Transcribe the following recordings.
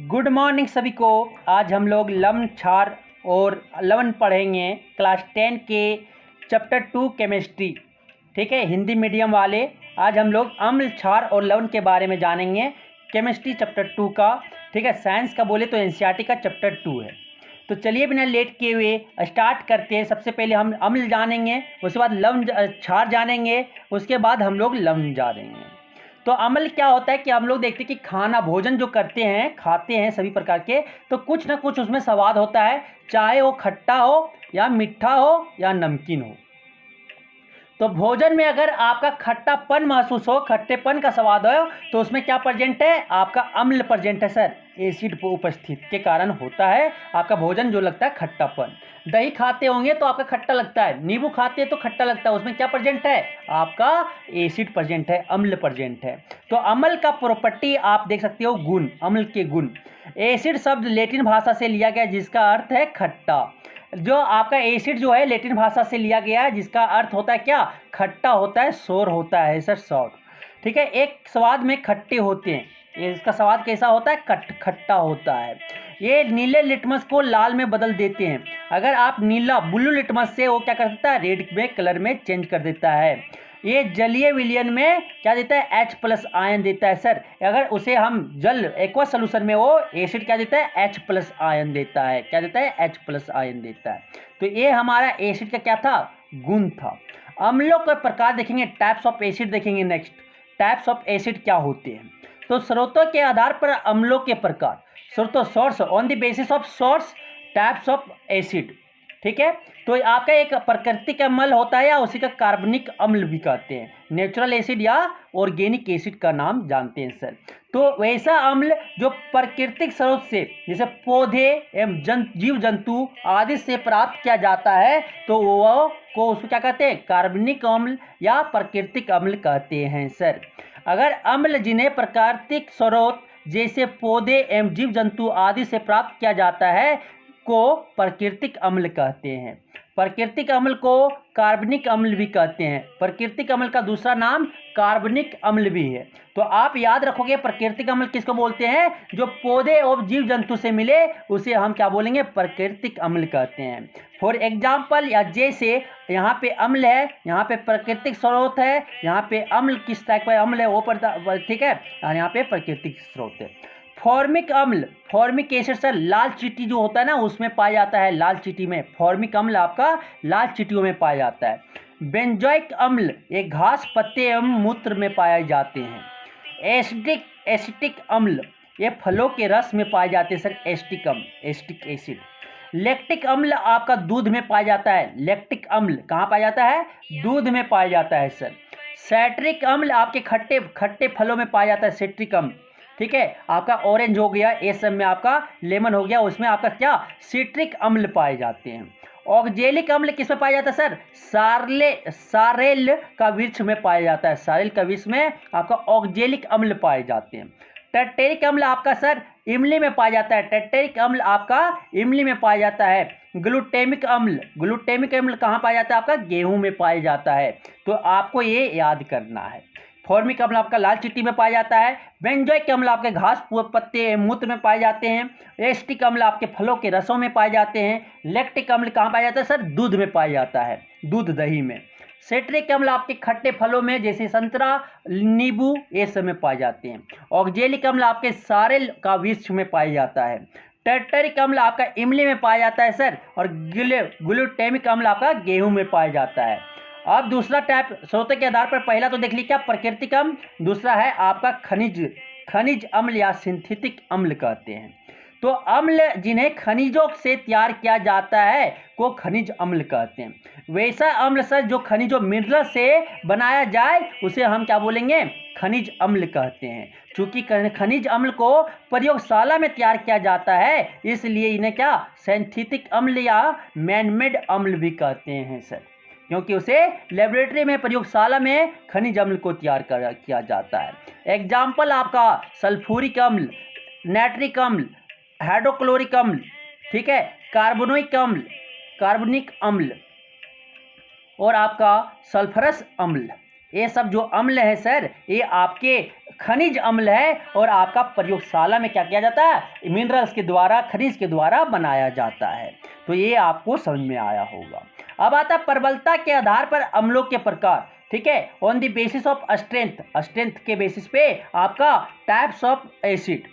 Good morning सभी को। आज हम लोग लवण क्षार और लवण पढ़ेंगे क्लास 10 के चैप्टर 2 केमिस्ट्री। ठीक है, हिंदी मीडियम वाले। आज हम लोग अम्ल क्षार और लवण के बारे में जानेंगे, केमिस्ट्री चैप्टर 2 का। ठीक है, साइंस का बोले तो एनसीईआरटी का चैप्टर 2 है। तो चलिए बिना लेट किए हुए स्टार्ट करते हैं। सबसे पहले हम अम्ल जानेंगे, उसके बाद लवण क्षार जानेंगे, उसके बाद हम लोग लवण जानेंगे। तो अम्ल क्या होता है कि हम लोग देखते हैं कि खाना भोजन जो करते हैं, खाते हैं सभी प्रकार के, तो कुछ ना कुछ उसमें स्वाद होता है, चाहे वो खट्टा हो या मीठा हो या नमकीन हो। तो भोजन में अगर आपका खट्टापन महसूस हो, खट्टेपन का स्वाद हो, तो उसमें क्या प्रेजेंट है? आपका अम्ल प्रेजेंट है सर। एसिड उपस्थित के कारण होता है आपका भोजन जो लगता है खट्टापन। दही खाते होंगे तो आपका खट्टा लगता है, नींबू खाते हैं तो खट्टा लगता है, उसमें क्या प्रेजेंट है? आपका एसिड प्रेजेंट है, अम्ल प्रेजेंट है। तो अम्ल का प्रॉपर्टी आप देख सकते हो, गुण, अम्ल के गुण। एसिड शब्द लैटिन भाषा से लिया गया जिसका अर्थ है खट्टा। जो आपका एसिड जो है लैटिन भाषा से लिया गया है जिसका अर्थ होता है क्या? खट्टा होता है, सोर होता है सर, सॉर। ठीक है, एक स्वाद में खट्टे होते हैं, इसका स्वाद कैसा होता है? खट्टा होता है। ये नीले लिटमस को लाल में बदल देते हैं। अगर आप नीला ब्लू लिटमस से वो क्या कर देता है? रेड में कलर में चेंज कर देता है। ये जलीय विलयन में क्या देता है? H+ आयन देता है सर। अगर उसे हम जल एक्वा सोल्यूशन में वो एसिड क्या देता है? H+ आयन देता है। क्या देता है? H+ आयन देता है। तो ये हमारा एसिड का क्या था? गुण था। अम्लों के प्रकार देखेंगे, टाइप्स ऑफ एसिड देखेंगे। नेक्स्ट, टाइप्स ऑफ एसिड क्या होते हैं? तो स्रोतों के आधार पर अम्लों के प्रकार, स्रोतों, source, on the basis of source types of acid. ठीक है, तो आपका एक प्राकृतिक अम्ल होता है या उसी का कार्बनिक अम्ल भी कहते हैं, नेचुरल एसिड या ऑर्गेनिक एसिड का नाम जानते हैं सर। तो वैसा अम्ल जो प्राकृतिक स्रोत से, जैसे पौधे एवं जीव जंतु आदि से प्राप्त किया जाता है, तो वो को उसको क्या कहते हैं? कार्बनिक अम्ल या प्राकृतिक अम्ल कहते हैं सर। अगर अम्ल जिन्हें प्राकृतिक स्रोत जैसे पौधे एवं जीव जंतु आदि से प्राप्त किया जाता है को प्राकृतिक अम्ल कहते हैं। प्राकृतिक अम्ल को कार्बनिक अम्ल भी कहते हैं। प्राकृतिक अम्ल का दूसरा नाम कार्बनिक अम्ल भी है। तो आप याद रखोगे प्राकृतिक अम्ल किसको बोलते हैं? जो पौधे और जीव जंतु से मिले उसे हम क्या बोलेंगे? प्राकृतिक अम्ल कहते हैं। फॉर एग्जाम्पल, या जैसे यहाँ पे अम्ल है, यहाँ पे प्राकृतिक स्रोत है, यहाँ पे अम्ल किस टाइप का अम्ल है वो ठीक है, और यहाँ पे प्राकृतिक स्रोत है। फॉर्मिक अम्ल, फॉर्मिक एसिड सर लाल चींटी जो होता है ना उसमें पाया जाता है। लाल चींटी में फॉर्मिक अम्ल आपका लाल चींटियों में पाया जाता है। बेंजोइक अम्ल एक घास, पत्ते एवं मूत्र में पाए जाते हैं। एसिटिक अम्ल ये फलों के रस में पाए जाते हैं सर, एसिटिक अम्ल, एसिटिक एसिड। लैक्टिक अम्ल आपका दूध में पाया जाता है। लैक्टिक अम्ल कहाँ पाया जाता है? दूध में पाया जाता है सर। सैट्रिक अम्ल आपके खट्टे खट्टे फलों में पाया जाता है, सिट्रिक अम्ल। ठीक है, आपका ऑरेंज हो गया, ए सब में आपका लेमन हो गया, उसमें आपका क्या? सिट्रिक अम्ल पाए जाते हैं। ऑक्जेलिक अम्ल किस में पाया जाता है सर? सारेल का वृक्ष में पाया जाता है। सारेल का वृक्ष में आपका ऑक्जेलिक अम्ल पाए जाते हैं। टर्टेरिक अम्ल आपका सर इमली में पाया जाता है। टर्टेरिक अम्ल आपका इमली में पाया जाता है। ग्लूटेमिक अम्ल, ग्लूटेमिक अम्ल कहाँ पाया जाता है? आपका गेहूं में पाया जाता है। तो आपको ये याद करना है। फॉर्मिक अम्ल आपका लाल चींटी में पाया जाता है। बेंजोइक अम्ल आपके घास, पत्ते, मूत्र में पाए जाते हैं। एसिटिक अम्ल आपके फलों के रसों में पाए जाते हैं। लैक्टिक अम्ल कहाँ पाया जाता है सर? दूध में पाया जाता है, दूध दही में। सिट्रिक अम्ल आपके खट्टे फलों में जैसे संतरा, नींबू, ये सब में पाए जाते हैं। ऑक्जेलिक अम्ल आपके सारेल का वृक्ष में पाया जाता है। टर्टरिक अम्ल आपका इमली में पाया जाता है सर, और ग्लूटेमिक अम्ल आपका गेहूं में पाया जाता है। अब दूसरा टाइप स्रोत के आधार पर, पहला तो देख लीजिए क्या? प्राकृतिक अम्ल। दूसरा है आपका खनिज अम्ल या सिंथेटिक अम्ल कहते हैं। तो अम्ल जिन्हें खनिजों से तैयार किया जाता है को खनिज अम्ल कहते हैं। वैसा अम्ल सर जो खनिजों, मिनरल से बनाया जाए उसे हम क्या बोलेंगे? खनिज अम्ल कहते हैं। चूंकि खनिज अम्ल को प्रयोगशाला में तैयार किया जाता है इसलिए इन्हें क्या? सिंथेटिक अम्ल या मैनमेड अम्ल भी कहते हैं सर, क्योंकि उसे लेबोरेटरी में, प्रयोगशाला में खनिज अम्ल को तैयार किया जाता है। एग्जाम्पल आपका सल्फ्यूरिक अम्ल, नाइट्रिक अम्ल, हाइड्रोक्लोरिक अम्ल, ठीक है, कार्बनिक अम्ल और आपका सल्फरस अम्ल। ये सब जो अम्ल है सर ये आपके खनिज अम्ल है और आपका प्रयोगशाला में क्या किया जाता है, मिनरल्स के द्वारा, खनिज के द्वारा बनाया जाता है। तो ये आपको समझ में आया होगा। अब आता है प्रबलता के आधार पर अम्लों के प्रकार, ठीक है, on the basis of strength, strength के बेसिस पे आपका टाइप्स ऑफ एसिड।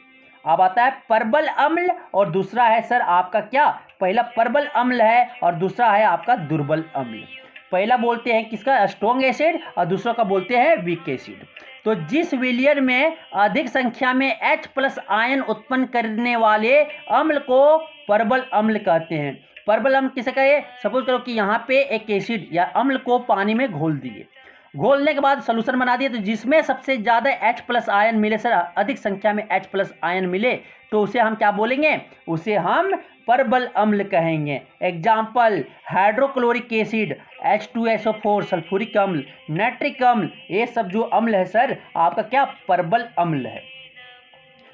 अब आता है प्रबल अम्ल और दूसरा है सर आपका क्या, पहला प्रबल अम्ल है और दूसरा है आपका दुर्बल अम्ल। पहला बोलते हैं किसका, स्ट्रॉन्ग एसिड, और दूसरा का बोलते हैं वीक एसिड। तो जिस विलयन में अधिक संख्या में H+ आयन उत्पन्न करने वाले अम्ल को प्रबल अम्ल कहते हैं। प्रबल अम्ल किसे कहे, सपोज करो कि यहाँ पे एक एसिड या अम्ल को पानी में घोल दिए, घोलने के बाद सॉल्यूशन बना दिए, तो जिसमें सबसे ज़्यादा H+ आयन मिले सर, अधिक संख्या में H+ आयन मिले, तो उसे हम क्या बोलेंगे, उसे हम प्रबल अम्ल कहेंगे। Example hydrochloric acid, H2SO4, sulphuric अम्ल, नाइट्रिक अम्ल, ये सब जो अम्ल है सर आपका क्या प्रबल अम्ल है।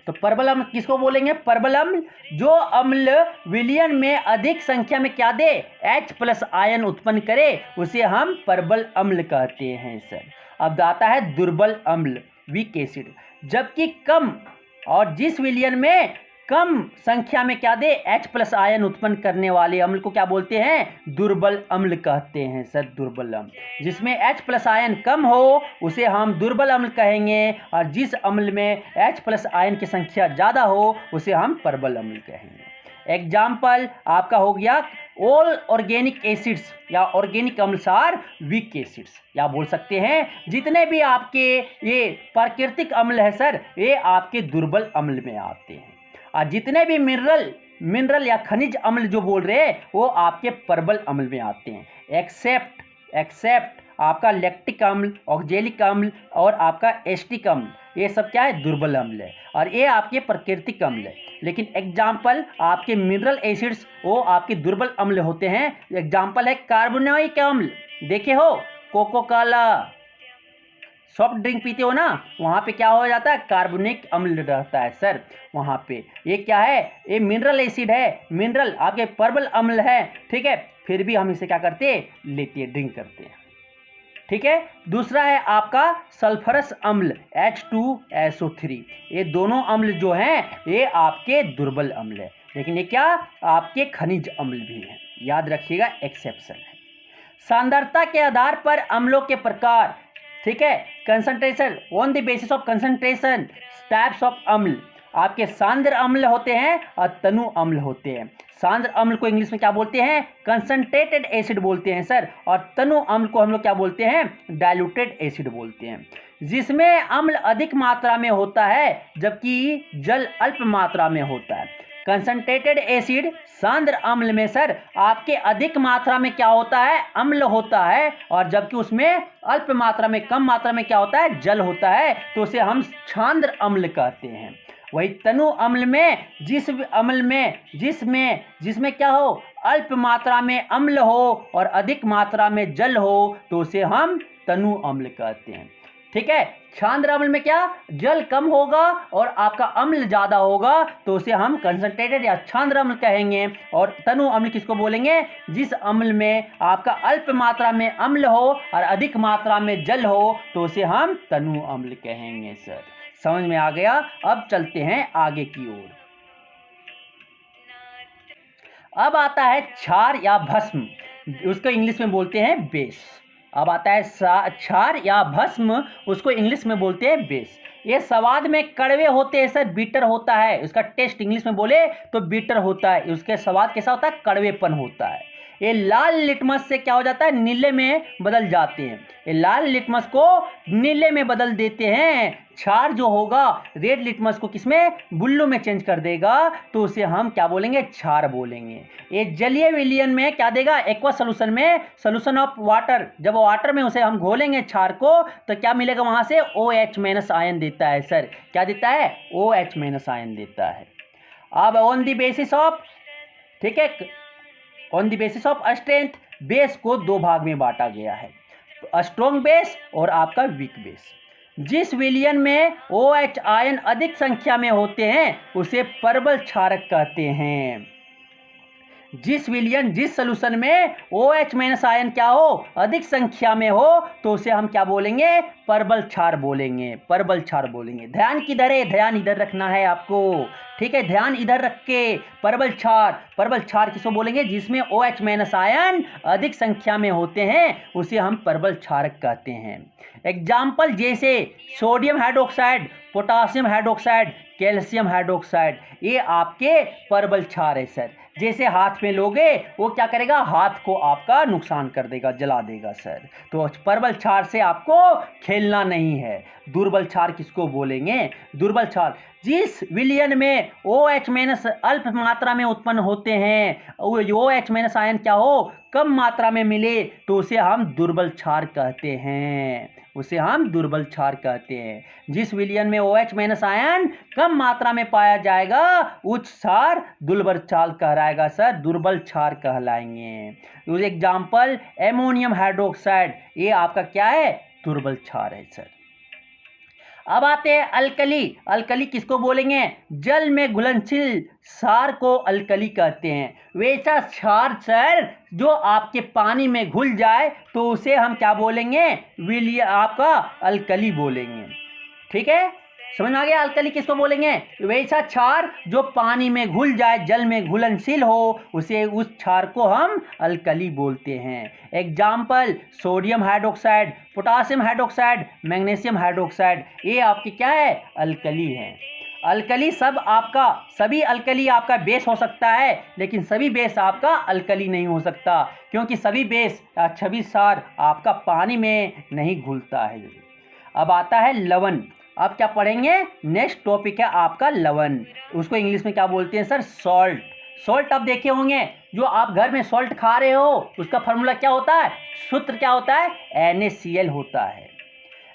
तो प्रबल अम्ल किसको बोलेंगे, प्रबल अम्ल जो अम्ल विलयन में अधिक संख्या में क्या दे, H+ आयन उत्पन्न करे, उसे हम प्रबल अम्ल कहते हैं सर। अब आता है दुर्बल अम्ल, वीक एसिड, जबकि कम और जिस विलयन में कम संख्या में क्या दे, H+ आयन उत्पन्न करने वाले अम्ल को क्या बोलते हैं, दुर्बल अम्ल कहते हैं सर। दुर्बल अम्ल जिसमें H+ आयन कम हो उसे हम दुर्बल अम्ल कहेंगे, और जिस अम्ल में H+ आयन की संख्या ज़्यादा हो उसे हम प्रबल अम्ल कहेंगे। एग्जाम्पल आपका हो गया ऑल ऑर्गेनिक एसिड्स या ऑर्गेनिक अम्ल आर वीक एसिड्स, या बोल सकते हैं जितने भी आपके ये प्राकृतिक अम्ल है सर ये आपके दुर्बल अम्ल में आते हैं, और जितने भी मिनरल या खनिज अम्ल जो बोल रहे हैं वो आपके प्रबल अम्ल में आते हैं। एक्सेप्ट आपका लैक्टिक अम्ल, ऑक्जेलिक अम्ल और आपका एस्टिक अम्ल, ये सब क्या है, दुर्बल अम्ल है, और ये आपके प्राकृतिक अम्ल है। लेकिन एग्जाम्पल आपके मिनरल एसिड्स वो आपके दुर्बल अम्ल होते हैं। एग्जाम्पल है कार्बोनिक अम्ल, देखे हो कोको कोला सॉफ्ट ड्रिंक पीते हो ना, वहाँ पे क्या हो जाता है, कार्बोनिक अम्ल रहता है सर वहाँ पे। ये क्या है, ये मिनरल एसिड है, मिनरल आपके प्रबल अम्ल है, ठीक है, फिर भी हम इसे क्या करते हैं, लेते हैं, ड्रिंक करते हैं, ठीक है। दूसरा है आपका सल्फरस अम्ल, H2SO3, ये दोनों अम्ल जो हैं ये आपके दुर्बल अम्ल है, लेकिन ये क्या आपके खनिज अम्ल भी हैं, याद रखिएगा, एक्सेप्शन है। सांद्रता के आधार पर अम्लों के प्रकार, ठीक है, concentration on the basis of concentration types of अम्ल, आपके सांद्र अम्ल होते हैं और तनु अम्ल होते हैं। सांद्र अम्ल को इंग्लिश में क्या बोलते हैं, कंसंट्रेटेड एसिड बोलते हैं सर, और तनु अम्ल को हम लोग क्या बोलते हैं, डाइल्यूटेड एसिड बोलते हैं। जिसमें अम्ल अधिक मात्रा में होता है जबकि जल अल्प मात्रा में होता है। कंसंट्रेटेड एसिड सांद्र अम्ल में सर आपके अधिक मात्रा में क्या होता है, अम्ल होता है, और जबकि उसमें अल्प मात्रा में, कम मात्रा में क्या होता है, जल होता है, तो उसे हम क्षांद्र अम्ल कहते हैं। वही तनु अम्ल में जिस अम्ल में जिसमें क्या हो, अल्प मात्रा में अम्ल हो और अधिक मात्रा में जल हो, तो उसे हम तनु अम्ल कहते हैं, ठीक है। क्षांद्र अम्ल में क्या, जल कम होगा और आपका अम्ल ज़्यादा होगा, तो उसे हम कंसंट्रेटेड या क्षांद्र अम्ल कहेंगे। और तनु अम्ल किसको बोलेंगे, जिस अम्ल में आपका अल्प मात्रा में अम्ल हो और अधिक मात्रा में जल हो, तो उसे हम तनु अम्ल कहेंगे सर। समझ में आ गया। अब चलते हैं आगे की ओर। अब आता है क्षार या भस्म, उसको इंग्लिश में बोलते हैं बेस। अब आता है क्षार या भस्म, उसको इंग्लिश में बोलते हैं बेस। ये स्वाद में कड़वे होते हैं सर, बीटर होता है, उसका टेस्ट इंग्लिश में बोले तो बीटर होता है, उसके स्वाद कैसा होता है, कड़वेपन होता है। ये लाल लिटमस से क्या हो जाता है, नीले में बदल जाते हैं, ये लाल लिटमस को नीले में बदल देते हैं। क्षार जो होगा रेड लिटमस को किसमें, ब्लू में चेंज कर देगा, तो उसे हम क्या बोलेंगे, क्षार बोलेंगे। ये जलीय विलयन में क्या देगा, एक्वा सोल्यूशन में, सोल्यूशन ऑफ वाटर, जब वाटर में उसे हम घोलेंगे क्षार को, तो क्या मिलेगा वहां से, OH- आयन देता है सर। क्या देता है, OH- आयन देता है। अब ऑन द बेसिस ऑफ, ठीक है, on the basis of strength, base को दो भाग में बांटा गया है, तो स्ट्रॉन्ग बेस और आपका वीक बेस। जिस विलयन में OH आयन अधिक संख्या में होते हैं उसे प्रबल क्षारक कहते हैं। जिस सोल्यूशन में OH माइनस आयन क्या हो, अधिक संख्या में हो, तो उसे हम क्या बोलेंगे, परबल क्षार बोलेंगे, परबल क्षार बोलेंगे। ध्यान किधर है, ध्यान इधर रखना है आपको, ठीक है, ध्यान इधर रख के। परबल क्षार किसको बोलेंगे, जिसमें OH माइनस आयन अधिक संख्या में होते हैं, उसे हम परबल क्षारक कहते हैं। एग्जाम्पल जैसे sodium hydroxide, potassium hydroxide, calcium hydroxide, ये आपके परबल क्षार है सर। जैसे हाथ में लोगे वो क्या करेगा, हाथ को आपका नुकसान कर देगा, जला देगा सर। तो परबल क्षार से आपको खेलना नहीं है। दुर्बल क्षार किसको बोलेंगे, दुर्बल क्षार जिस विलयन में OH माइनस अल्प मात्रा में उत्पन्न होते हैं, OH माइनस आयन क्या हो, कम मात्रा में मिले, तो उसे हम दुर्बल क्षार कहते हैं, उसे हम दुर्बल क्षार कहते हैं। जिस विलयन में OH माइनस आयन कम मात्रा में पाया जाएगा, उच्च क्षार दुर्बल क्षार कहलाएगा सर, दुर्बल क्षार कहलाएंगे। एग्जाम्पल एमोनियम हाइड्रोक्साइड, ये आपका क्या है, दुर्बल क्षार है सर। अब आते हैं अल्कली किसको बोलेंगे, जल में घुलनशील क्षार को अल्कली कहते हैं। वैसा क्षार सर जो आपके पानी में घुल जाए तो उसे हम क्या बोलेंगे, आपका अल्कली बोलेंगे, ठीक है, समझ में आ गया। अल्कली किसको बोलेंगे, वैसा क्षार जो पानी में घुल जाए, जल में घुलनशील हो, उसे उस क्षार को हम अल्कली बोलते हैं। Example sodium hydroxide, potassium hydroxide, magnesium hydroxide, ये आपकी क्या है, अल्कली है। अल्कली सभी अल्कली आपका बेस हो सकता है, लेकिन सभी बेस आपका अल्कली नहीं हो सकता, क्योंकि सभी बेस या सभी क्षार आपका पानी में नहीं घुलता है। अब आता है लवण। अब क्या पढ़ेंगे, नेक्स्ट टॉपिक है आपका लवण। उसको इंग्लिश में क्या बोलते हैं सर, सॉल्ट। अब देखे होंगे जो आप घर में सॉल्ट खा रहे हो, उसका फॉर्मूला क्या होता है, सूत्र क्या होता है, NaCl होता है।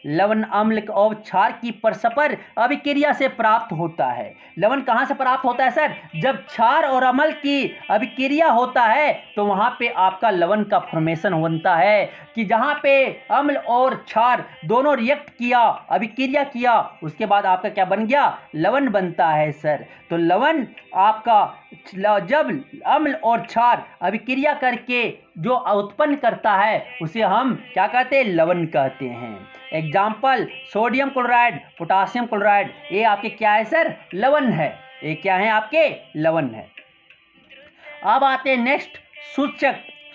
लवण अम्ल और क्षार की परस्पर अभिक्रिया से प्राप्त होता है। लवण कहाँ से प्राप्त होता है सर, जब क्षार और अम्ल की अभिक्रिया होता है तो वहाँ पे आपका लवण का फॉर्मेशन बनता है, कि जहाँ पे अम्ल और क्षार दोनों रिएक्ट किया, अभिक्रिया किया, उसके बाद आपका क्या बन गया, लवण बनता है सर। तो लवण आपका जब अम्ल और क्षार अभिक्रिया करके जो उत्पन्न करता है, उसे हम क्या कहते हैं, लवण कहते हैं। Example sodium chloride, potassium chloride, ये आपके क्या है सर, लवण है, ये क्या है, आपके लवण है। अब आते हैं नेक्स्ट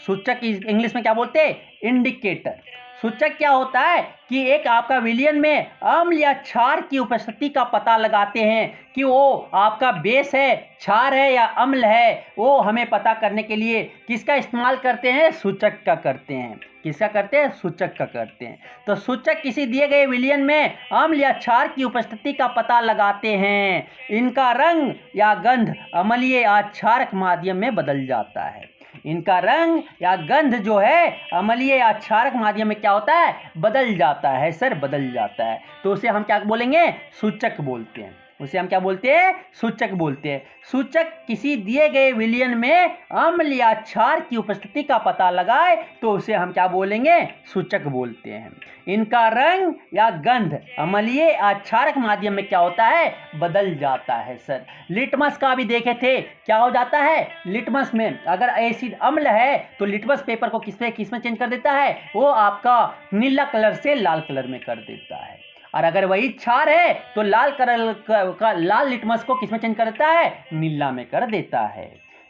सूचक इंग्लिश में क्या बोलते हैं, इंडिकेटर। सूचक क्या होता है कि एक आपका विलयन में अम्ल या क्षार की उपस्थिति का पता लगाते हैं कि वो आपका बेस है, क्षार है या अम्ल है। वो हमें पता करने के लिए किसका इस्तेमाल करते हैं, सूचक का करते हैं। किसका करते हैं, सूचक का करते हैं। तो सूचक किसी दिए गए विलयन में अम्ल या क्षार की उपस्थिति का पता लगाते हैं। इनका रंग या गंध अम्लीय या क्षारक माध्यम में बदल जाता है। इनका रंग या गंध जो है अम्लीय या क्षारक माध्यम में क्या होता है, बदल जाता है सर, बदल जाता है। तो उसे हम क्या बोलेंगे, सूचक बोलते हैं। उसे हम क्या बोलते हैं, सूचक बोलते हैं। सूचक किसी दिए गए विलयन में अम्ल या क्षार की उपस्थिति का पता लगाए तो उसे हम क्या बोलेंगे, सूचक बोलते हैं। इनका रंग या गंध अम्लीय या क्षारक माध्यम में क्या होता है, बदल जाता है सर। लिटमस का भी देखे थे, क्या हो जाता है, लिटमस में अगर एसिड अम्ल है तो लिटमस पेपर को किसमें चेंज कर देता है, वो आपका नीला कलर से लाल कलर में कर देता है। और अगर वही क्षार है तो लाल कलर का लाल लिटमस को किसमें चेंज कर देता है, नीला में कर देता है।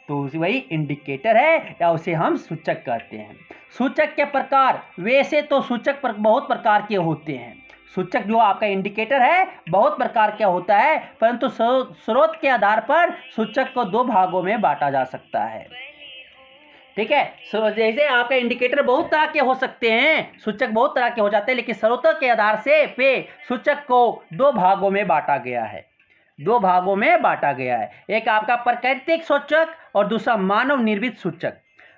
तो वही इंडिकेटर है या उसे हम सूचक कहते हैं। सूचक के प्रकार, वैसे तो सूचक पर बहुत प्रकार के होते हैं। सूचक जो आपका इंडिकेटर है बहुत प्रकार का होता है, परंतु स्रोत के आधार पर सूचक को 2 भागों में बांटा जा सकता है। ठीक है, जैसे आपका इंडिकेटर बहुत तरह के हो सकते हैं, सूचक बहुत तरह के हो जाते हैं, लेकिन स्रोतों के आधार से पे सूचक को 2 भागों में बांटा गया है। 2 भागों में बांटा गया है। एक आपका प्राकृतिक सूचक और दूसरा मानव निर्मित सूचक।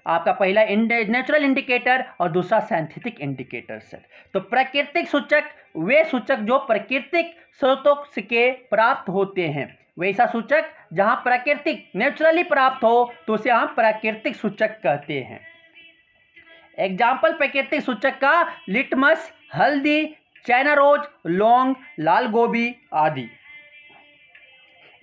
आपका पहला नेचुरल इंडिकेटर और दूसरा साइंटिफिक इंडिकेटर सर। तो प्राकृतिक सूचक वे सूचक जो प्राकृतिक स्रोतों से प्राप्त होते हैं। वैसा सूचक जहां प्राकृतिक नेचुरली प्राप्त हो तो उसे हम प्राकृतिक सूचक कहते हैं। एग्जाम्पल प्राकृतिक सूचक का लिटमस, हल्दी, चाइना रोज, लौंग, लाल गोभी आदि।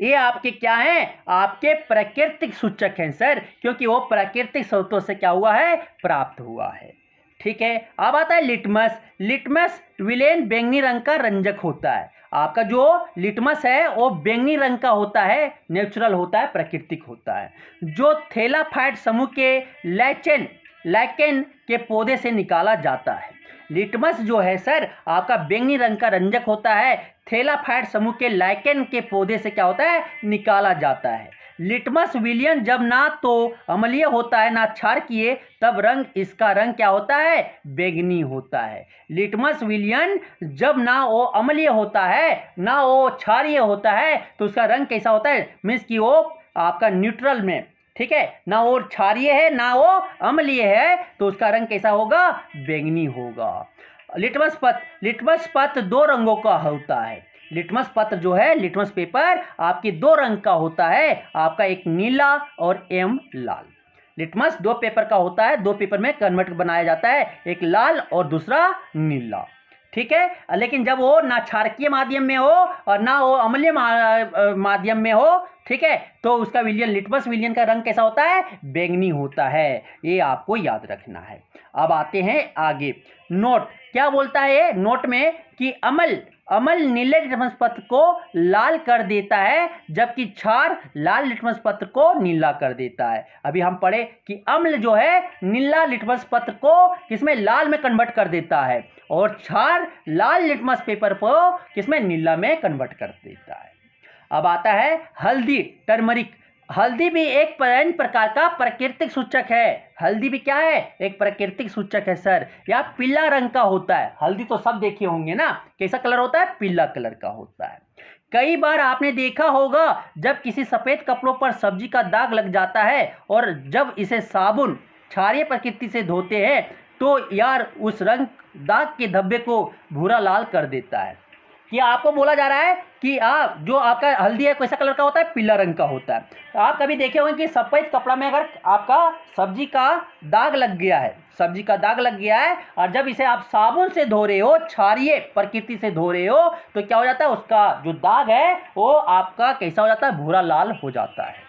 ये आपके क्या हैं, आपके प्राकृतिक सूचक हैं सर, क्योंकि वो प्राकृतिक स्रोतों से क्या हुआ है, प्राप्त हुआ है। ठीक है, अब आता है लिटमस। लिटमस विलेन बैंगनी रंग का रंजक होता है। आपका जो लिटमस है वो बैंगनी रंग का होता है, नेचुरल होता है, प्राकृतिक होता है, जो थैलाफाइट समूह के लैकेन के पौधे से निकाला जाता है। लिटमस जो है सर आपका बैंगनी रंग का रंजक होता है, थैलाफाइट समूह के लाइकेन के पौधे से क्या होता है, निकाला जाता है। लिटमस विलियन जब ना तो अम्लीय होता है ना क्षारकीय, तब इसका रंग क्या होता है, बैंगनी होता है। लिटमस विलियन जब ना वो अम्लीय होता है ना वो क्षारीय होता है, तो उसका रंग कैसा होता है, मीन्स कि वो आपका न्यूट्रल में, ठीक है, ना वो क्षारीय है ना वो अम्लीय है, तो उसका रंग कैसा होगा, बैंगनी होगा। लिटमस पत्र 2 रंगों का होता है। लिटमस पत्र जो है, लिटमस पेपर आपकी 2 रंग का होता है, आपका एक नीला और लाल। लिटमस 2 पेपर का होता है, 2 पेपर में कन्वर्ट बनाया जाता है, एक लाल और दूसरा नीला। ठीक है, लेकिन जब वो ना क्षारकीय माध्यम में हो और ना वो अम्लीय माध्यम में हो, ठीक है, तो उसका लिटमस विलियन का रंग कैसा होता है, बैंगनी होता है। ये आपको याद रखना है। अब आते हैं आगे। नोट क्या बोलता है नोट में कि अम्ल नीले लिटमस पत्र को लाल कर देता है, जबकि क्षार लाल लिटमस पत्र को नीला कर देता है। अभी हम पढ़े कि अम्ल जो है नीला लिटमस पत्र को किसमें, लाल में कन्वर्ट कर देता है, और क्षार लाल लिटमस पेपर को किसमें, नीला में कन्वर्ट कर देता है। अब आता है हल्दी, टर्मरिक। हल्दी भी एक प्रकार का प्राकृतिक सूचक है। हल्दी भी क्या है, एक प्राकृतिक सूचक है सर। यह पीला रंग का होता है। हल्दी तो सब देखे होंगे ना, कैसा कलर होता है, पीला कलर का होता है। कई बार आपने देखा होगा जब किसी सफेद कपड़ों पर सब्जी का दाग लग जाता है और जब इसे साबुन क्षारीय प्रकृति से धोते हैं तो यार उस रंग दाग के धब्बे को भूरा लाल कर देता है। कि आपको बोला जा रहा है कि जो आपका हल्दी है कैसा कलर का होता है, पीला रंग का होता है। तो आप कभी देखे होंगे कि सफ़ेद कपड़ा में अगर आपका सब्जी का दाग लग गया है, और जब इसे आप साबुन से धो रहे हो, क्षारीय प्रकृति से धो रहे हो, तो क्या हो जाता है, उसका जो दाग है वो आपका कैसा हो जाता है, भूरा लाल हो जाता है,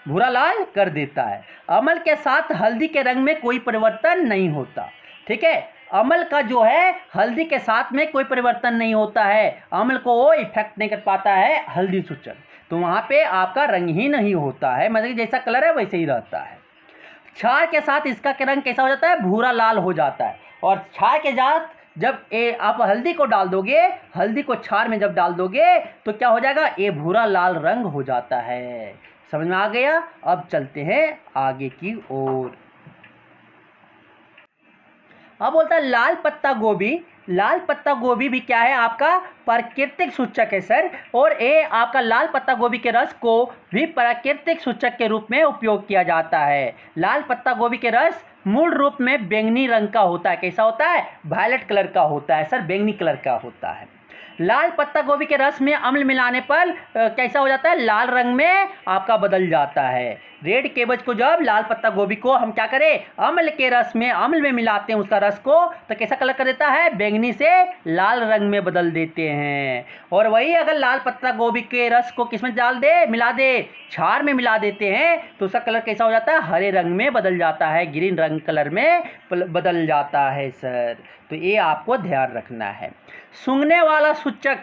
भूरा लाल कर देता है। अम्ल के साथ हल्दी के रंग में कोई परिवर्तन नहीं होता। ठीक है, अम्ल का जो है हल्दी के साथ में कोई परिवर्तन नहीं होता है, अम्ल को वो इफेक्ट नहीं कर पाता है हल्दी सूचक, तो वहाँ पे आपका रंग ही नहीं होता है, मतलब जैसा कलर है वैसे ही रहता है। क्षार के साथ इसका रंग कैसा हो जाता है, भूरा लाल हो जाता है। और क्षार के साथ जब आप हल्दी को डाल दोगे, हल्दी को क्षार में जब डाल दोगे तो क्या हो जाएगा, ये भूरा लाल रंग हो जाता है। समझ में आ गया। अब चलते हैं आगे की ओर। अब बोलता है लाल पत्ता गोभी। लाल पत्ता गोभी भी क्या है, आपका प्राकृतिक सूचक है सर, और ये आपका लाल पत्ता गोभी के रस को भी प्राकृतिक सूचक के रूप में उपयोग किया जाता है। लाल पत्ता गोभी के रस मूल रूप में बैंगनी रंग का होता है। कैसा होता है, वायलेट कलर का होता है सर, बैंगनी कलर का होता है। लाल पत्ता गोभी के रस में अम्ल मिलाने पर कैसा हो जाता है, लाल रंग में आपका बदल जाता है। रेड केबज को जब लाल पत्ता गोभी को हम क्या करें, अम्ल में मिलाते हैं उसका रस को, तो कैसा कलर कर देता है, बैंगनी से लाल रंग में बदल देते हैं। और वही अगर लाल पत्ता गोभी के रस को किसमें मिला दे, क्षार में मिला देते हैं, तो उसका कलर कैसा हो जाता है, हरे रंग में बदल जाता है, ग्रीन रंग कलर में बदल जाता है सर। तो ये आपको ध्यान रखना है। सूंघने वाला सूचक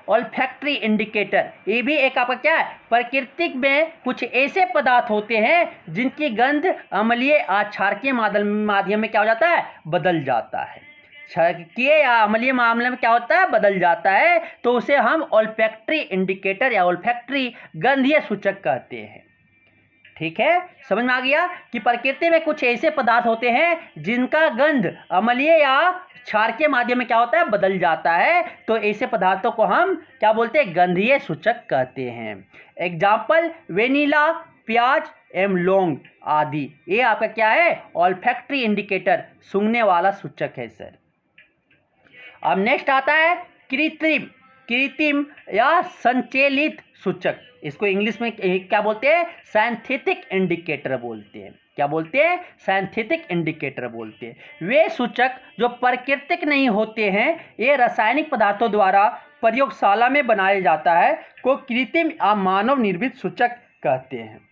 ऑल्फैक्टरी इंडिकेटर, ये भी एक आपका क्या है, प्रकृति में कुछ ऐसे पदार्थ होते हैं जिनकी गंध अम्लीय या क्षारकीय माध्यम में क्या हो जाता है, बदल जाता है। क्षारकीय या अम्लीय मामले में क्या होता है, बदल जाता है, तो उसे हम ऑल्फैक्टरी इंडिकेटर या ऑल्फैक्टरी गंधीय सूचक कहते हैं। ठीक है, समझ में आ गया कि प्रकृति में कुछ ऐसे पदार्थ होते हैं जिनका गंध अम्लीय या क्षारकीय माध्यम में क्या होता है, बदल जाता है, तो ऐसे पदार्थों को हम क्या बोलते हैं, गंधीय सूचक कहते हैं। एग्जाम्पल वेनिला, प्याज एवं लौंग आदि, ये आपका क्या है, ऑल्फैक्टरी इंडिकेटर, सूंघने वाला सूचक है सर। अब नेक्स्ट आता है कृत्रिम या संचलित सूचक। इसको इंग्लिश में क्या बोलते हैं, साइंथेटिक इंडिकेटर बोलते हैं। क्या बोलते हैं, साइंथेटिक इंडिकेटर बोलते हैं। वे सूचक जो प्राकृतिक नहीं होते हैं, ये रासायनिक पदार्थों द्वारा प्रयोगशाला में बनाया जाता है को कृत्रिम या मानव निर्मित सूचक कहते हैं।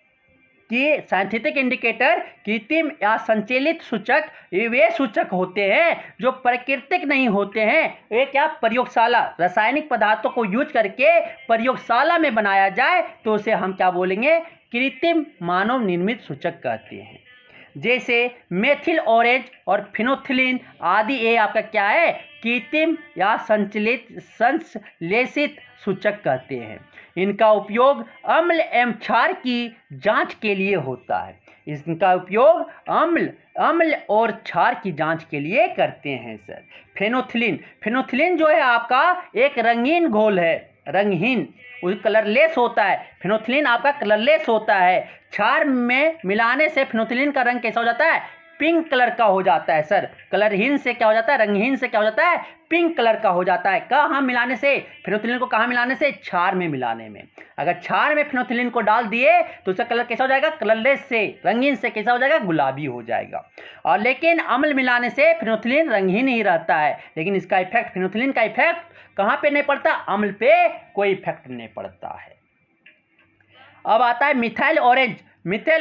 कि साइंटिफिक इंडिकेटर कृत्रिम या संचालित सूचक ये वे सूचक होते हैं जो प्राकृतिक नहीं होते हैं। ये क्या प्रयोगशाला रासायनिक पदार्थों को यूज करके प्रयोगशाला में बनाया जाए तो उसे हम क्या बोलेंगे, कृत्रिम मानव निर्मित सूचक कहते हैं। जैसे मेथिल ऑरेंज और फिनोथिलीन आदि ये आपका क्या है, कृत्रिम या संश्लेषित सूचक कहते हैं। इनका उपयोग अम्ल एवं क्षार की जांच के लिए होता है। इनका उपयोग अम्ल और क्षार की जांच के लिए करते हैं सर। फिनोथिलीन जो है आपका एक रंगीन घोल है, रंगहीन कलरलेस होता है। फिनोथिलीन आपका कलरलेस होता है। क्षार में मिलाने से फिनोथिलीन का रंग कैसा हो जाता है, पिंक कलर का हो जाता है सर। कलरहीन से क्या हो जाता है, रंगहीन से क्या हो जाता है, पिंक कलर का हो जाता है। कहाँ मिलाने से, फिनोथिलीन को कहाँ मिलाने से, क्षार में मिलाने में। अगर क्षार में फिनोथिलीन को डाल दिए तो उसका कलर कैसा हो जाएगा, कलरलेस से रंगीन से कैसा हो जाएगा, गुलाबी हो जाएगा। और लेकिन अम्ल मिलाने से फिनोथिलीन रंगहीन ही रहता है, लेकिन इसका इफेक्ट, फिनोथिलीन का इफेक्ट कहाँ पे नहीं पड़ता, अम्ल पे कोई इफेक्ट नहीं पड़ता है। अब आता है मिथाइल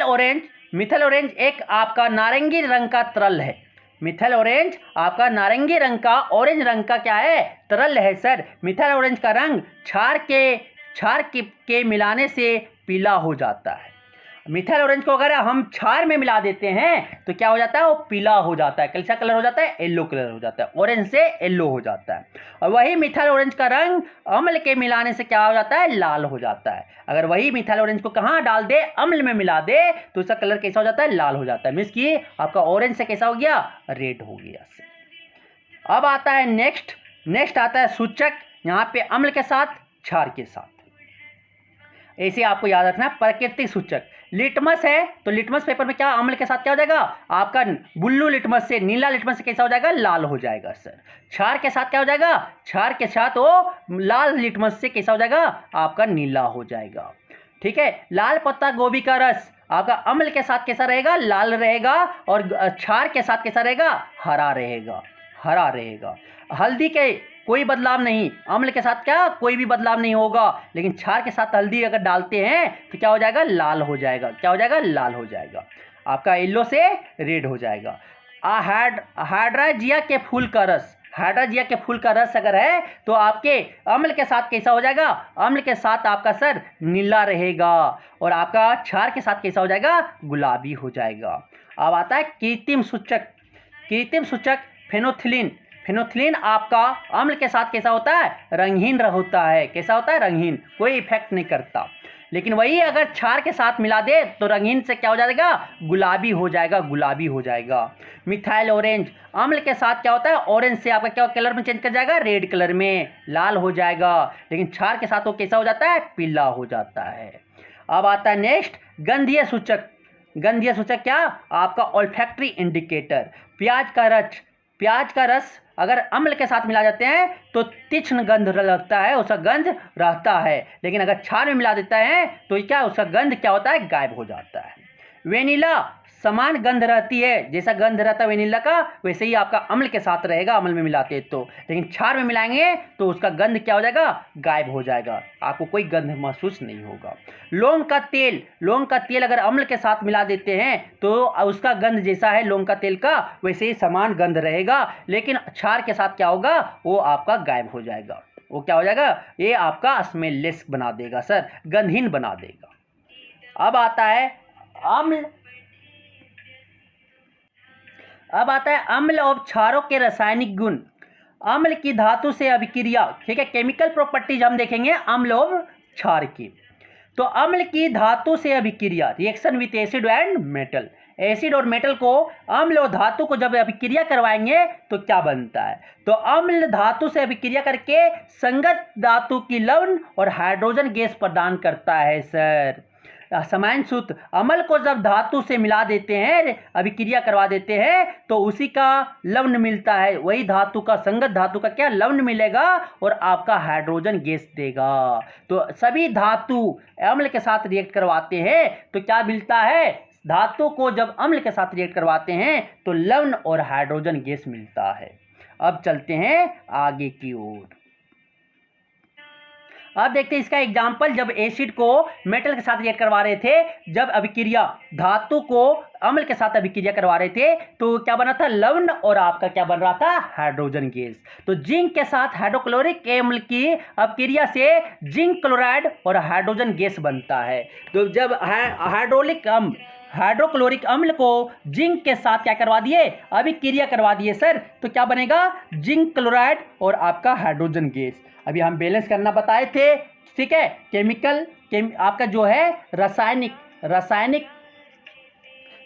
ऑरेंज एक आपका नारंगी रंग का तरल है। मिथाइल ऑरेंज आपका नारंगी रंग का, ऑरेंज रंग का क्या है, तरल है सर। मिथाइल ऑरेंज का रंग क्षार के मिलाने से पीला हो जाता है। मिथाइल ऑरेंज को अगर हम क्षार में मिला देते हैं तो क्या हो जाता है, वो पीला हो जाता है। कैसा कलर हो जाता है, येलो कलर हो जाता है, ऑरेंज से येलो हो जाता है। और वही मिथाइल ऑरेंज का रंग अम्ल के मिलाने से क्या हो जाता है, लाल हो जाता है। अगर वही मिथाइल ऑरेंज को कहाँ डाल दे, अम्ल में मिला दे तो उसका कलर कैसा हो जाता है, लाल हो जाता है। मीन्स कि आपका ऑरेंज से कैसा हो गया, रेड हो गया। अब आता है नेक्स्ट आता है सूचक, यहाँ पे अम्ल के साथ क्षार के साथ। ऐसे आपको याद रखना, प्राकृतिक सूचक लिटमस है तो लिटमस पेपर में क्या अम्ल के साथ क्या हो जाएगा, आपका ब्लू लिटमस से, नीला लिटमस से कैसा हो जाएगा, लाल हो जाएगा सर। क्षार के साथ क्या हो जाएगा, क्षार के साथ वो लाल लिटमस से कैसा हो जाएगा, आपका नीला हो जाएगा। ठीक है। लाल पत्ता गोभी का रस आपका अम्ल के साथ कैसा रहेगा, लाल रहेगा, और क्षार के साथ कैसा रहेगा, हरा रहेगा। हल्दी के कोई बदलाव नहीं, अम्ल के साथ क्या कोई भी बदलाव नहीं होगा, लेकिन क्षार के साथ हल्दी अगर डालते हैं तो क्या हो जाएगा, लाल हो जाएगा। क्या हो जाएगा, लाल हो जाएगा, आपका येलो से रेड हो जाएगा। हाइड्राजिया के फूल का रस अगर है तो आपके अम्ल के साथ कैसा हो जाएगा, अम्ल के साथ आपका सर नीला रहेगा, और आपका क्षार के साथ कैसा हो जाएगा, गुलाबी हो जाएगा। अब आता है कृत्रिम सूचक फिनोथिलीन आपका अम्ल के साथ कैसा होता है, रंगहीन होता है। कैसा होता है, रंगहीन, कोई इफेक्ट नहीं करता। लेकिन वही अगर क्षार के साथ मिला दे तो रंगहीन से क्या हो जाएगा, गुलाबी हो जाएगा। मिथाइल ऑरेंज अम्ल के साथ क्या होता है, ऑरेंज से आपका क्या कलर में चेंज कर जाएगा, रेड कलर में, लाल हो जाएगा। लेकिन क्षार के साथ वो कैसा हो जाता है, पीला हो जाता है। अब आता है नेक्स्ट गंधीय सूचक क्या, आपका ऑल्फैक्टरी इंडिकेटर। प्याज का रस अगर अम्ल के साथ मिला जाते हैं तो तीक्ष्ण गंध लगता है, उसका गंध रहता है। लेकिन अगर क्षार में मिला देता है तो क्या उसका गंध क्या होता है, गायब हो जाता है। वेनिला समान गंध रहती है, जैसा गंध रहता है वेनिला का वैसे ही आपका अम्ल के साथ रहेगा, अम्ल में मिलाते हैं तो। लेकिन क्षार में मिलाएंगे तो उसका गंध क्या हो जाएगा, गायब हो जाएगा, आपको कोई गंध महसूस नहीं होगा। लौंग का तेल अगर अम्ल के साथ मिला देते हैं तो उसका गंध जैसा है लौंग का तेल का वैसे ही समान गंध रहेगा, लेकिन क्षार के साथ क्या होगा, वो आपका गायब हो जाएगा। वो क्या हो जाएगा, ये आपका स्मेललेस बना देगा सर, गंधहीन बना देगा। अब आता है अम्ल और क्षारों के रासायनिक गुण। अम्ल की धातु से अभिक्रिया, ठीक है, केमिकल प्रॉपर्टीज हम देखेंगे अम्ल और क्षार की। तो अम्ल की धातु से अभिक्रिया, reaction with acid and metal. Acid और मेटल को, अम्ल और धातु को जब अभिक्रिया करवाएंगे तो क्या बनता है, तो अम्ल धातु से अभिक्रिया करके संगत धातु की लवण और हाइड्रोजन गैस प्रदान करता है सर। समान सूत्र, अम्ल को जब धातु से मिला देते हैं, अभिक्रिया करवा देते हैं तो उसी का लवण मिलता है, वही धातु का, संगत धातु का क्या लवण मिलेगा और आपका हाइड्रोजन गैस देगा। तो सभी धातु अम्ल के साथ रिएक्ट करवाते हैं तो क्या मिलता है, धातु को जब अम्ल के साथ रिएक्ट करवाते हैं तो लवण और हाइड्रोजन गैस मिलता है। अब चलते हैं आगे की ओर। अब देखते हैं इसका एग्जाम्पल, जब एसिड को मेटल के साथ रिएक्ट करवा रहे थे, जब अभिक्रिया धातु को अम्ल के साथ अभिक्रिया करवा रहे थे, तो क्या बना था, लवण, और आपका क्या बन रहा था, हाइड्रोजन गैस। तो जिंक के साथ हाइड्रोक्लोरिक अम्ल की अभिक्रिया से जिंक क्लोराइड और हाइड्रोजन गैस बनता है। तो जब हाइड्रोक्लोरिक अम्ल को जिंक के साथ क्या करवा दिए, अभिक्रिया करवा दिए सर, तो क्या बनेगा, जिंक क्लोराइड और आपका हाइड्रोजन गैस। अभी हम बैलेंस करना बताए थे, ठीक है। आपका जो है रासायनिक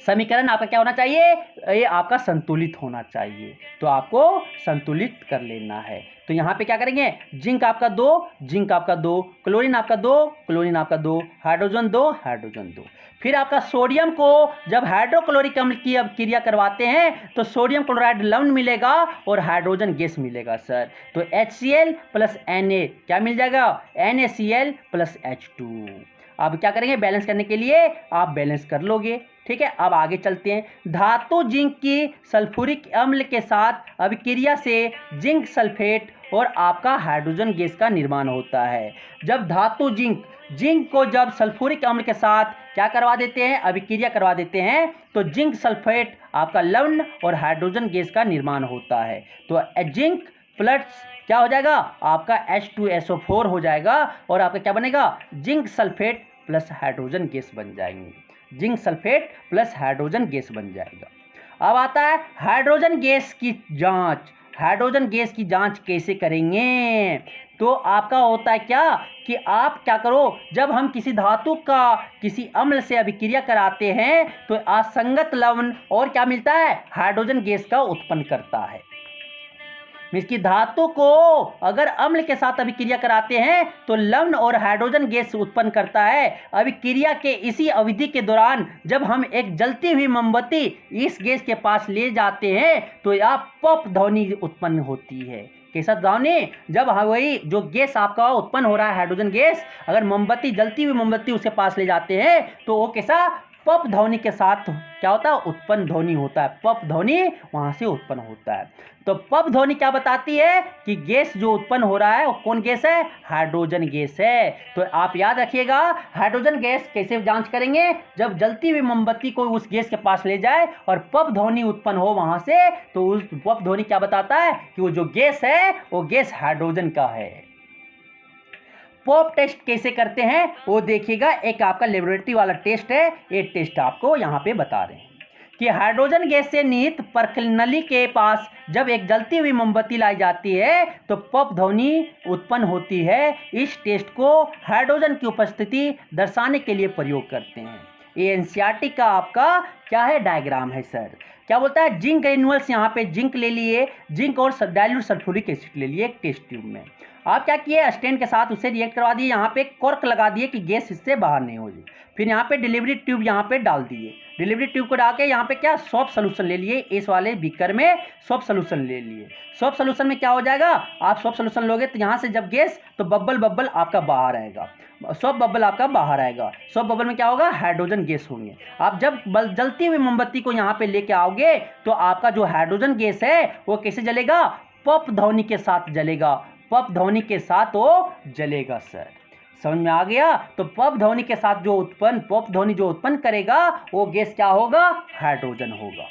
समीकरण आपका क्या होना चाहिए, ये आपका संतुलित होना चाहिए, तो आपको संतुलित कर लेना है। तो यहाँ पे क्या करेंगे, जिंक आपका 2, क्लोरीन आपका 2, हाइड्रोजन 2। फिर आपका सोडियम को जब हाइड्रोक्लोरिक अम्ल की अभिक्रिया करवाते हैं तो सोडियम क्लोराइड लवण मिलेगा और हाइड्रोजन गैस मिलेगा सर। तो HCl + Na क्या मिल जाएगा, NaCl + H2। अब क्या करेंगे, बैलेंस करने के लिए आप बैलेंस कर लोगे, ठीक है। अब आगे चलते हैं। धातु जिंक की सल्फ्यूरिक अम्ल के साथ अभिक्रिया से जिंक सल्फेट और आपका हाइड्रोजन गैस का निर्माण होता है। जब धातु जिंक को जब सल्फ्यूरिक अम्ल के साथ क्या करवा देते हैं, अभिक्रिया करवा देते हैं, तो जिंक सल्फेट आपका लवण और हाइड्रोजन गैस का निर्माण होता है। तो जिंक प्लस क्या हो जाएगा, आपका H2SO4 हो जाएगा और आपका क्या बनेगा, zinc sulphate plus hydrogen gas बन जाएंगे, zinc sulphate plus hydrogen gas बन जाएगा। अब आता है हाइड्रोजन गैस की जांच। हाइड्रोजन गैस की जांच कैसे करेंगे, तो आपका होता है क्या कि आप क्या करो, जब हम किसी धातु का किसी अम्ल से अभिक्रिया कराते हैं तो असंगत लवण और क्या मिलता है, हाइड्रोजन गैस का उत्पन्न करता है। इसकी धातु को अगर अम्ल के साथ अभिक्रिया कराते हैं तो लवण और हाइड्रोजन गैस उत्पन्न करता है। अभिक्रिया के इसी अवधि के दौरान जब हम एक जलती हुई मोमबत्ती इस गैस के पास ले जाते हैं तो यह पॉप ध्वनि उत्पन्न होती है। कैसा ध्वनि, जब वही जो गैस आपका उत्पन्न हो रहा है हाइड्रोजन गैस, अगर मोमबत्ती जलती हुई मोमबत्ती उसके पास ले जाते हैं तो वो कैसा पॉप ध्वनि के साथ क्या होता है, उत्पन्न ध्वनि होता है, पॉप ध्वनि वहां से उत्पन्न होता है। तो पॉप ध्वनि क्या बताती है कि गैस जो उत्पन्न हो रहा है वो कौन गैस है, हाइड्रोजन गैस है। तो आप याद रखिएगा हाइड्रोजन गैस कैसे जांच करेंगे, जब जलती हुई मोमबत्ती को उस गैस के पास ले जाए और पॉप ध्वनि उत्पन्न हो वहां से, तो उस पॉप ध्वनि क्या बताता है कि वो जो गैस है वो गैस हाइड्रोजन का है। पॉप टेस्ट कैसे करते हैं वो देखिएगा, एक आपका लेबोरेटरी वाला टेस्ट है, ये टेस्ट आपको यहाँ पे बता रहे हैं कि हाइड्रोजन गैस से निहित प्रनली के पास जब एक जलती हुई मोमबत्ती लाई जाती है तो पॉप ध्वनि उत्पन्न होती है। इस टेस्ट को हाइड्रोजन की उपस्थिति दर्शाने के लिए प्रयोग करते हैं। ये एनसीईआरटी का आपका क्या है, डायग्राम है सर। क्या बोलता है, जिंक ग्रेन्यूल्स, यहाँ पे जिंक ले लिए, जिंक और डाइल्यूट सल्फ्यूरिक एसिड ले लिए एक टेस्ट ट्यूब में। आप क्या किए, स्टेन के साथ उसे रिएक्ट करवा दिए, यहाँ पे कॉर्क लगा दिए कि गैस इससे बाहर नहीं हो जाए। फिर यहाँ पे डिलीवरी ट्यूब यहाँ पे डाल दिए, डिलीवरी ट्यूब को डाल के यहाँ पे क्या सॉफ्ट सोल्यूशन ले लिए, इस वाले बीकर में सॉफ्ट सोल्यूशन ले लिए। सॉफ्ट सोल्यूशन में क्या हो जाएगा, आप सॉफ्ट सोल्यूशन लोगे तो यहाँ से जब गैस तो बब्बल आपका बाहर आएगा, सॉफ्ट बबल आपका बाहर आएगा। सॉफ्ट बबल में क्या होगा, हाइड्रोजन गैस होंगे। आप जब जलती हुई मोमबत्ती को यहाँ पे लेके आओगे तो आपका जो हाइड्रोजन गैस है वो कैसे जलेगा, पॉप ध्वनि के साथ जलेगा, पॉप ध्वनि के साथ वो जलेगा सर। समझ में आ गया। तो पॉप ध्वनि के साथ पॉप ध्वनि जो उत्पन्न करेगा वो गैस क्या होगा, हाइड्रोजन होगा।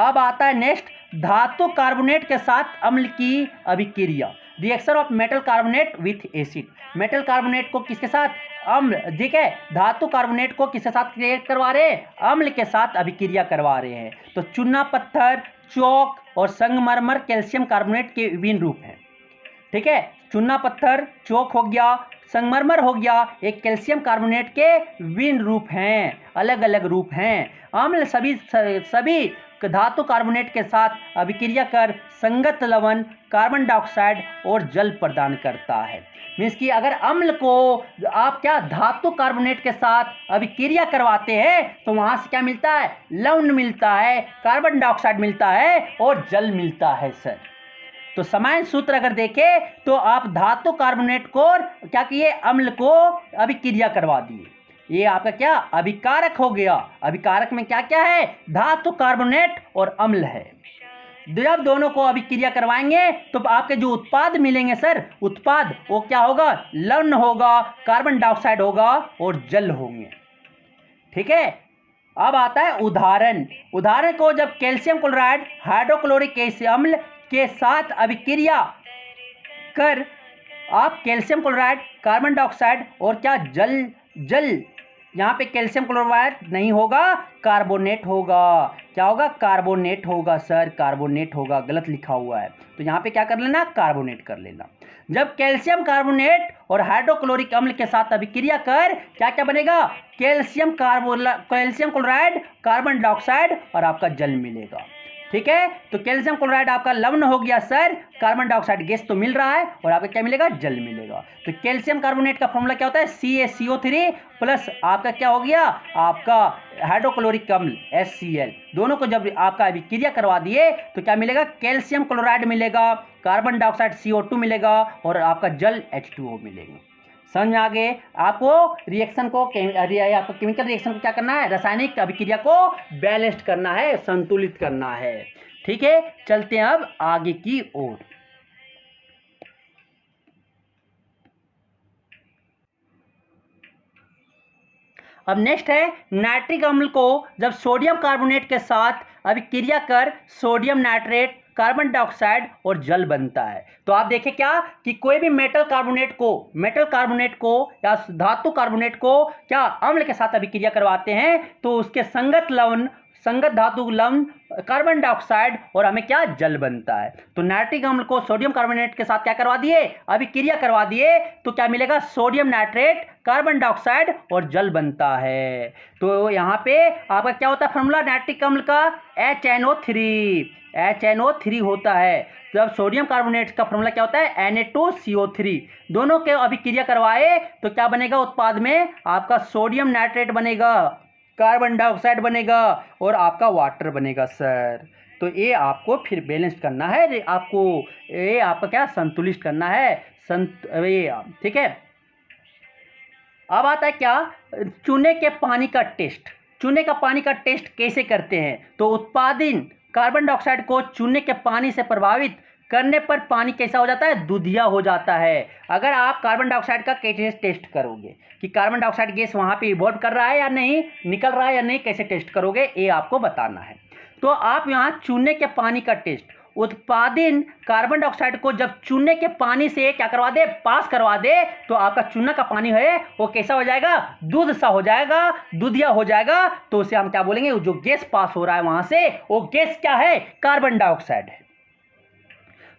अब आता है नेक्स्ट, धातु कार्बोनेट के साथ अम्ल की अभिक्रिया, reaction of metal carbonate with acid. Metal carbonate को किसके साथ, अम्ल, ठीक है, धातु कार्बोनेट को किसके साथ रिएक्ट करवा रहे हैं, अम्ल के साथ अभिक्रिया करवा रहे हैं। तो चूना पत्थर, चौक और संगमरमर कैल्शियम कार्बोनेट के विभिन्न रूप हैं, ठीक है। चूना पत्थर, चौक हो गया, संगमरमर हो गया, एक कैल्शियम कार्बोनेट के विभिन्न रूप हैं, अलग अलग रूप हैं। अम्ल सभी धातु कार्बोनेट के साथ अभिक्रिया कर संगत लवण, कार्बन डाइऑक्साइड और जल प्रदान करता है। मीन्स कि अगर अम्ल को आप क्या धातु कार्बोनेट के साथ अभिक्रिया करवाते हैं तो वहां से क्या मिलता है, लवण मिलता है, कार्बन डाइऑक्साइड मिलता है और जल मिलता है सर। तो समान सूत्र अगर देखें तो आप धातु कार्बोनेट को क्या किए, अम्ल को अभिक्रिया करवा दिए, ये आपका क्या अभिकारक हो गया। अभिकारक में क्या क्या है, धातु कार्बोनेट और अम्ल है। जब दोनों को अभिक्रिया करवाएंगे तो आपके जो उत्पाद मिलेंगे सर, उत्पाद वो क्या होगा, लवण होगा, कार्बन डाइऑक्साइड होगा और जल होंगे। ठीक है, अब आता है उदाहरण। उदाहरण को जब कैल्शियम क्लोराइड हाइड्रोक्लोरिक अम्ल के साथ अभिक्रिया कर आप कैल्शियम क्लोराइड, कार्बन डाइऑक्साइड और क्या जल यहाँ पे कैल्शियम क्लोराइड नहीं होगा, कार्बोनेट होगा। क्या होगा, कार्बोनेट होगा सर, कार्बोनेट होगा, गलत लिखा हुआ है। तो यहाँ पे क्या कर लेना, कार्बोनेट कर लेना। जब कैल्शियम कार्बोनेट और हाइड्रोक्लोरिक अम्ल के साथ अभिक्रिया कर क्या क्या बनेगा, कैल्शियम क्लोराइड, कार्बन डाइऑक्साइड और आपका जल मिलेगा। ठीक है, तो कैल्शियम क्लोराइड आपका लवण हो गया सर, कार्बन डाइऑक्साइड गैस तो मिल रहा है और आपका क्या मिलेगा, जल मिलेगा। तो कैल्शियम कार्बोनेट का फॉर्मूला क्या होता है, CaCO3 प्लस आपका क्या हो गया, आपका हाइड्रोक्लोरिक अम्ल HCl। दोनों को जब आपका अभिक्रिया करवा दिए तो क्या मिलेगा, कैल्शियम क्लोराइड मिलेगा, कार्बन डाइऑक्साइड CO2 मिलेगा और आपका जल H2O मिलेगा। समझ में आ गए आपको रिएक्शन को, आपको केमिकल रिएक्शन को क्या करना है, रासायनिक अभिक्रिया को बैलेंस्ड करना है, संतुलित करना है। ठीक है, चलते हैं अब आगे की ओर। अब नेक्स्ट है नाइट्रिक अम्ल को जब सोडियम कार्बोनेट के साथ अभिक्रिया कर सोडियम नाइट्रेट, कार्बन डाइऑक्साइड और जल बनता है। तो आप देखें क्या कि कोई भी मेटल कार्बोनेट को या धातु कार्बोनेट को क्या अम्ल के साथ अभिक्रिया करवाते हैं तो उसके संगत धातु लवण, कार्बन डाइऑक्साइड और हमें क्या, जल बनता है। तो नाइट्रिक अम्ल को सोडियम कार्बोनेट के साथ क्या करवा दिए, अभिक्रिया करवा दिए तो क्या मिलेगा, सोडियम नाइट्रेट, कार्बन डाइऑक्साइड और जल बनता है। तो यहाँ पे आपका क्या होता है फॉर्मूला नाइट्रिक अम्ल का, HNO3 होता है। जब सोडियम कार्बोनेट का फॉर्मूला क्या होता है, Na2CO3। दोनों के अभिक्रिया करवाए तो क्या बनेगा, उत्पाद में आपका सोडियम नाइट्रेट बनेगा, कार्बन डाइऑक्साइड बनेगा और आपका वाटर बनेगा सर। तो ये आपको फिर बैलेंस करना है, आपको ये आपका क्या संतुलित करना है, ठीक है। अब आता है क्या, चूने के पानी का टेस्ट। चूने का पानी का टेस्ट कैसे करते हैं, तो उत्पादन कार्बन डाइऑक्साइड को चूने के पानी से प्रभावित करने पर पानी कैसा हो जाता है, दूधिया हो जाता है। अगर आप कार्बन डाइऑक्साइड का कैसे टेस्ट करोगे कि कार्बन डाइऑक्साइड गैस वहाँ पे इवॉल्व कर रहा है या नहीं, निकल रहा है या नहीं, कैसे टेस्ट करोगे ये आपको बताना है। तो आप यहाँ चूने के पानी का टेस्ट, उत्पादन कार्बन डाइऑक्साइड को जब चूने के पानी से क्या करवा दे, पास करवा दे तो आपका चूना का पानी है वो कैसा हो जाएगा, दूध सा हो जाएगा, दूधिया हो जाएगा। तो उसे हम क्या बोलेंगे, जो गैस पास हो रहा है वहां से वो गैस क्या है, कार्बन डाइऑक्साइड है।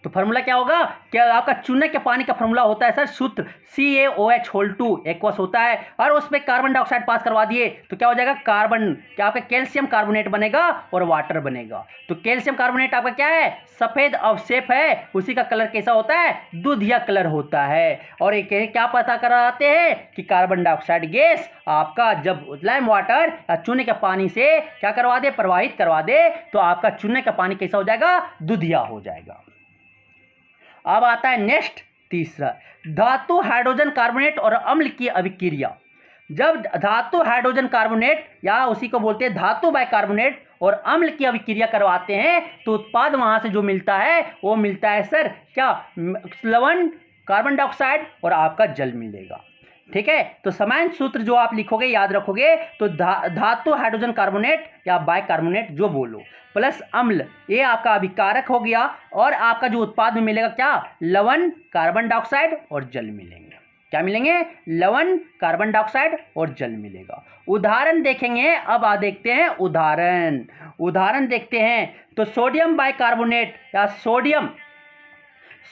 तो फार्मूला क्या होगा, क्या आपका चूने के पानी का फार्मूला होता है सर, सूत्र CaOH2 एक्वस होता है और उसमें कार्बन डाइऑक्साइड पास करवा दिए तो क्या हो जाएगा, कार्बन क्या आपका कैल्शियम कार्बोनेट बनेगा और वाटर बनेगा। तो कैल्शियम कार्बोनेट आपका क्या है, सफेद अवशेप है, उसी का कलर कैसा होता है, दूधिया कलर होता है। और एक क्या पता कराते हैं कि कार्बन डाइऑक्साइड गैस आपका जब लाइम वाटर या चूने के पानी से क्या करवा दे, प्रवाहित करवा दे तो आपका चूने का पानी कैसा हो जाएगा, दूधिया हो जाएगा। अब आता है नेक्स्ट तीसरा, धातु हाइड्रोजन कार्बोनेट और अम्ल की अभिक्रिया। जब धातु हाइड्रोजन कार्बोनेट या उसी को बोलते हैं धातु बाइकार्बोनेट और अम्ल की अभिक्रिया करवाते हैं तो उत्पाद वहां से जो मिलता है वो मिलता है सर क्या, लवण, कार्बन डाइऑक्साइड और आपका जल मिलेगा। ठीक है, तो समान सूत्र जो आप लिखोगे याद रखोगे तो धातु हाइड्रोजन कार्बोनेट या बाइकार्बोनेट जो बोलो प्लस अम्ल, ये आपका अभिकारक हो गया और आपका जो उत्पाद में मिलेगा क्या, लवण, कार्बन डाइऑक्साइड और जल मिलेंगे। क्या मिलेंगे, लवण, कार्बन डाइऑक्साइड और जल मिलेगा। उदाहरण देखेंगे, अब देखते हैं उदाहरण देखते हैं। तो सोडियम बाइकार्बोनेट या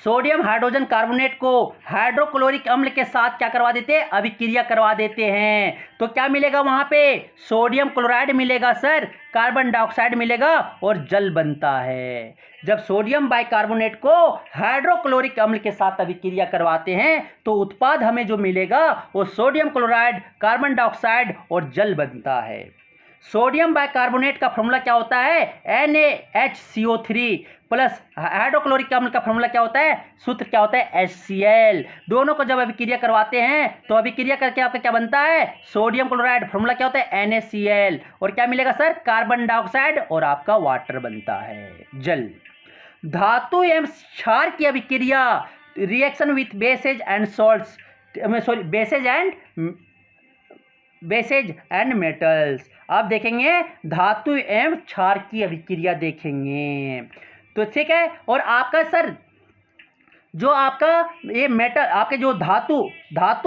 सोडियम हाइड्रोजन कार्बोनेट को हाइड्रोक्लोरिक अम्ल के साथ क्या करवा देते हैं, अभिक्रिया करवा देते हैं तो क्या मिलेगा वहां पे, सोडियम क्लोराइड मिलेगा सर, कार्बन डाइऑक्साइड मिलेगा और जल बनता है। जब सोडियम बाइकार्बोनेट को हाइड्रोक्लोरिक अम्ल के साथ अभिक्रिया करवाते हैं तो उत्पाद हमें जो मिलेगा वो सोडियम क्लोराइड, कार्बन डाइऑक्साइड और जल बनता है। सोडियम बाइकार्बोनेट का फॉर्मूला क्या होता है, NaHCO3 प्लस हाइड्रोक्लोरिक अम्ल का फॉर्मूला क्या होता है, सूत्र क्या होता है, HCl। दोनों को जब अभिक्रिया करवाते हैं तो अभिक्रिया करके आपका क्या बनता है, सोडियम क्लोराइड, फॉर्मूला क्या होता है NaCl और क्या मिलेगा सर, कार्बन डाइऑक्साइड और आपका वाटर बनता है, जल। धातु एवं क्षार की अभिक्रिया reaction with bases and salts, sorry bases and metals. आप देखेंगे धातु एवं क्षार की अभिक्रिया देखेंगे, तो ठीक है। और आपका सर जो आपका ये मेटल, आपके जो धातु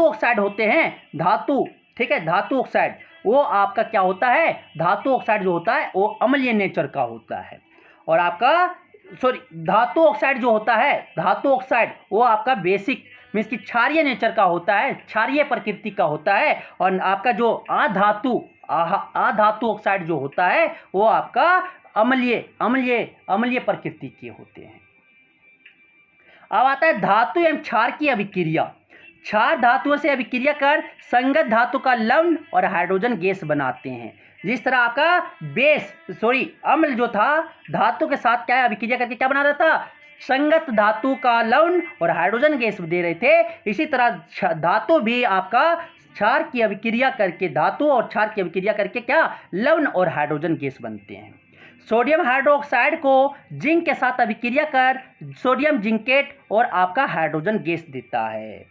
ऑक्साइड होते हैं, धातु, ठीक है, धातु ऑक्साइड, वो आपका क्या होता है, धातु ऑक्साइड जो होता है वो अम्लीय नेचर का होता है। और आपका धातु ऑक्साइड जो होता है, धातु ऑक्साइड वो आपका बेसिक मीन्स की क्षारीय नेचर का होता है, क्षारीय प्रकृति का होता है। और आपका जो अधातु ऑक्साइड जो होता है वो आपका अम्लीय प्रकृति के होते हैं। अब आता है धातु एवं क्षार की अभिक्रिया। क्षार धातुओं से अभिक्रिया कर संगत धातु का लवण और हाइड्रोजन गैस बनाते हैं। जिस तरह आपका अम्ल जो था धातु के साथ क्या अभिक्रिया करके क्या बना रहा था, संगत धातु का लवण और हाइड्रोजन गैस दे रहे थे। इसी तरह धातु भी आपका क्षार की अभिक्रिया करके, धातु और क्षार की अभिक्रिया करके क्या लवण और हाइड्रोजन गैस बनते हैं। सोडियम हाइड्रोक्साइड को जिंक के साथ अभिक्रिया कर सोडियम जिंकेट और आपका हाइड्रोजन गैस देता है,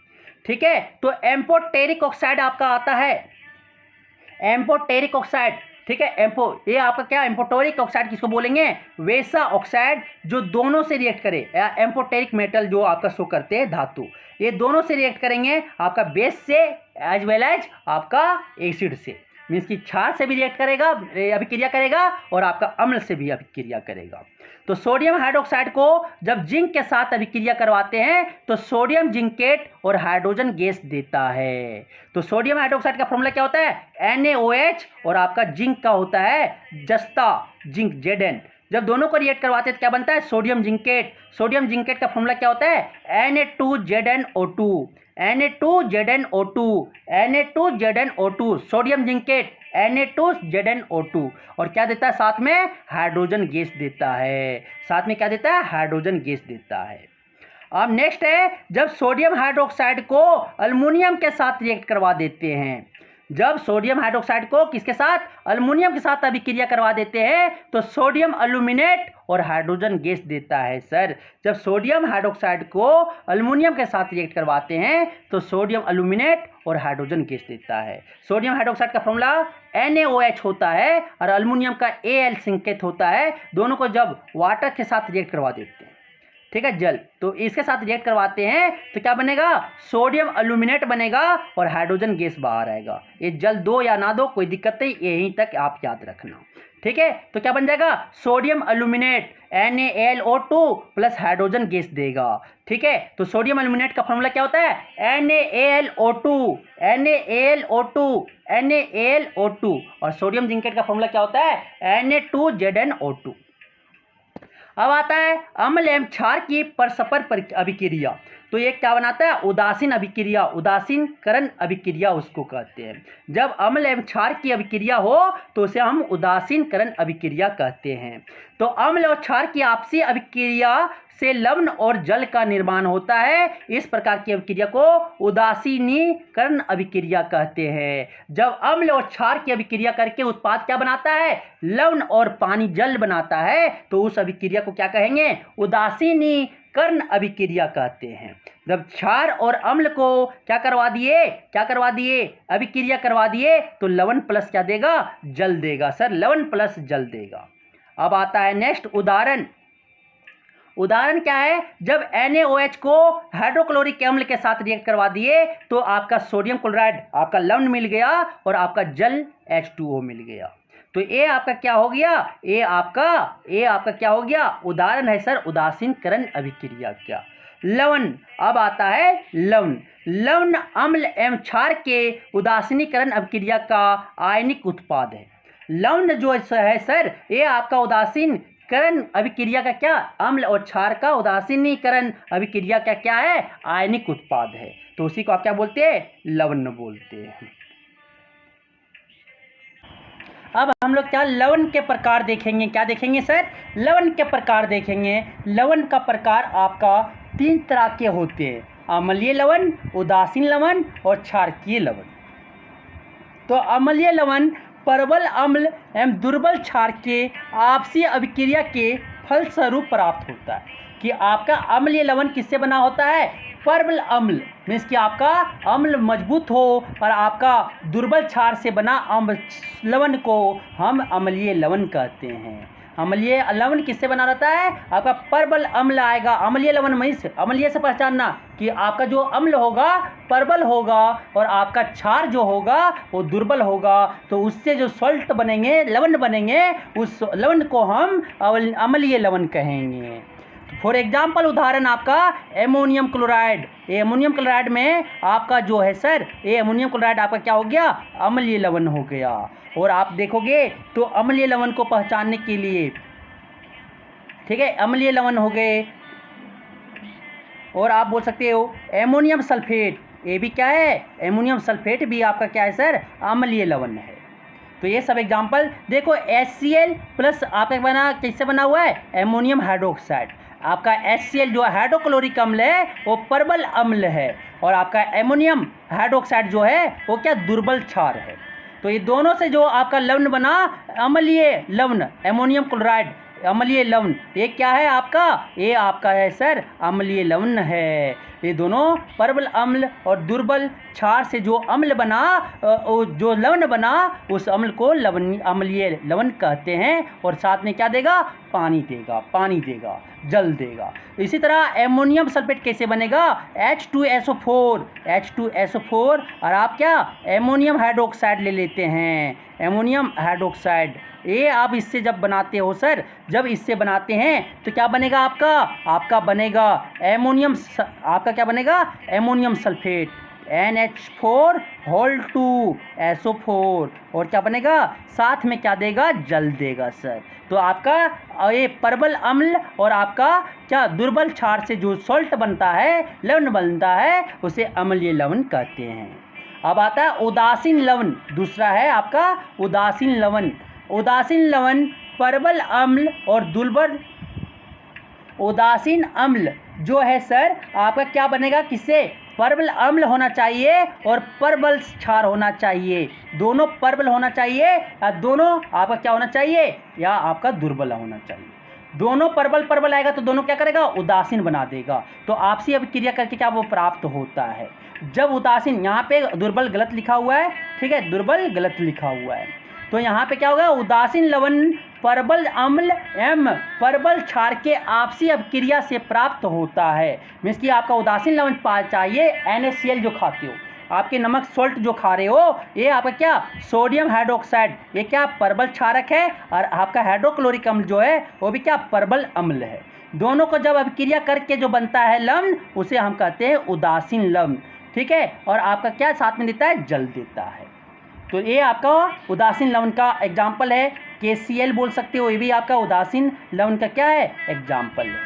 ठीक है। तो एम्फोटेरिक ऑक्साइड आपका आता है, एम्फोटेरिक ऑक्साइड, ठीक है। ये आपका क्या एम्फोटेरिक ऑक्साइड किसको बोलेंगे, वैसा ऑक्साइड जो दोनों से रिएक्ट करे, या एम्फोटेरिक मेटल जो आपका शो करते हैं धातु, ये दोनों से रिएक्ट करेंगे, आपका बेस से एज वेल एज आपका एसिड से, मीन्स की क्षार से भी रिएक्ट करेगा, अभिक्रिया करेगा, और आपका अम्ल से भी अभिक्रिया करेगा। तो सोडियम हाइड्रोक्साइड को जब जिंक के साथ अभिक्रिया करवाते हैं तो सोडियम जिंकेट और हाइड्रोजन गैस देता है। तो सोडियम हाइड्रोक्साइड का फॉर्मूला क्या होता है, NaOH, और आपका जिंक का होता है जस्ता जिंक Zn। जब दोनों को रिएक्ट करवाते हैं तो क्या बनता है, सोडियम जिंकेट। सोडियम जिंकेट का फॉर्मूला क्या होता है, Na2ZnO2, Na2ZnO2, Na2ZnO2, sodium zincate Na2ZnO2, और क्या देता है साथ में, हाइड्रोजन गैस देता है, साथ में क्या देता है, हाइड्रोजन गैस देता है। अब नेक्स्ट है, जब सोडियम हाइड्रोक्साइड को अल्युमिनियम के साथ रिएक्ट करवा देते हैं, जब सोडियम हाइड्रोक्साइड को किसके साथ, अल्युमिनियम के साथ अभिक्रिया करवा देते हैं तो सोडियम अल्यूमिनेट और हाइड्रोजन गैस देता है। सर जब सोडियम हाइड्रोक्साइड को अल्युमिनियम के साथ रिएक्ट करवाते हैं तो सोडियम अल्यूमिनेट और हाइड्रोजन गैस देता है। सोडियम हाइड्रोक्साइड का फॉर्मूला NaOH होता है और अल्युमिनियम का Al संकेत होता है। दोनों को जब वाटर के साथ रिएक्ट करवा देते हैं, ठीक है, जल, तो इसके साथ रिएक्ट करवाते हैं तो क्या बनेगा, सोडियम अल्यूमिनेट बनेगा और हाइड्रोजन गैस बाहर आएगा। ये जल दो या ना दो कोई दिक्कत नहीं, यहीं तक आप याद रखना, ठीक है। तो क्या बन जाएगा, sodium aluminate NaLO2 plus hydrogen gas देगा, ठीक है। तो सोडियम अल्यूमिनेट का फॉर्मूला क्या होता है, NaLO2, और सोडियम जिंकेट का फॉर्मूला क्या होता है, Na2ZnO2। अब आता है अम्ल एवं क्षार की परस्पर अभिक्रिया। तो ये क्या बनाता है, उदासीन अभिक्रिया, उदासीनकरण अभिक्रिया उसको कहते हैं। जब अम्ल एवं क्षार की अभिक्रिया हो तो उसे हम उदासीनकरण अभिक्रिया कहते हैं। तो अम्ल और क्षार की आपसी अभिक्रिया से लवण और जल का निर्माण होता है। इस प्रकार की अभिक्रिया को उदासीनीकरण अभिक्रिया कहते हैं। जब अम्ल और क्षार की अभिक्रिया करके उत्पाद क्या बनाता है, लवण और पानी जल बनाता है, तो उस अभिक्रिया को क्या कहेंगे, उदासीनीकरण अभिक्रिया कहते हैं। जब क्षार और अम्ल को क्या करवा दिए अभिक्रिया करवा दिए तो लवण प्लस क्या देगा, जल देगा। सर लवण प्लस जल देगा। अब आता है नेक्स्ट उदाहरण क्या है, जब NaOH को हाइड्रोक्लोरिक अम्ल के साथ रिएक्ट करवा दिए तो आपका सोडियम क्लोराइड, आपका लवण मिल गया और आपका जल H2O मिल गया। तो ये आपका क्या हो गया, ये आपका क्या हो गया, उदाहरण है सर उदासीनकरण अभिक्रिया क्या, लवण। अब आता है लवण अम्ल एवं क्षार के उदासीनीकरण अभिक्रिया का आयनिक उत्पाद है। लवण जो है सर ये आपका उदासीनीकरण अभिक्रिया का क्या, अम्ल और क्षार का उदासीनीकरण अभिक्रिया का क्या है, आयनिक उत्पाद है। तो उसी को आप क्या बोलते हैं, लवण बोलते हैं। अब हम लोग क्या लवण के प्रकार देखेंगे, क्या देखेंगे सर, लवण के प्रकार देखेंगे। लवण का प्रकार आपका 3 तरह के होते हैं, अम्लीय लवण, उदासीन लवण और क्षारकीय लवण। तो अम्लीय लवण प्रबल अम्ल एवं दुर्बल क्षार के आपसी अभिक्रिया के फलस्वरूप प्राप्त होता है कि आपका अम्लीय लवण किससे बना होता है, परबल अम्ल, मीन्स कि आपका अम्ल मजबूत हो और आपका दुर्बल क्षार से बना अम्ल लवण को हम अम्लीय लवण कहते हैं। अम्लीय लवण किससे बना रहता है, आपका परबल अम्ल आएगा। अम्लीय लवण मीन्स अम्लीय से पहचानना कि आपका जो अम्ल होगा परबल होगा और आपका क्षार जो होगा वो दुर्बल होगा, तो उससे जो सॉल्ट बनेंगे, लवण बनेंगे, उस लवण को हम अम्लीय लवण कहेंगे। फॉर एग्जाम्पल उदाहरण आपका एमोनियम क्लोराइड। ये एमोनियम क्लोराइड में आपका जो है सर, ये एमोनियम क्लोराइड आपका क्या हो गया, अम्लीय लवण हो गया। और आप देखोगे तो अम्लीय लवण को पहचानने के लिए, ठीक है, अम्लीय लवण हो गए। और आप बोल सकते हो एमोनियम सल्फेट, ये भी क्या है, एमोनियम सल्फेट भी आपका क्या है सर, अम्लीय लवण है। तो ये सब एग्जाम्पल देखो। HCl प्लस आपका बना किससे बना हुआ है, एमोनियम हाइड्रोक्साइड। आपका HCl जो हाइड्रोक्लोरिक अम्ल है वो परबल अम्ल है और आपका एमोनियम हाइड्रोक्साइड जो है वो क्या, दुर्बल क्षार है। तो ये दोनों से जो आपका लवण बना अम्लीय लवण, एमोनियम क्लोराइड अम्लीय लवण, ये क्या है आपका, ये आपका है सर अम्लीय लवण है। ये दोनों परबल अम्ल और दुर्बल क्षार से जो अम्ल बना, जो लवण बना, उस अम्ल को लवण अम्लीय लवण कहते हैं। और साथ में क्या देगा, पानी देगा, जल देगा। इसी तरह एमोनियम सल्फेट कैसे बनेगा, H2SO4 और आप क्या एमोनियम हाइड्रोक्साइड ले लेते हैं, एमोनियम हाइड्रोक्साइड। ये आप इससे जब बनाते हो सर, जब इससे बनाते हैं तो क्या बनेगा आपका बनेगा एमोनियम, आपका क्या बनेगा, एमोनियम सल्फेट, NH4 2SO4। और क्या बनेगा, साथ में क्या देगा, जल देगा सर। तो आपका ये परबल अम्ल और आपका क्या दुर्बल क्षार से जो सॉल्ट बनता है, लवण बनता है, उसे अम्लीय लवण कहते हैं। अब आता है उदासीन लवण, दूसरा है आपका उदासीन लवण। उदासीन लवण परबल अम्ल और दुर्बल, उदासीन अम्ल जो है सर आपका क्या बनेगा, किससे, परबल अम्ल होना चाहिए और परबल क्षार होना चाहिए। दोनों परबल होना चाहिए या दोनों आपका क्या होना चाहिए, या आपका दुर्बल होना चाहिए। दोनों परबल आएगा तो दोनों क्या करेगा, उदासीन बना देगा। तो आपसी अभिक्रिया करके क्या वो प्राप्त होता है। जब उदासीन, यहाँ पे दुर्बल गलत लिखा हुआ है, ठीक है, दुर्बल गलत लिखा हुआ है। तो यहाँ पे क्या होगा, उदासीन लवण परबल अम्ल एवं परबल क्षार के आपसी अभिक्रिया से प्राप्त होता है। मीन्स कि आपका उदासीन लवण चाहिए NaCl जो खाते हो, आपके नमक सॉल्ट जो खा रहे हो, ये आपका क्या सोडियम हाइड्रोक्साइड, ये क्या परबल क्षारक है और आपका हाइड्रोक्लोरिक अम्ल जो है वो भी क्या परबल अम्ल है। दोनों को जब अभिक्रिया करके जो बनता है लवण, उसे हम कहते हैं उदासीन लवण, ठीक है। और आपका क्या साथ में देता है, जल देता है। तो ये आपका उदासीन लवण का एग्जाम्पल है। KCl बोल सकते हो, ये भी आपका उदासीन लवण का क्या है, एग्जाम्पल है,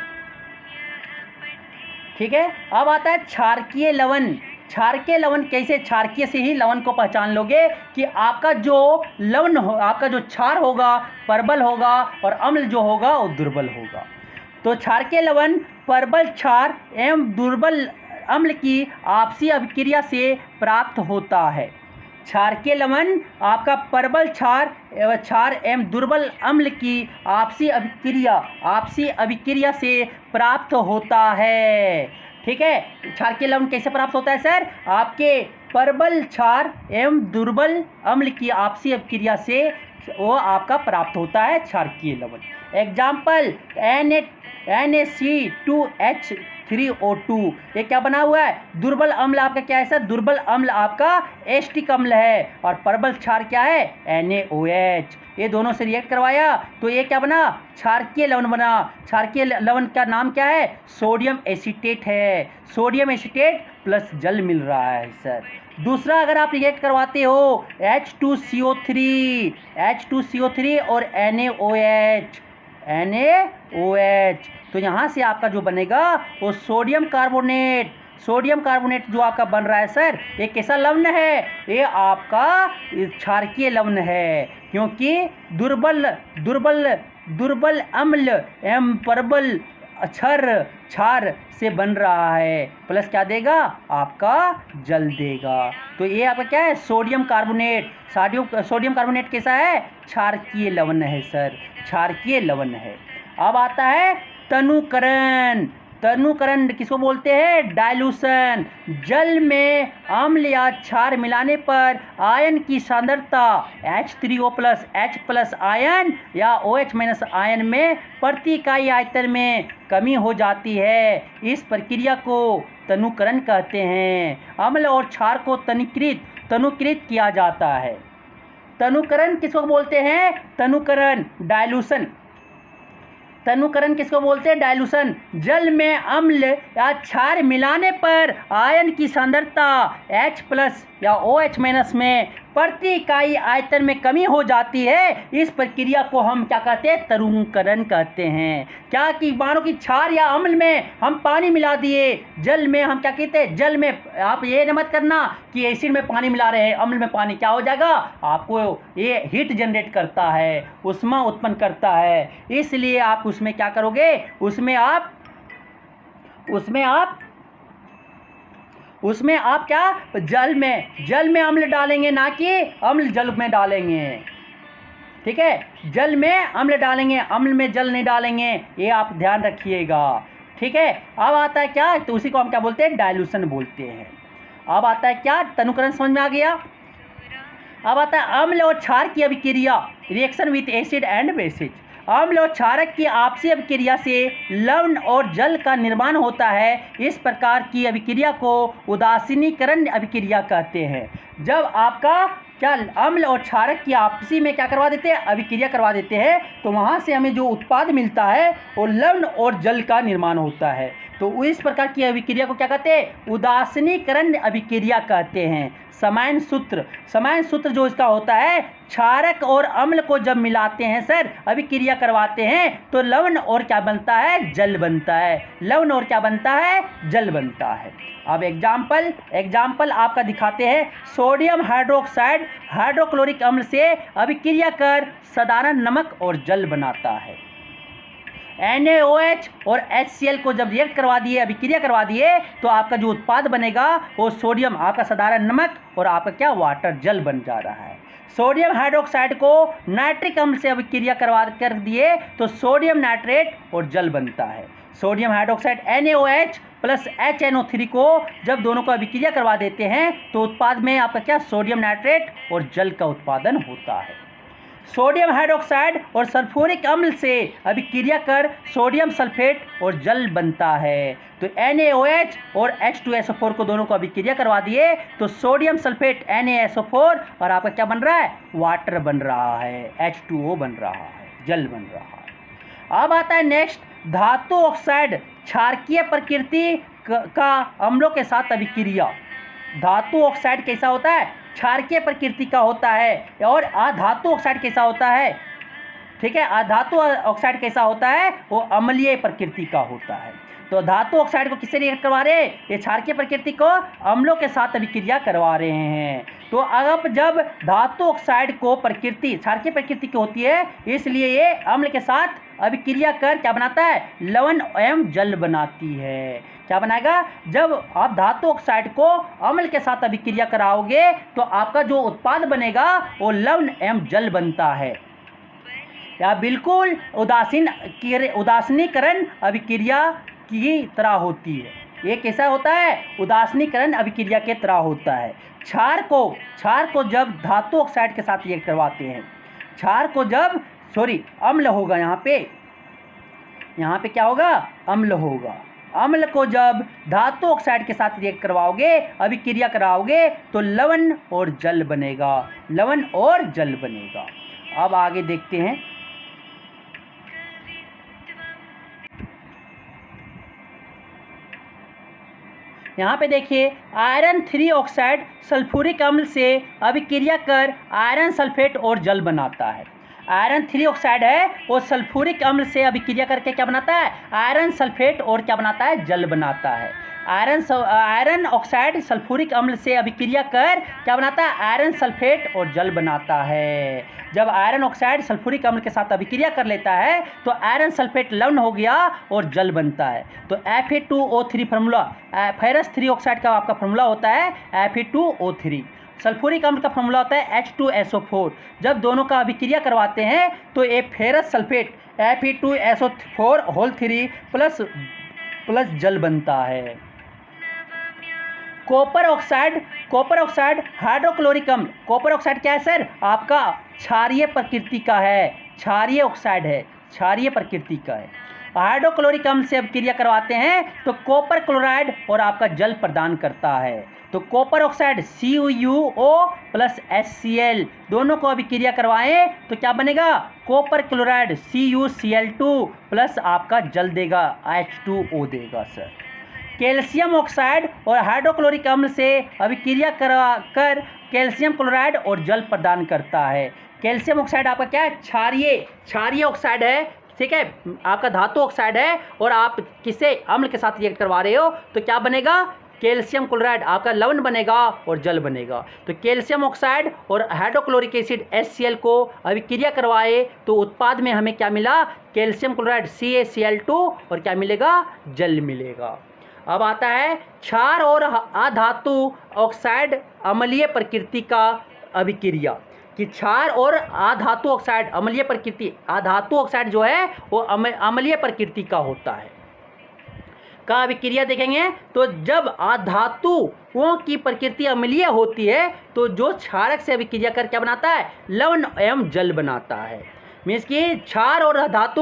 ठीक है। अब आता है क्षारकीय लवण। क्षारकीय लवण कैसे, क्षारकीय से ही लवण को पहचान लोगे कि आपका जो लवण हो, आपका जो क्षार होगा परबल होगा और अम्ल जो होगा वो दुर्बल होगा। तो क्षारकीय लवण परबल क्षार एवं दुर्बल अम्ल की आपसी अभिक्रिया से प्राप्त होता है। क्षारकीय लवण आपका परबल क्षार एवं दुर्बल अम्ल की आपसी अभिक्रिया से प्राप्त होता है, ठीक है। क्षारकीय लवण कैसे प्राप्त होता है सर, आपके परबल क्षार एवं दुर्बल अम्ल की आपसी अभिक्रिया से वो आपका प्राप्त होता है क्षारकीय लवण। एग्जाम्पल NaC2H3O2, ये क्या बना हुआ है, दुर्बल अम्ल आपका क्या है सर, दुर्बल अम्ल आपका एस्टिक अम्ल है और परबल क्षार क्या है, NaOH। ये दोनों से रिएक्ट करवाया तो ये क्या बना, क्षारकीय लवण बना। क्षारकीय लवण का नाम क्या है, सोडियम एसीटेट है, सोडियम एसीटेट प्लस जल मिल रहा है सर। दूसरा अगर आप रिएक्ट करवाते हो H2CO3 और NaOH, तो यहाँ से आपका जो बनेगा वो सोडियम कार्बोनेट जो आपका बन रहा है सर, ये कैसा लवण है, ये आपका क्षारकीय लवण है। क्योंकि दुर्बल अम्ल एवं परबल क्षार से बन रहा है, प्लस क्या देगा, आपका जल देगा। तो ये आपका क्या है, सोडियम कार्बोनेट कैसा है, क्षारकीय लवण है सर, क्षारकीय लवण है। अब आता है तनुकरण। तनुकरण किसको बोलते हैं? डाइल्यूशन। जल में अम्ल या क्षार मिलाने पर आयन की सांद्रता H3O+ H+ आयन या OH- आयन में प्रति इकाई आयतन में कमी हो जाती है। इस प्रक्रिया को तनुकरण कहते हैं। अम्ल और क्षार को तनुकृत किया जाता है। तनुकरण किसको बोलते हैं? तनुकरण डाइल्यूशन। तनुकरण किसको बोलते हैं? डाइल्यूशन। जल में अम्ल या क्षार मिलाने पर आयन की सांद्रता H+ या OH- में प्रति इकाई आयतन में कमी हो जाती है। इस प्रक्रिया को हम क्या कहते हैं? तनुकरण कहते हैं। क्या कि मानो कि क्षार या अम्ल में हम पानी मिला दिए, जल में हम क्या कहते हैं? जल में आप ये मत करना कि एसिड में पानी मिला रहे हैं, अम्ल में पानी, क्या हो जाएगा? आपको ये हीट जनरेट करता है, ऊष्मा उत्पन्न करता है। इसलिए आप उसमें क्या करोगे? उसमें आप क्या जल में अम्ल डालेंगे, ना कि अम्ल जल में डालेंगे। ठीक है, जल में अम्ल डालेंगे, अम्ल में जल नहीं डालेंगे, ये आप ध्यान रखिएगा। ठीक है, अब आता है क्या? तो उसी को हम क्या बोलते हैं? डाइल्यूशन बोलते हैं। अब आता है क्या? तनुकरण समझ में आ गया। अब आता है अम्ल और क्षार की अभिक्रिया, reaction with acid and bases. अम्ल और क्षारक की आपसी अभिक्रिया से लवण और जल का निर्माण होता है। इस प्रकार की अभिक्रिया को उदासीनीकरण अभिक्रिया कहते हैं। जब आपका क्या अम्ल और क्षारक की आपसी में क्या करवा देते हैं? अभिक्रिया करवा देते हैं, तो वहाँ से हमें जो उत्पाद मिलता है वो लवण और जल का निर्माण होता है। तो इस प्रकार की अभिक्रिया को क्या कहते हैं? उदासीनीकरण अभिक्रिया कहते हैं। समान सूत्र जो इसका होता है, क्षारक और अम्ल को जब मिलाते हैं सर, अभिक्रिया करवाते हैं, तो लवण और क्या बनता है? जल बनता है। लवण और क्या बनता है? जल बनता है। अब एग्जाम्पल आपका दिखाते हैं। सोडियम हाइड्रोक्साइड हाइड्रोक्लोरिक अम्ल से अभिक्रिया कर साधारण नमक और जल बनाता है। NaOH और HCl को जब रिएक्ट करवा दिए, अभिक्रिया करवा दिए, तो आपका जो उत्पाद बनेगा वो सोडियम, आपका साधारण नमक, और आपका क्या? वाटर, जल बन जा रहा है। सोडियम हाइड्रोक्साइड को नाइट्रिक अम्ल से अभिक्रिया करवा कर दिए, तो सोडियम नाइट्रेट और जल बनता है। Sodium hydroxide NaOH plus HNO3 को जब दोनों को अभिक्रिया करवा देते हैं, तो उत्पाद में आपका क्या? सोडियम नाइट्रेट और जल का उत्पादन होता है। सोडियम हाइड्रोक्साइड और सल्फ्यूरिक अम्ल से अभिक्रिया कर सोडियम सल्फेट और जल बनता है। तो NaOH और H2SO4 को दोनों को अभिक्रिया करवा दिए, तो सोडियम सल्फेट NaSO4 और आपका क्या बन रहा है? वाटर बन रहा है, H2O बन रहा है, जल बन रहा है। अब आता है नेक्स्ट, धातु ऑक्साइड क्षारकीय प्रकृति का अम्लों के साथ अभिक्रिया। धातु ऑक्साइड कैसा होता है? क्षारकीय प्रकृति का होता है। और अधातु ऑक्साइड कैसा होता है? ठीक है, अधातु ऑक्साइड कैसा होता है? वो अम्लीय प्रकृति का होता है। तो धातु ऑक्साइड को किससे रिएक्ट करवा रहे हैं? ये क्षारकीय प्रकृति को अम्लों के साथ अभिक्रिया करवा रहे हैं। तो अब जब धातु ऑक्साइड को प्रकृति क्षारकीय प्रकृति की होती है, इसलिए ये अम्ल के साथ अभिक्रिया कर क्या बनाता है? लवण एवं जल बनाती है। क्या बनाएगा? जब आप धातु ऑक्साइड को अम्ल के साथ अभिक्रिया कराओगे, तो आपका जो उत्पाद बनेगा वो लवण एवं जल बनता है, या बिल्कुल उदासीनीकरण अभिक्रिया की तरह होती है। ये कैसा होता है? उदासीनीकरण अभिक्रिया के तरह होता है। क्षार को जब धातु ऑक्साइड के साथ रिएक्ट करवाते हैं, अम्ल होगा यहाँ पे क्या होगा? अम्ल होगा। अम्ल को जब धातु ऑक्साइड के साथ रिएक्ट करवाओगे, अभिक्रिया कराओगे, तो लवण और जल बनेगा, अब आगे देखते हैं। यहाँ पे देखिए, आयरन 3 ऑक्साइड सल्फ्यूरिक अम्ल से अभिक्रिया कर आयरन सल्फेट और जल बनाता है। आयरन 3 ऑक्साइड है, वो सल्फ्यूरिक अम्ल से अभिक्रिया करके क्या बनाता है? आयरन सल्फेट और क्या बनाता है? जल बनाता है। आयरन ऑक्साइड सल्फ्यूरिक अम्ल से अभिक्रिया कर क्या बनाता है? आयरन सल्फेट और जल बनाता है। जब आयरन ऑक्साइड सल्फ्यूरिक अम्ल के साथ अभिक्रिया कर लेता है, तो आयरन सल्फेट लवण हो गया और जल बनता है। तो Fe2O3 फार्मूला, फेरस 3 ऑक्साइड का आपका फार्मूला होता है Fe2O3। सल्फ्यूरिक अम्ल का फॉर्मूला होता है H2SO4। जब दोनों का अभिक्रिया करवाते हैं तो ये ferrous sulphate Fe2SO4 whole 3 plus जल बनता है। कॉपर ऑक्साइड हाइड्रोक्लोरिक अम्ल। कॉपर ऑक्साइड क्या है सर? आपका क्षारीय प्रकृति का है, क्षारीय ऑक्साइड है, क्षारीय प्रकृति का है। हाइड्रोक्लोरिक अम्ल से अभिक्रिया करवाते हैं तो कॉपर क्लोराइड और आपका जल प्रदान करता है। तो copper oxide CuO plus HCl दोनों को अभिक्रिया करवाएं तो क्या बनेगा? कॉपर क्लोराइड CuCl2 प्लस आपका जल देगा, H2O देगा सर। कैल्शियम ऑक्साइड और हाइड्रोक्लोरिक अम्ल से अभिक्रिया कर कैल्शियम क्लोराइड और जल प्रदान करता है। कैल्शियम ऑक्साइड आपका क्या है? क्षारीय ऑक्साइड है, ठीक है, आपका धातु ऑक्साइड है। और आप किसे अम्ल के साथ रिएक्ट करवा रहे हो तो क्या बनेगा? कैल्शियम क्लोराइड आपका लवण बनेगा और जल बनेगा। तो कैल्शियम ऑक्साइड और हाइड्रोक्लोरिक एसिड HCl को अभिक्रिया करवाए तो उत्पाद में हमें क्या मिला? कैल्शियम क्लोराइड CaCl2 और क्या मिलेगा? जल मिलेगा। अब आता है क्षार और अधातु ऑक्साइड अम्लीय प्रकृति का अभिक्रिया, कि क्षार और अधातु ऑक्साइड अम्लीय प्रकृति, अधातु ऑक्साइड जो है वो अम्लीय प्रकृति का होता है, का अभिक्रिया देखेंगे। तो जब अधातुओं की प्रकृति अम्लीय होती है तो जो क्षारक से अभिक्रिया कर क्या बनाता है? लवण एवं जल बनाता है। मीन्स कि क्षार और अधातु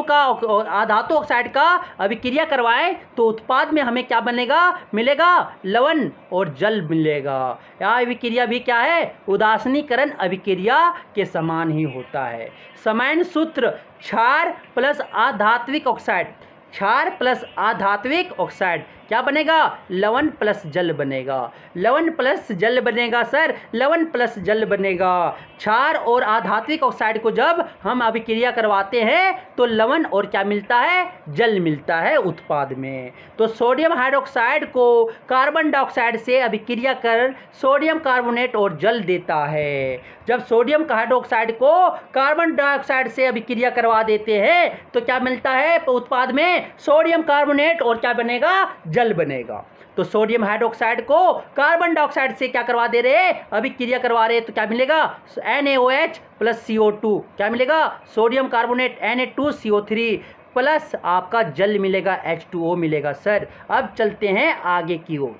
ऑक्साइड का अभिक्रिया करवाएं तो उत्पाद में हमें क्या बनेगा? मिलेगा लवण और जल मिलेगा। यह अभिक्रिया भी क्या है? उदासीनीकरण अभिक्रिया के समान ही होता है। समान सूत्र क्षार प्लस अधात्विक ऑक्साइड, क्षार प्लस अधात्विक ऑक्साइड क्या बनेगा? लवण प्लस जल बनेगा। लवण प्लस जल बनेगा सर, लवण प्लस जल बनेगा। क्षार और अधात्विक ऑक्साइड को जब हम अभिक्रिया करवाते हैं तो लवण और क्या मिलता है? जल मिलता है उत्पाद में। तो सोडियम हाइड्रोक्साइड को कार्बन डाइऑक्साइड से अभिक्रिया कर सोडियम कार्बोनेट और जल देता है। जब सोडियम हाइड्रोक्साइड को कार्बन डाइऑक्साइड से अभिक्रिया करवा देते हैं तो क्या मिलता है उत्पाद में? सोडियम कार्बोनेट और क्या बनेगा? जल बनेगा। तो सोडियम हाइड्रोक्साइड को कार्बन डाइऑक्साइड से क्या करवा दे रहे हैं? अभिक्रिया करवा रहे हैं तो क्या मिलेगा? NaOH प्लस CO2 क्या मिलेगा? सोडियम कार्बोनेट Na2CO3 प्लस आपका जल मिलेगा, H2O मिलेगा सर। अब चलते हैं आगे की ओर।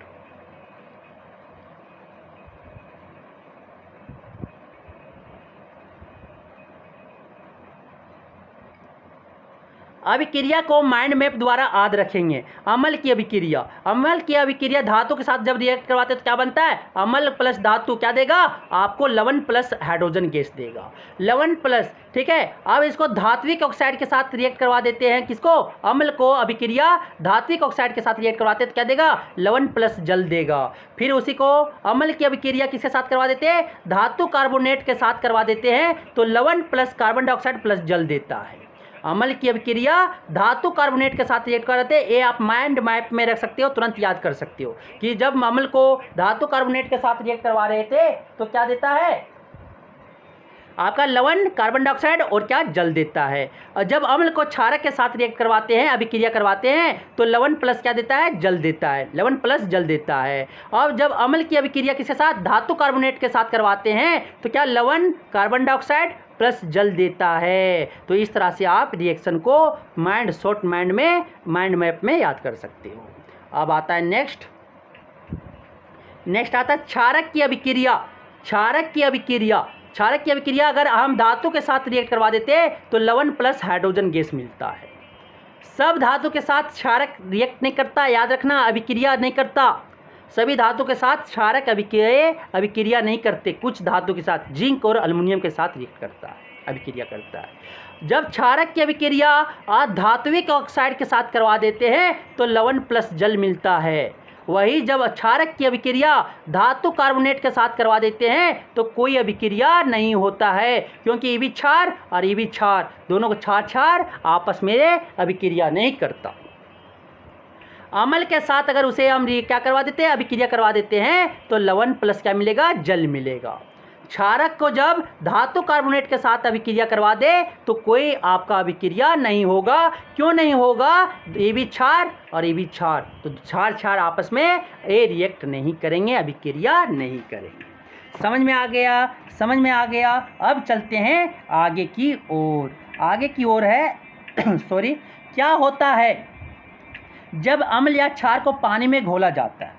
अभिक्रिया को माइंड मैप द्वारा याद रखेंगे। अम्ल की अभिक्रिया धातु के साथ जब रिएक्ट करवाते हैं तो क्या बनता है? अम्ल प्लस धातु क्या देगा? आपको लवण प्लस हाइड्रोजन गैस देगा, लवण प्लस, ठीक है। अब इसको धात्विक ऑक्साइड के साथ रिएक्ट करवा देते हैं, किसको? अम्ल को अभिक्रिया धात्विक ऑक्साइड के साथ रिएक्ट करवाते हैं तो क्या देगा? लवण प्लस जल देगा। फिर उसी को अम्ल की अभिक्रिया किसके साथ करवा देते हैं? धातु कार्बोनेट के साथ करवा देते हैं तो लवण प्लस कार्बन डाइऑक्साइड प्लस जल देता है। अम्ल की अभिक्रिया धातु कार्बोनेट के साथ रिएक्ट करते हैं। ये आप माइंड मैप में रख सकते हो, तुरंत याद कर सकते हो कि जब अम्ल को धातु कार्बोनेट के साथ रिएक्ट करवा रहे थे तो क्या देता है? आपका लवण कार्बन डाइऑक्साइड और क्या? जल देता है। और जब अम्ल को क्षारक के साथ रिएक्ट करवाते हैं, अभिक्रिया करवाते हैं तो लवण प्लस क्या देता है? जल देता है, लवण प्लस जल देता है। और जब अम्ल की अभिक्रिया किसके साथ? धातु कार्बोनेट के साथ करवाते हैं तो क्या? लवण कार्बन डाइऑक्साइड प्लस जल देता है। तो इस तरह से आप रिएक्शन को शॉर्ट माइंड मैप में याद कर सकते हो। अब आता है नेक्स्ट आता है क्षारक की अभिक्रिया अगर हम धातु के साथ रिएक्ट करवा देते हैं तो लवण प्लस हाइड्रोजन गैस मिलता है। सब धातु के साथ क्षारक रिएक्ट नहीं करता, याद रखना, अभिक्रिया नहीं करता। सभी धातु के साथ क्षारक अभिक्रिया नहीं करते। कुछ धातु के साथ जिंक और एल्युमिनियम के साथ रिएक्ट करता है, अभिक्रिया करता है। जब क्षारक की अभिक्रिया अधात्विक ऑक्साइड के साथ करवा देते हैं तो लवण प्लस जल मिलता है। वही जब क्षारक की अभिक्रिया धातु कार्बोनेट के साथ करवा देते हैं तो कोई अभिक्रिया नहीं होता है, क्योंकि ये भी क्षार और ये भी क्षार, दोनों को क्षार आपस में अभिक्रिया नहीं करता। अम्ल के साथ अगर उसे हम क्या करवा देते हैं? अभिक्रिया करवा देते हैं तो लवण प्लस क्या मिलेगा? जल मिलेगा। क्षारक को जब धातु कार्बोनेट के साथ अभिक्रिया करवा दे तो कोई आपका अभिक्रिया नहीं होगा। क्यों नहीं होगा? ये भी क्षार और ये भी क्षार, तो क्षार आपस में रिएक्ट नहीं करेंगे, अभिक्रिया नहीं करेंगे। समझ में आ गया, समझ में आ गया। अब चलते हैं आगे की ओर। आगे की ओर है सॉरी, क्या होता है जब अम्ल या क्षार को पानी में घोला जाता है?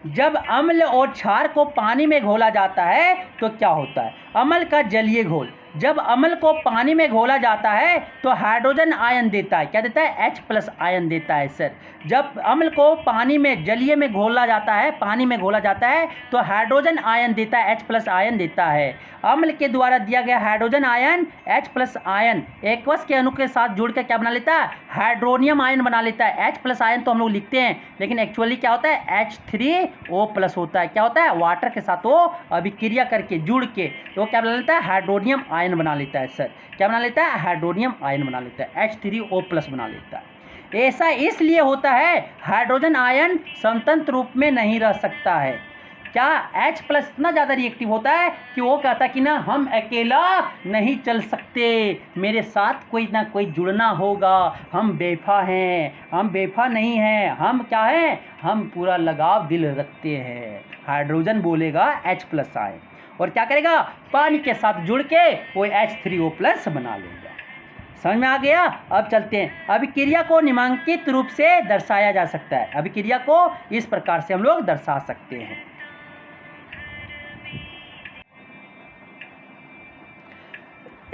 जब अम्ल और क्षार को पानी में घोला जाता है तो क्या होता है? अम्ल का जलीय घोल, जब अम्ल को पानी में घोला जाता है तो हाइड्रोजन आयन देता है। क्या देता है? H+ आयन देता है सर। जब अम्ल को पानी में जलीय में घोला जाता है, पानी में घोला जाता है तो हाइड्रोजन आयन देता है, H+ आयन देता है। अम्ल के द्वारा दिया गया hydrogen ion H+ ion aqueous के अणु के साथ जुड़कर क्या बना लेता है? हाइड्रोनियम आयन बना लेता है। H+ आयन तो हम लोग लिखते हैं, लेकिन एक्चुअली क्या होता है? H3O+ होता है। क्या होता है? वाटर के साथ वो अभिक्रिया करके जुड़ के तो क्या बना लेता है? हाइड्रोनियम आयन बना लेता है सर। क्या बना लेता है? हाइड्रोनियम आयन बना लेता है, H3O+ बना लेता है। ऐसा इसलिए होता है, हाइड्रोजन आयन स्वतंत्र रूप में नहीं रह सकता है। क्या? H+ इतना ज़्यादा रिएक्टिव होता है कि वो कहता है कि ना हम अकेला नहीं चल सकते, मेरे साथ कोई ना कोई जुड़ना होगा, हम बेवफा हैं, हम बेवफा नहीं हैं, हम क्या हैं? हम पूरा लगाव दिल रखते हैं। हाइड्रोजन बोलेगा H+ आयन और क्या करेगा? पानी के साथ जुड़ के वो H3O+ बना लेगा। समझ में आ गया? अब चलते हैं, अभिक्रिया को निम्नलिखित रूप से दर्शाया जा सकता है। अभिक्रिया को इस प्रकार से हम लोग दर्शा सकते हैं।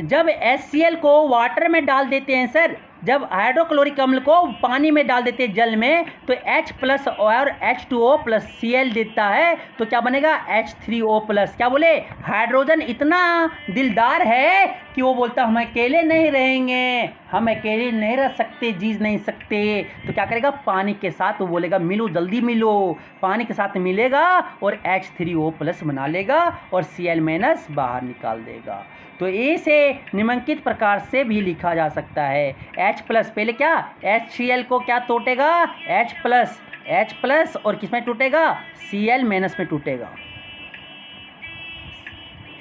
जब HCl को वाटर में डाल देते हैं सर, जब हाइड्रोक्लोरिक अम्ल को पानी में डाल देते हैं जल में, तो H+ और H2O+ Cl देता है तो क्या बनेगा? H3O+। क्या बोले? हाइड्रोजन इतना दिलदार है कि वो बोलता हम अकेले नहीं रहेंगे, हम अकेले नहीं रह सकते, जी नहीं सकते। तो क्या करेगा? पानी के साथ वो बोलेगा मिलो, जल्दी मिलो। पानी के साथ मिलेगा और H3O+ बना लेगा और Cl- बाहर निकाल देगा। तो इसे निम्नलिखित प्रकार से भी लिखा जा सकता है। H+ पहले क्या? HCl को क्या टूटेगा? H+ और किस में टूटेगा? Cl- में टूटेगा।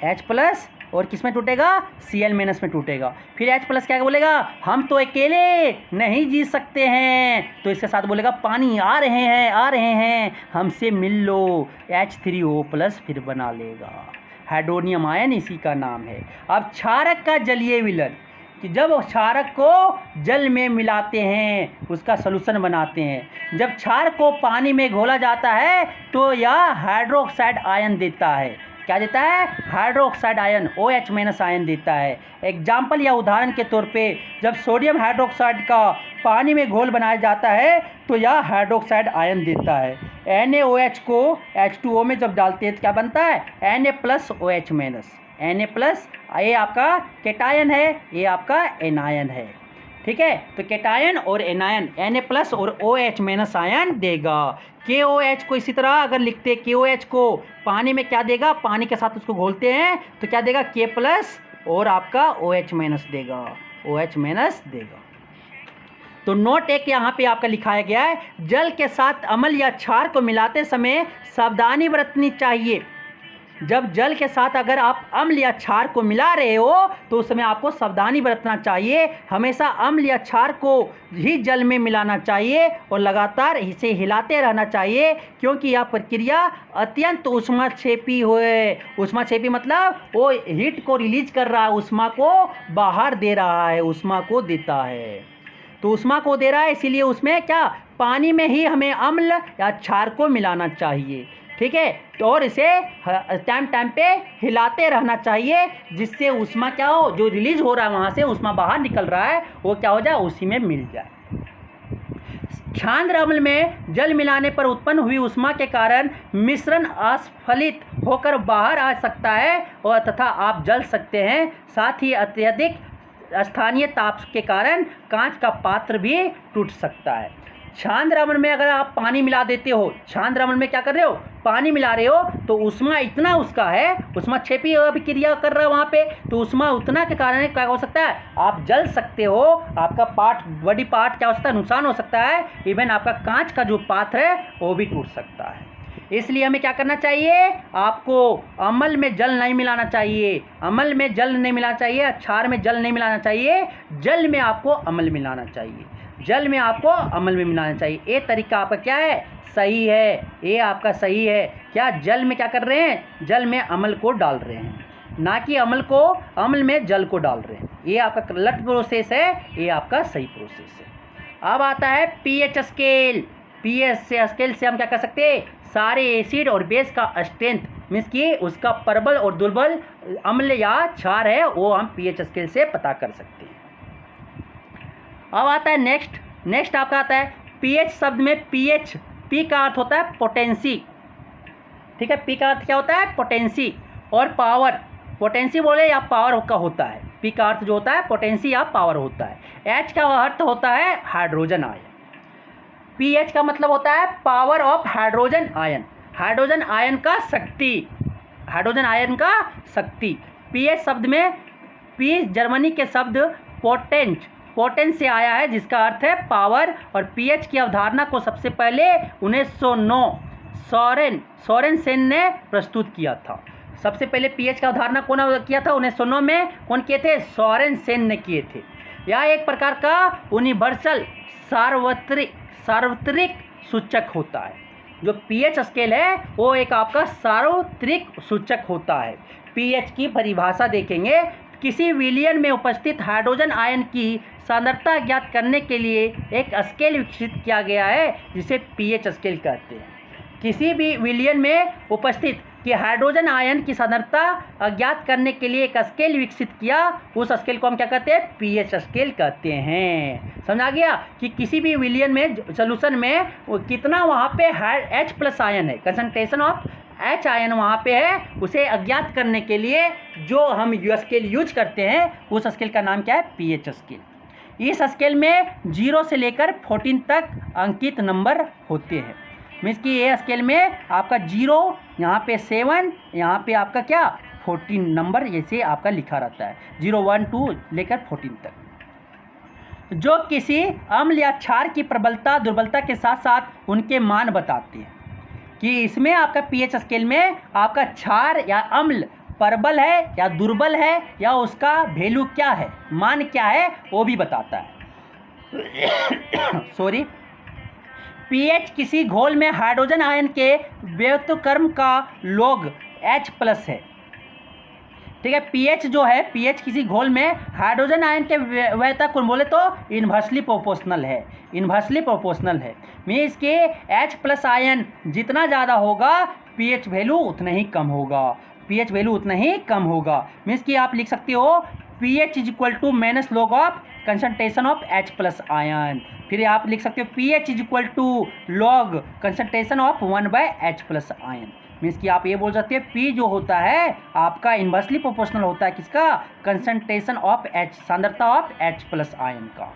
H+ और किस में टूटेगा? Cl- में टूटेगा। फिर H+ क्या बोलेगा? हम तो अकेले नहीं जी सकते हैं, तो इसके साथ बोलेगा पानी आ रहे हैं, आ रहे हैं, हमसे मिल लो। H3O+ फिर बना लेगा। हाइड्रोनियम आयन इसी का नाम है। अब क्षारक का जलीय विलयन, कि जब क्षारक को जल में मिलाते हैं, उसका सॉल्यूशन बनाते हैं, जब क्षार को पानी में घोला जाता है तो यह हाइड्रोक्साइड आयन देता है। क्या देता है? हाइड्रोक्साइड आयन, OH- आयन देता है। एग्जाम्पल या उदाहरण के तौर पे, जब सोडियम हाइड्रोक्साइड का पानी में घोल बनाया जाता है तो यह हाइड्रोक्साइड आयन देता है। NaOH को H2O में जब डालते हैं तो क्या बनता है? Na+OH-। Na+, ये आपका कैटायन है, ये आपका एनायन है। ठीक है, तो कैटायन और एनायन Na+ और OH- आयन देगा। KOH को इसी तरह अगर लिखते, KOH को पानी में क्या देगा? पानी के साथ उसको घोलते हैं तो क्या देगा? K+ और आपका OH- देगा, OH- देगा। तो नोट एक यहाँ पे आपका लिखाया गया है, जल के साथ अम्ल या क्षार को मिलाते समय सावधानी बरतनी चाहिए। जब जल के साथ अगर आप अम्ल या क्षार को मिला रहे हो तो उस समय आपको सावधानी बरतना चाहिए। हमेशा अम्ल या क्षार को ही जल में मिलाना चाहिए और लगातार इसे हिलाते रहना चाहिए, क्योंकि यह प्रक्रिया अत्यंत ऊष्माक्षेपी है। ऊष्माक्षेपी मतलब वो हीट को रिलीज कर रहा है, ऊष्मा को बाहर दे रहा है, ऊष्मा को देता है। तो ऊष्मा को दे रहा है, इसीलिए उसमें क्या, पानी में ही हमें अम्ल या क्षार को मिलाना चाहिए। ठीक है, तो और इसे टाइम टाइम पे हिलाते रहना चाहिए, जिससे ऊष्मा क्या हो, जो रिलीज हो रहा है वहाँ से ऊष्मा बाहर निकल रहा है वो क्या हो जाए, उसी में मिल जाए। क्षार अम्ल में जल मिलाने पर उत्पन्न हुई ऊष्मा के कारण मिश्रण अस्फलित होकर बाहर आ सकता है और तथा आप जल सकते हैं। साथ ही अत्यधिक स्थानीय ताप के कारण कांच का पात्र भी टूट सकता है। क्षार अम्ल में अगर आप पानी मिला देते हो, क्षार अम्ल में क्या कर रहे हो, पानी मिला रहे हो, तो ऊष्मा इतना उसका है, ऊष्माक्षेपी अभिक्रिया कर रहा है वहाँ पे, तो ऊष्मा उतना के कारण क्या हो सकता है, आप जल सकते हो, आपका पार्ट, बॉडी पार्ट क्या हो सकता है, नुकसान हो सकता है, इवन आपका कांच का जो पात्र है वो भी टूट सकता है। इसलिए हमें क्या करना चाहिए, आपको अम्ल में जल नहीं मिलाना चाहिए, अम्ल में जल नहीं मिलाना चाहिए, क्षार में जल नहीं मिलाना चाहिए, जल में आपको अम्ल मिलाना चाहिए। जल में आपको अम्ल में मिलाना चाहिए। ये तरीका आपका क्या है, सही है, ये आपका सही है। क्या जल में क्या कर रहे हैं, जल में अम्ल को डाल रहे हैं, ना कि अम्ल में जल को डाल रहे हैं। ये आपका गलत प्रोसेस है, ये आपका सही प्रोसेस है। अब आता है पीएच स्केल। पीएच स्केल से हम क्या कर सकते हैं, सारे एसिड और बेस का स्ट्रेंथ मीन्स कि उसका प्रबल और दुर्बल अम्ल या क्षार है वो हम पीएच स्केल से पता कर सकते हैं। अब आता है नेक्स्ट आपका आता है पीएच शब्द में पीएच, पी का अर्थ होता है पोटेंसी, ठीक है, पी का अर्थ क्या होता है, पोटेंसी, और पावर, पोटेंसी बोले या पावर का होता है, पी का अर्थ जो होता है पोटेंसी या पावर होता है। एच का अर्थ होता है हाइड्रोजन आयन, पीएच का मतलब होता है power of hydrogen ion, hydrogen ion का शक्ति, हाइड्रोजन आयन का शक्ति। पीएच शब्द में पी जर्मनी के शब्द पोटेंस से आया है जिसका अर्थ है पावर, और पीएच की अवधारणा को सबसे पहले 1909 सोरेन सेन ने प्रस्तुत किया था। सबसे पहले पीएच का अवधारणा कौन किया था, 1909 में कौन किए थे, सोरेन सेन ने किए थे। यह एक प्रकार का यूनिवर्सल सार्वत्रिक सूचक होता है। जो पीएच स्केल है वो एक आपका सार्वत्रिक सूचक होता है। पीएच की परिभाषा देखेंगे, किसी विलयन में उपस्थित हाइड्रोजन आयन की सांद्रता ज्ञात करने के लिए एक स्केल विकसित किया गया है जिसे पीएच स्केल कहते हैं। किसी भी विलयन में उपस्थित कि हाइड्रोजन आयन की सांद्रता अज्ञात करने के लिए एक स्केल विकसित किया, उस स्केल को हम क्या कहते हैं, पीएच स्केल कहते हैं। समझ आ गया कि किसी भी विलयन में सोल्यूशन में कितना वहाँ पे H प्लस आयन है, कंसंट्रेशन ऑफ H आयन वहाँ पे है, उसे अज्ञात करने के लिए जो हम स्केल यूज करते हैं उस स्केल का नाम क्या है, पीएच स्केल। इस स्केल में 0 से लेकर 14 तक अंकित नंबर होते हैं। मीन्स कि ये स्केल में आपका 0, यहाँ पे 7, यहाँ पे आपका क्या 14 नंबर जैसे आपका लिखा रहता है, 0, 1, 2 लेकर 14 तक, जो किसी अम्ल या क्षार की प्रबलता दुर्बलता के साथ साथ उनके मान बताते हैं। कि इसमें आपका पीएच स्केल में आपका क्षार या अम्ल प्रबल है या दुर्बल है या उसका वैल्यू क्या है, मान क्या है, वो भी बताता है। सॉरी, पीएच किसी घोल में हाइड्रोजन आयन के व्युत्क्रम का लॉग H प्लस है, ठीक है। पीएच जो है, पीएच किसी घोल में हाइड्रोजन आयन के वैधता को बोले तो इन्वर्सली प्रोपोर्शनल है, इन्वर्सली प्रोपोर्शनल है। मीन्स के H प्लस आयन जितना ज़्यादा होगा पीएच वैल्यू उतना ही कम होगा, पीएच वैल्यू उतना ही कम होगा। मीन्स कि आप लिख सकते हो pH is equal to minus log of concentration of H plus ion. फिर आप लिख सकते हो pH is equal to log concentration of 1/H plus ion. Means कि आप ये बोल सकते हैं पी जो होता है आपका इन्वर्सली प्रोपोर्शनल होता है किसका, कंसंट्रेशन ऑफ H, सांद्रता ऑफ H प्लस आयन का,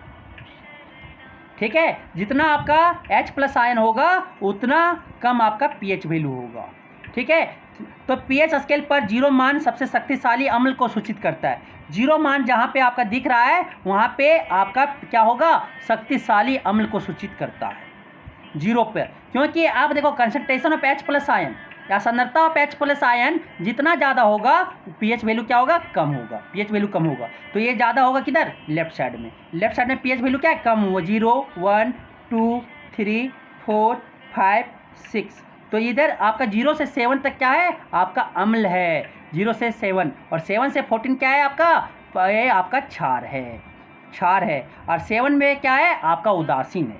ठीक है। जितना आपका H प्लस आयन होगा उतना कम आपका पीएच वैल्यू होगा, ठीक है। तो पीएच स्केल पर 0 मान सबसे शक्तिशाली अम्ल को सूचित करता है। 0 मान जहाँ पे आपका दिख रहा है वहाँ पे आपका क्या होगा, शक्तिशाली अम्ल को सूचित करता है 0 पर, क्योंकि आप देखो concentration of H plus ion या सांद्रता ऑफ H प्लस आयन जितना ज़्यादा होगा पीएच वैल्यू क्या होगा, कम होगा, पीएच वैल्यू कम होगा। तो ये ज़्यादा होगा किधर, लेफ्ट साइड में, लेफ्ट साइड में पीएच वैल्यू क्या है, कम होगा, 0, 1, 2, 3, 4, 5, 6। तो इधर आपका 0 से 7 तक क्या है, आपका अम्ल है, 0 से 7, और 7 से 14 क्या है आपका, ये आपका क्षार है, क्षार है। और 7 में क्या है आपका उदासीन है,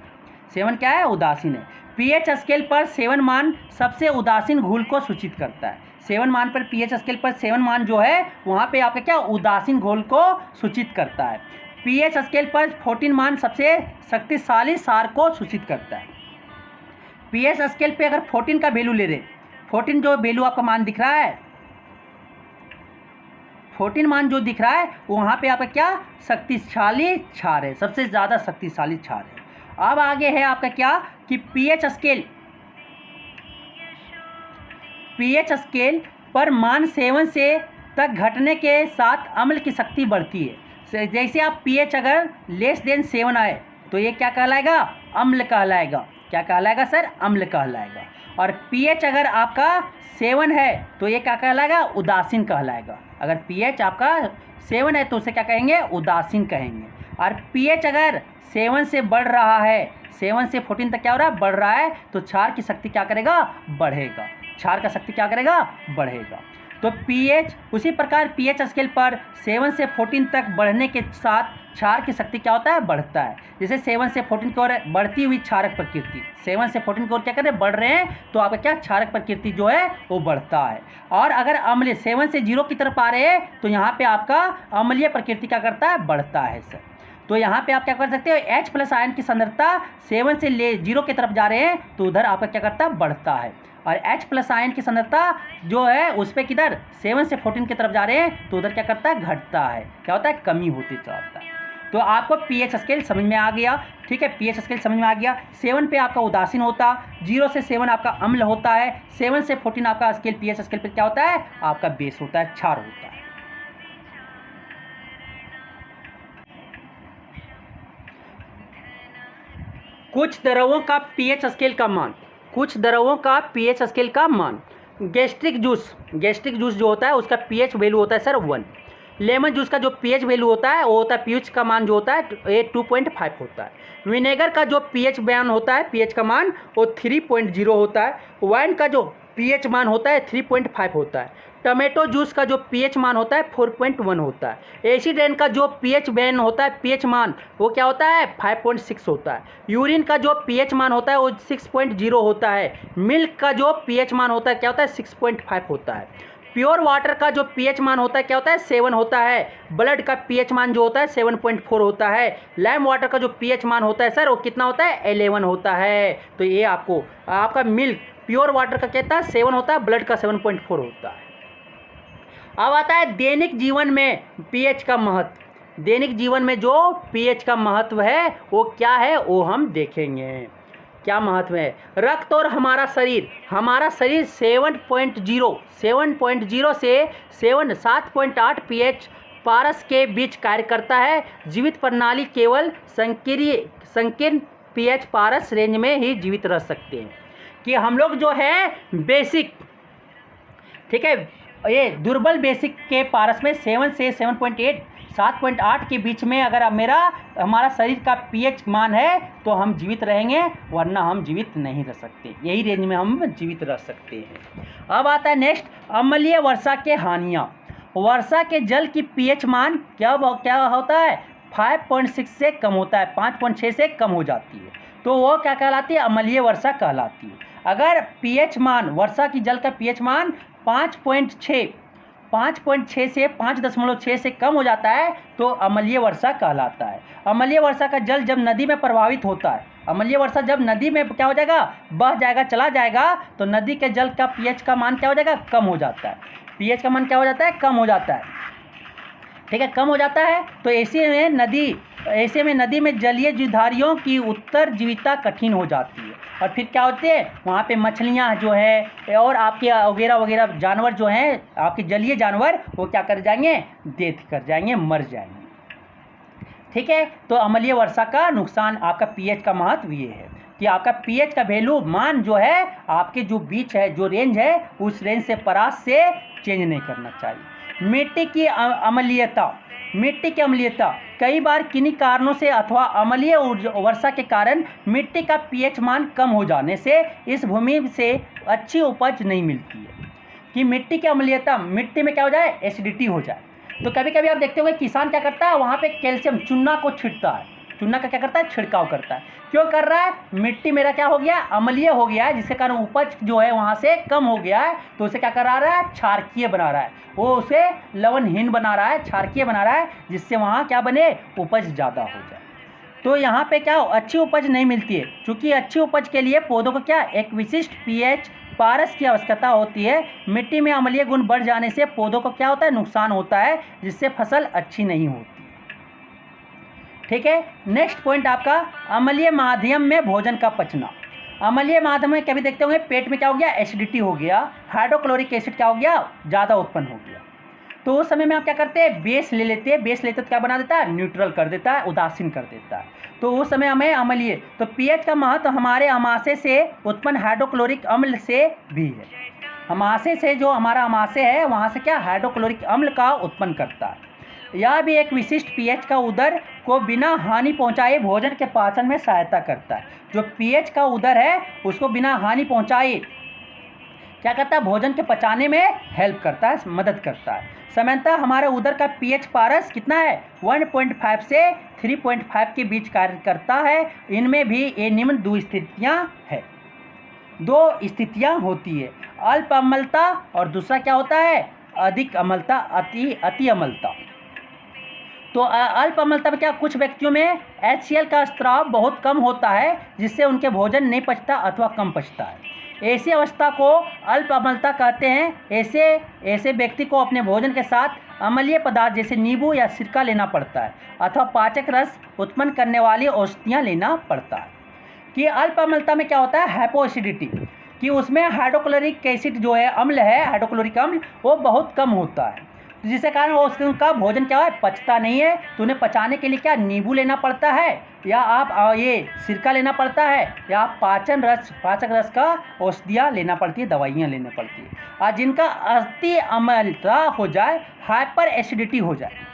7 क्या है, उदासीन है। पीएच स्केल पर 7 मान सबसे उदासीन घोल को सूचित करता है। 7 मान पर पीएच स्केल पर 7 मान जो है वहाँ पे आपका क्या, उदासीन घोल को सूचित करता है। पीएच स्केल पर 14 मान सबसे शक्तिशाली क्षार को सूचित करता है। पीएच स्केल पे अगर 14 का वैल्यू ले रहे, 14 जो वैल्यू आपका मान दिख रहा है, 14 मान जो दिख रहा है वहाँ पे आपका क्या, शक्तिशाली क्षार है, सबसे ज़्यादा शक्तिशाली क्षार है। अब आगे है आपका क्या कि पीएच स्केल पर मान 7 से तक घटने के साथ अम्ल की शक्ति बढ़ती है। जैसे आप पीएच अगर लेस देन 7 आए तो ये क्या कहलाएगा, अम्ल कहलाएगा। क्या कहलाएगा सर, अम्ल कहलाएगा। और पीएच अगर आपका 7 है तो ये क्या कहलाएगा, उदासीन कहलाएगा। अगर पीएच आपका 7 है तो उसे क्या कहेंगे, उदासीन कहेंगे। और pH अगर 7 से बढ़ रहा है, 7 से 14 तक क्या हो रहा है, बढ़ रहा है, तो क्षार की शक्ति क्या करेगा, बढ़ेगा, क्षार का शक्ति क्या करेगा, बढ़ेगा। तो pH उसी प्रकार pH स्केल पर 7 से 14 तक बढ़ने के साथ क्षार की शक्ति क्या होता है, बढ़ता है। जैसे 7 से 14 की ओर बढ़ती हुई क्षारक प्रकृति, 7 से 14 की ओर क्या कर रहे हैं, बढ़ रहे हैं, तो आपका क्या क्षारक प्रकृति जो है वो बढ़ता है। और अगर अम्लीय 7 से 0 की तरफ आ रहे हैं तो यहाँ पे आपका अम्लीय प्रकृति क्या करता है, बढ़ता है सर। तो यहाँ पे आप क्या कर सकते हो, H+ आयन की सांद्रता 7 से 0 की तरफ जा रहे हैं तो उधर आपका क्या करता है, बढ़ता है। और H+ आयन की सांद्रता जो है उस पर किधर 7 से 14 की तरफ जा रहे हैं तो उधर क्या करता है, घटता है, क्या होता है, कमी होती जाता है। तो आपको pH स्केल समझ में आ गया, ठीक है, pH स्केल समझ में आ गया। 7 पे आपका उदासीन होता, 0 से 7 आपका अम्ल होता है, 7 से 14 आपका स्केल pH स्केल पे क्या होता है, आपका बेस होता है, क्षार होता है। कुछ द्रवों का pH स्केल का मान, कुछ द्रवों का pH स्केल का मान, गैस्ट्रिक जूस जो होता है उसका pH वैल्यू होता है सर 1। लेमन जूस का जो pH वैल्यू होता है वो होता है, pH का मान जो होता है ये 2.5 होता है। विनेगर का जो pH मान होता है, pH का मान वो 3.0 होता है। वाइन का जो pH मान होता है 3.5 होता है। टमाटो जूस का जो pH मान होता है 4.1 होता है। एसिड रेन का जो pH मान होता है, pH मान वो क्या होता है, 5.6 होता है। यूरिन का जो pH मान होता है वो 6.0 होता है। मिल्क का जो pH मान होता है क्या होता है, 6.5 होता है। प्योर वाटर का जो pH मान होता है क्या होता है, 7 होता है। ब्लड का pH मान जो होता है 7.4 होता है। लैम वाटर का जो pH मान होता है सर वो कितना होता है, 11 होता है। तो ये आपको आपका मिल्क प्योर वाटर का कहता है 7 होता है, ब्लड का 7.4 होता है। अब आता है दैनिक जीवन में pH का महत्व। दैनिक जीवन में जो pH का महत्व है वो क्या है, वो हम देखेंगे क्या महत्व है। रक्त और हमारा शरीर 7.0 से 7.8 pH पारस के बीच कार्य करता है। जीवित प्रणाली केवल संकीर्ण pH पारस रेंज में ही जीवित रह सकते हैं। कि हम लोग जो है बेसिक, ठीक है, ये दुर्बल बेसिक के पारस में 7 से 7.8 के बीच में अगर हमारा शरीर का pH मान है तो हम जीवित रहेंगे, वरना हम जीवित नहीं रह सकते। यही रेंज में हम जीवित रह सकते हैं। अब आता है नेक्स्ट, अम्लीय वर्षा के हानियाँ। वर्षा के जल की pH मान क्या होता है, 5.6 से कम होता है, 5.6 से कम हो जाती है तो वो क्या कहलाती है, अम्लीय वर्षा कहलाती है। अगर pH मान, वर्षा की जल का pH मान 5.6 से 5.6 से कम हो जाता है तो अम्लीय वर्षा कहलाता है। अम्लीय वर्षा का जल जब नदी में प्रवाहित होता है, अम्लीय वर्षा जब नदी में क्या हो जाएगा, बह जाएगा, चला जाएगा, तो नदी के जल का pH का मान क्या हो जाएगा, कम हो जाता है। pH का मान क्या हो जाता है, कम हो जाता है, ठीक है, कम हो जाता है। तो ऐसे में नदी में जलीय जीवधारियों की उत्तरजीविता कठिन हो जाती है और फिर क्या होते हैं, वहाँ पे मछलियाँ जो है और आपके वगैरह जानवर जो हैं, आपके जलीय जानवर, वो क्या कर जाएंगे, डेथ कर जाएंगे, मर जाएंगे, ठीक है। तो अम्लीय वर्षा का नुकसान, आपका pH का महत्व ये है कि आपका pH का वैल्यू मान जो है आपके जो बीच है, जो रेंज है, उस रेंज से परास से चेंज नहीं करना चाहिए। मिट्टी की अम्लीयता कई बार किन्हीं कारणों से अथवा अम्लीय वर्षा के कारण मिट्टी का pH मान कम हो जाने से इस भूमि से अच्छी उपज नहीं मिलती है। कि मिट्टी की अम्लीयता, मिट्टी में क्या हो जाए, एसिडिटी हो जाए। तो कभी कभी आप देखते होंगे किसान क्या करता है, वहाँ पे कैल्शियम चूना को छिड़कता है, चूना का क्या करता है, छिड़काव करता है। क्यों कर रहा है, मिट्टी मेरा क्या हो गया, अम्लीय हो गया है, जिसके कारण उपज जो है वहाँ से कम हो गया है, तो उसे क्या करा रहा है, क्षारकीय बना रहा है, वो उसे लवणहीन बना रहा है, क्षारकीय बना रहा है, जिससे वहाँ क्या बने, उपज ज़्यादा हो जाए। तो यहाँ पे क्या अच्छी उपज नहीं मिलती है। चूँकि अच्छी उपज के लिए पौधों को क्या एक विशिष्ट pH पारस की आवश्यकता होती है। मिट्टी में अम्लीय गुण बढ़ जाने से पौधों को क्या होता है, नुकसान होता है, जिससे फसल अच्छी नहीं होती, ठीक है। नेक्स्ट पॉइंट आपका अम्लीय माध्यम में भोजन का पचना। अम्लीय माध्यम में कभी देखते होंगे पेट में क्या हो गया, एसिडिटी हो गया, हाइड्रोक्लोरिक एसिड क्या हो गया, ज़्यादा उत्पन्न हो गया। तो उस समय में आप क्या करते हैं, बेस ले लेते हैं, बेस लेते तो क्या बना देता है, न्यूट्रल कर देता है, उदासीन कर देता है। तो उस समय हमें अम्लीय, तो pH का महत्व हमारे अमाशय से उत्पन्न हाइड्रोक्लोरिक अम्ल से भी है। अमाशय से, जो हमारा अमाशय है वहाँ से क्या हाइड्रोक्लोरिक अम्ल का उत्पन्न करता है। यह भी एक विशिष्ट पीएच का उदर को बिना हानि पहुंचाए भोजन के पाचन में सहायता करता है। जो पीएच का उदर है उसको बिना हानि पहुंचाए क्या करता है, भोजन के पचाने में हेल्प करता है, मदद करता है। सामान्यतः हमारे उदर का पीएच पारस कितना है, 1.5 से 3.5 के बीच कार्य करता है। इनमें भी ये निम्न दो स्थितियाँ है, दो स्थितियाँ होती है, अल्प अम्लता और दूसरा क्या होता है, अधिक अम्लता, अति अम्लता। तो अल्प अम्लता में क्या, कुछ व्यक्तियों में HCl का स्राव बहुत कम होता है जिससे उनके भोजन नहीं पचता अथवा कम पचता है। ऐसी अवस्था को अल्प अम्लता कहते हैं। ऐसे व्यक्ति को अपने भोजन के साथ अम्लीय पदार्थ जैसे नींबू या सिरका लेना पड़ता है अथवा पाचक रस उत्पन्न करने वाली औषधियाँ लेना पड़ता है। कि अल्प अम्लता में क्या होता है, हाइपोएसिडिटी, कि उसमें हाइड्रोक्लोरिक एसिड जो है, अम्ल है, हाइड्रोक्लोरिक अम्ल, वो बहुत कम होता है, जिसके कारण वो उसका भोजन क्या है, पचता नहीं है। तो उन्हें पचाने के लिए क्या, नींबू लेना पड़ता है या आप ये सिरका लेना पड़ता है या आप पाचक रस का औषधियाँ लेना पड़ती है, दवाइयाँ लेना पड़ती है। और जिनका अति अम्लता हो जाए, हाइपर एसिडिटी हो जाए,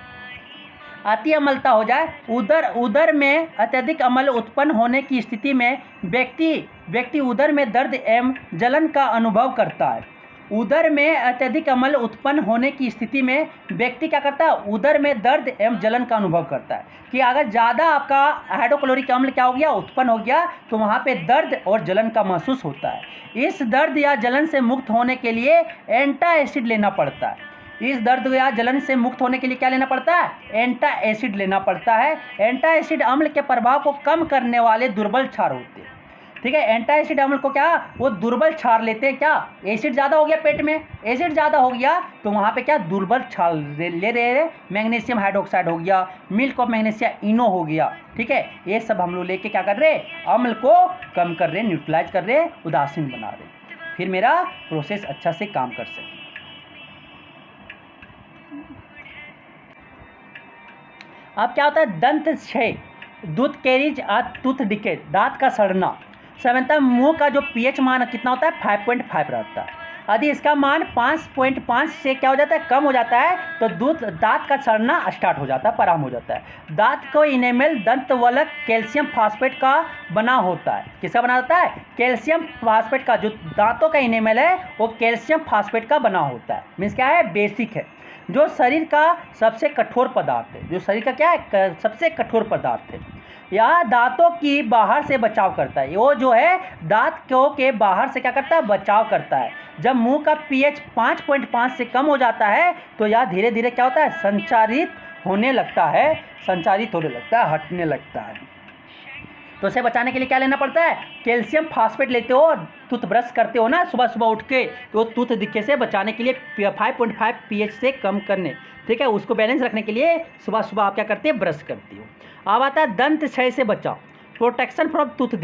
अति अम्लता हो जाए, उदर में अत्यधिक अम्ल उत्पन्न होने की स्थिति में व्यक्ति उदर में दर्द एवं जलन का अनुभव करता है। उदर में अत्यधिक अम्ल उत्पन्न होने की स्थिति में व्यक्ति क्या करता है, उदर में दर्द एवं जलन का अनुभव करता है। कि अगर ज़्यादा आपका हाइड्रोक्लोरिक अम्ल क्या हो गया, उत्पन्न हो गया, तो वहाँ पे दर्द और जलन का महसूस होता है। इस दर्द या जलन से मुक्त होने के लिए एंटाएसिड लेना पड़ता है। इस दर्द या जलन से मुक्त होने के लिए क्या लेना पड़ता है, एंटाएसिड लेना पड़ता है। एंटाएसिड अम्ल के प्रभाव को कम करने वाले दुर्बल क्षार होते हैं। ठीक है, एंटाएसिड अम्ल को क्या, वो दुर्बल क्षार लेते हैं। क्या, एसिड ज़्यादा हो गया पेट में, एसिड ज़्यादा हो गया तो वहाँ पे क्या, दुर्बल क्षार ले रहे हैं। मैग्नीशियम हाइड्रोक्साइड हो गया, मिल्क ऑफ मैग्नीशिया इनो हो गया। ठीक है, ये सब हम लोग लेके क्या कर रहे हैं, अम्ल को कम कर रहे हैं, न्यूट्रलाइज कर रहे हैं, उदासीन बना रहे हैं, फिर मेरा प्रोसेस अच्छा से काम कर सके। अब क्या होता है, दंत क्षय, टूथ कैरीज और टूथ डिके, दांत का सड़ना। सामान्यतः मुंह का जो पीएच मान कितना होता है, 5.5 रहता है। यदि इसका मान 5.5 से क्या हो जाता है, कम हो जाता है, तो दांत का सड़ना स्टार्ट हो जाता है, प्रारंभ हो जाता है। दांत को इनेमल दंतवलक कैल्शियम फास्फेट का बना होता है। किसका बना होता है, कैल्शियम फास्फेट का। जो दांतों का इनेमल है वो कैल्शियम फास्फेट का बना होता है। मीन्स क्या है, बेसिक है। जो शरीर का सबसे कठोर पदार्थ है, जो शरीर का क्या है, सबसे कठोर पदार्थ है। यह दांतों की बाहर से बचाव करता है। वो जो है दांतों के बाहर से क्या करता है, बचाव करता है। जब मुंह का पीएच 5.5 से कम हो जाता है तो यह धीरे धीरे क्या होता है, संचारित होने लगता है, हटने लगता है। तो इसे बचाने के लिए क्या लेना पड़ता है, कैल्शियम फास्फेट लेते हो, टूथब्रश करते हो ना सुबह सुबह उठ के, तो टूथ डिके से बचाने के लिए 5.5 पीएच से कम करने, ठीक है, उसको बैलेंस रखने के लिए सुबह सुबह आप क्या करते हैं, ब्रश करती हो। अब आता है दंत क्षय से बचाव, प्रोटेक्शन फ्रॉम टूथ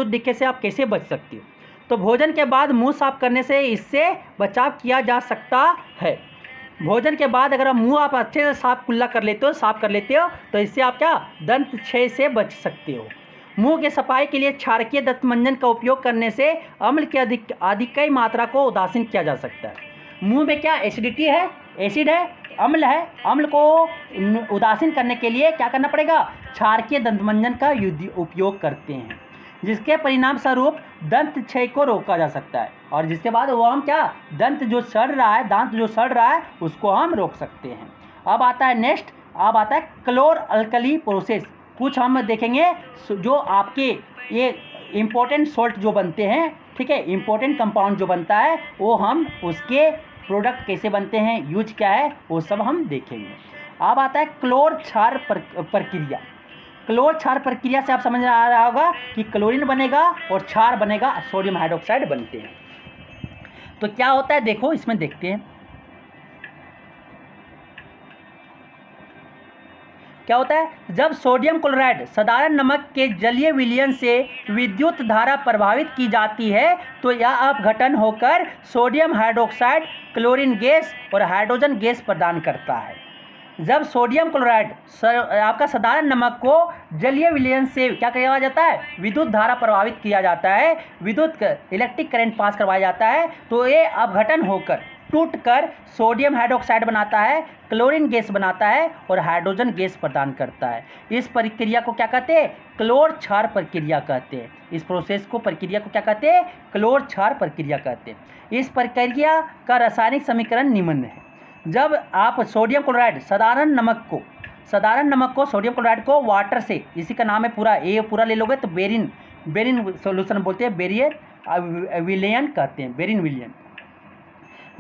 डिके से आप कैसे बच सकती हो। तो भोजन के बाद मुंह साफ करने से इससे बचाव किया जा सकता है। भोजन के बाद अगर मुंह आप अच्छे से साफ कर लेते हो तो इससे आप क्या, दंत क्षय से बच सकते हो। मुंह की सफाई के लिए क्षारकीय दंतमंजन का उपयोग करने से अम्ल की अधिक मात्रा को उदासीन किया जा सकता है। मुंह में क्या, एसिडिटी है, एसिड है, अम्ल है, अम्ल को उदासीन करने के लिए क्या करना पड़ेगा, क्षारकीय दंतमंजन का उपयोग करते हैं, जिसके परिणाम स्वरूप दंत क्षय को रोका जा सकता है। और जिसके बाद वो हम क्या, दांत जो सड़ रहा है उसको हम रोक सकते हैं। अब आता है नेक्स्ट, अब आता है क्लोर अल्कली प्रोसेस। कुछ हम देखेंगे जो आपके ये इम्पोर्टेंट सॉल्ट जो बनते हैं, ठीक है, इम्पोर्टेंट कंपाउंड जो बनता है, वो हम उसके प्रोडक्ट कैसे बनते हैं, यूज क्या है, वो सब हम देखेंगे। अब आता है क्लोर क्षार प्रक्रिया। क्लोर क्षार प्रक्रिया से आप समझ आ रहा होगा कि क्लोरीन बनेगा और क्षार बनेगा, सोडियम हाइड्रोक्साइड बनते हैं। तो क्या होता है, देखो इसमें देखते हैं क्या होता है। जब सोडियम क्लोराइड साधारण नमक के जलीय विलयन से विद्युत धारा प्रभावित की जाती है तो यह अपघटन होकर सोडियम हाइड्रोक्साइड, क्लोरीन गैस और हाइड्रोजन गैस प्रदान करता है। जब सोडियम क्लोराइड आपका साधारण नमक को जलीय विलयन से क्या किया जाता है, विद्युत धारा प्रभावित किया जाता है, विद्युत इलेक्ट्रिक करंट पास करवाया जाता है, तो ये अपघटन होकर टूटकर सोडियम हाइड्रोक्साइड बनाता है, क्लोरीन गैस बनाता है और हाइड्रोजन गैस प्रदान करता है। इस प्रक्रिया को क्या कहते हैं? क्लोर क्षार प्रक्रिया कहते हैं। इस प्रोसेस को प्रक्रिया को क्या कहते हैं? क्लोर क्षार प्रक्रिया कहते हैं। इस प्रक्रिया का रासायनिक समीकरण निम्न है। जब आप सोडियम क्लोराइड साधारण नमक को सोडियम क्लोराइड को वाटर से, इसी का नाम है पूरा, ए पूरा ले लोगे तो बेरिन सॉल्यूशन बोलते हैं, बेरियर विलियन कहते हैं, बेरिन विलियन।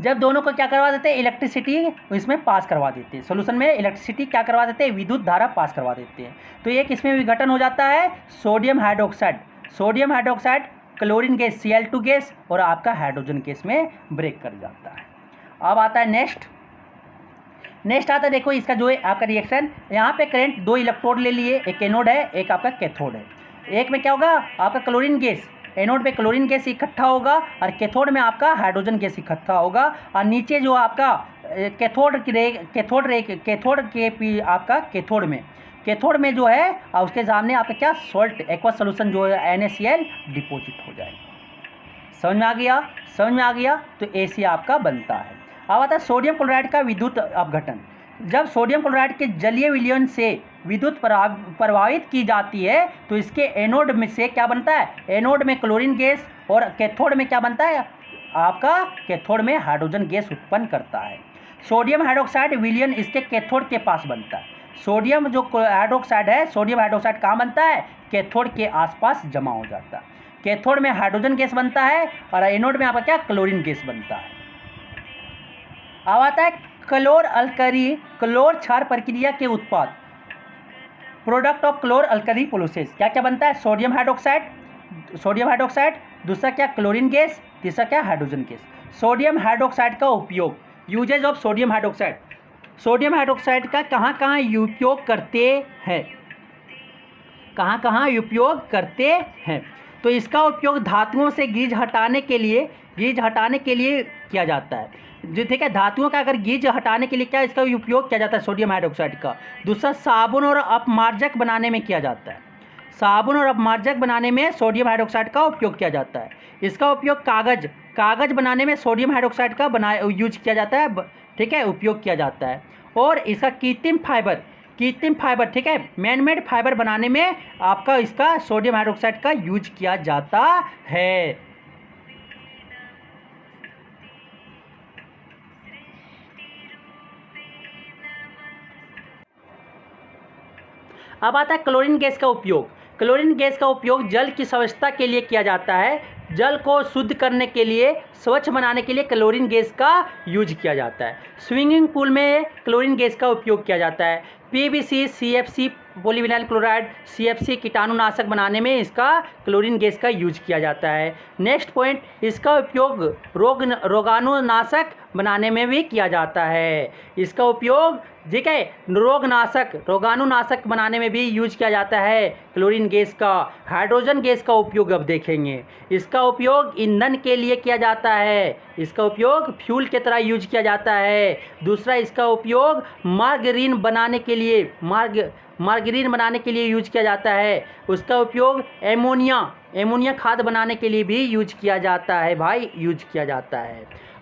जब दोनों को क्या करवा देते हैं? इलेक्ट्रिसिटी इसमें पास करवा देते हैं, सॉल्यूशन में इलेक्ट्रिसिटी क्या करवा देते हैं? विद्युत धारा पास करवा देते हैं। तो एक इसमें विघटन हो जाता है sodium hydroxide chlorine gas Cl2 gas और आपका हाइड्रोजन गैस में ब्रेक कर जाता है। अब आता है नेक्स्ट आता है, देखो इसका जो है आपका रिएक्शन, यहाँ पे करंट 2 इलेक्ट्रोड ले लिए, एक एनोड है एक आपका कैथोड है। एक में क्या होगा? आपका क्लोरीन गैस, एनोड पे क्लोरीन गैस इकट्ठा होगा और कैथोड में आपका हाइड्रोजन गैस इकट्ठा होगा। और नीचे जो आपका कैथोड में जो है उसके सामने आपका क्या सॉल्ट एक्वा सॉल्यूशन जो है NaCl डिपॉजिट हो जाएगा। समझ में आ गया तो ऐसे आपका बनता है। अब आता है सोडियम क्लोराइड का विद्युत अपघटन। जब सोडियम क्लोराइड के जलीय विलयन से विद्युत प्रवाहित की जाती है तो इसके एनोड में से क्या बनता है? एनोड में क्लोरीन गैस और कैथोड में क्या बनता है? आपका कैथोड में हाइड्रोजन गैस उत्पन्न करता है। सोडियम हाइड्रोक्साइड विलयन इसके कैथोड के पास बनता है। सोडियम हाइड्रोक्साइड कहाँ बनता है? कैथोड के आसपास जमा हो जाता है। कैथोड में हाइड्रोजन गैस बनता है और एनोड में आपका क्या? क्लोरीन गैस बनता है। अब आता है क्लोर क्षार प्रक्रिया के उत्पाद, प्रोडक्ट ऑफ क्लोर अल्कली प्रोसेस। क्या क्या बनता है? सोडियम हाइड्रोक्साइड, दूसरा क्या? क्लोरीन गैस, तीसरा क्या? Hydrogen gas. सोडियम हाइड्रोक्साइड का उपयोग, यूजेज ऑफ सोडियम हाइड्रोक्साइड का कहाँ कहाँ उपयोग करते हैं? तो इसका उपयोग धातुओं से गीज हटाने के लिए किया जाता है। जो ठीक है, धातुओं का अगर गीज हटाने के लिए क्या इसका उपयोग किया जाता है? सोडियम हाइड्रोक्साइड का। दूसरा साबुन और अपमार्जक बनाने में किया जाता है। साबुन और अपमार्जक बनाने में सोडियम हाइड्रोक्साइड का उपयोग किया जाता है। इसका उपयोग कागज बनाने में सोडियम हाइड्रोक्साइड का यूज किया जाता है, ठीक है, उपयोग किया जाता है। और इसका कृत्रिम फाइबर, ठीक है, मैनमेड फाइबर बनाने में आपका इसका सोडियम हाइड्रोक्साइड का यूज किया जाता है। अब आता है क्लोरीन गैस का उपयोग जल की स्वच्छता के लिए किया जाता है। जल को शुद्ध करने के लिए, स्वच्छ बनाने के लिए क्लोरीन गैस का यूज किया जाता है। स्विमिंग पूल में क्लोरीन गैस का उपयोग किया जाता है। PVC, CFC polyvinyl chloride, CFC कीटाणुनाशक बनाने में इसका क्लोरीन गैस का यूज किया जाता है। नेक्स्ट पॉइंट, इसका उपयोग रोगाणुनाशक बनाने में भी किया जाता है। इसका उपयोग, ठीक है, रोगाणुनाशक बनाने में भी यूज किया जाता है क्लोरीन गैस का। हाइड्रोजन गैस का उपयोग अब देखेंगे। इसका उपयोग ईंधन के लिए किया जाता है। इसका उपयोग फ्यूल की तरह यूज किया जाता है। दूसरा, इसका उपयोग मार्गरीन बनाने के लिए यूज किया जाता है। उसका उपयोग एमोनिया खाद बनाने के लिए भी यूज किया जाता है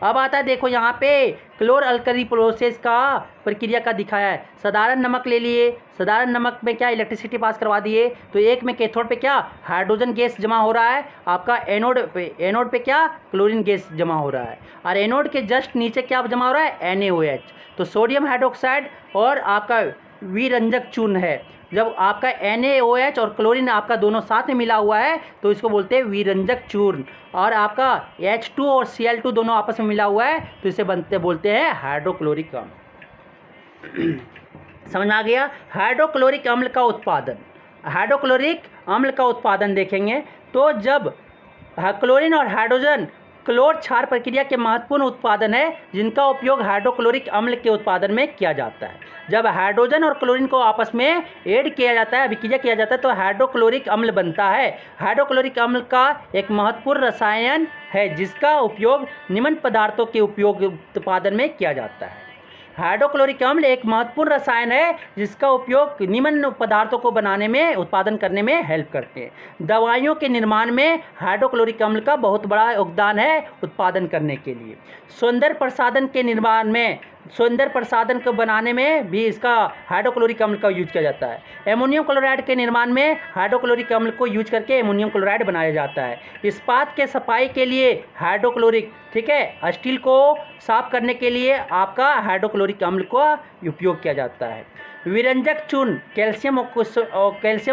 अब आता है, देखो यहाँ पे क्लोर अल्कली प्रोसेस का प्रक्रिया का दिखाया है। साधारण नमक ले लिए, साधारण नमक में क्या इलेक्ट्रिसिटी पास करवा दिए, तो एक में कैथोड पे क्या हाइड्रोजन गैस जमा हो रहा है, आपका एनोड पे क्या क्लोरीन गैस जमा हो रहा है, और एनोड के जस्ट नीचे क्या जमा हो रहा है NaOH। तो सोडियम हाइड्रोक्साइड और आपका विरंजक चूर्ण है। जब आपका NaOH और क्लोरीन आपका दोनों साथ में मिला हुआ है तो इसको बोलते हैं विरंजक चूर्ण। और आपका H2 और Cl2 दोनों आपस में मिला हुआ है तो इसे बोलते हैं हाइड्रोक्लोरिक अम्ल। समझ में आ गया? हाइड्रोक्लोरिक अम्ल का उत्पादन देखेंगे तो जब क्लोरीन और हाइड्रोजन क्लोर क्षार प्रक्रिया के महत्वपूर्ण उत्पादन है जिनका उपयोग हाइड्रोक्लोरिक अम्ल के उत्पादन में किया जाता है। जब हाइड्रोजन और क्लोरीन को आपस में ऐड किया जाता है, अभिक्रिया किया जाता है, तो हाइड्रोक्लोरिक अम्ल बनता है। हाइड्रोक्लोरिक अम्ल का एक महत्वपूर्ण रसायन है जिसका उपयोग निम्न पदार्थों के उपयोग उत्पादन में किया जाता है। हाइड्रोक्लोरिक अम्ल एक महत्वपूर्ण रसायन है जिसका उपयोग निम्न पदार्थों को बनाने में, उत्पादन करने में हेल्प करते हैं। दवाइयों के निर्माण में हाइड्रोक्लोरिक अम्ल का बहुत बड़ा योगदान है उत्पादन करने के लिए। सौंदर्य प्रसाधन के निर्माण में, सौंदर्य प्रसाधन को बनाने में भी इसका हाइड्रोक्लोरिक अम्ल का यूज किया जाता है। एमोनियम क्लोराइड के निर्माण में हाइड्रोक्लोरिक अम्ल को यूज करके एमोनियम क्लोराइड बनाया जाता है। इस्पात के सफाई के लिए हाइड्रोक्लोरिक, ठीक है, स्टील को साफ करने के लिए आपका हाइड्रोक्लोरिक अम्ल का उपयोग किया जाता है। विरंजक चूर्ण कैल्शियम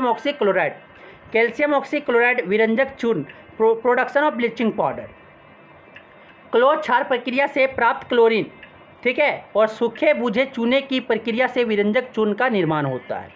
ऑक्सीक्लोराइड, कैल्शियम ऑक्सीक्लोराइड विरंजक चूर्ण, production of bleaching powder. Cloth क्षार प्रक्रिया से प्राप्त क्लोरीन, ठीक है, और सूखे बुझे चूने की प्रक्रिया से विरंजक चूर्ण का निर्माण होता है।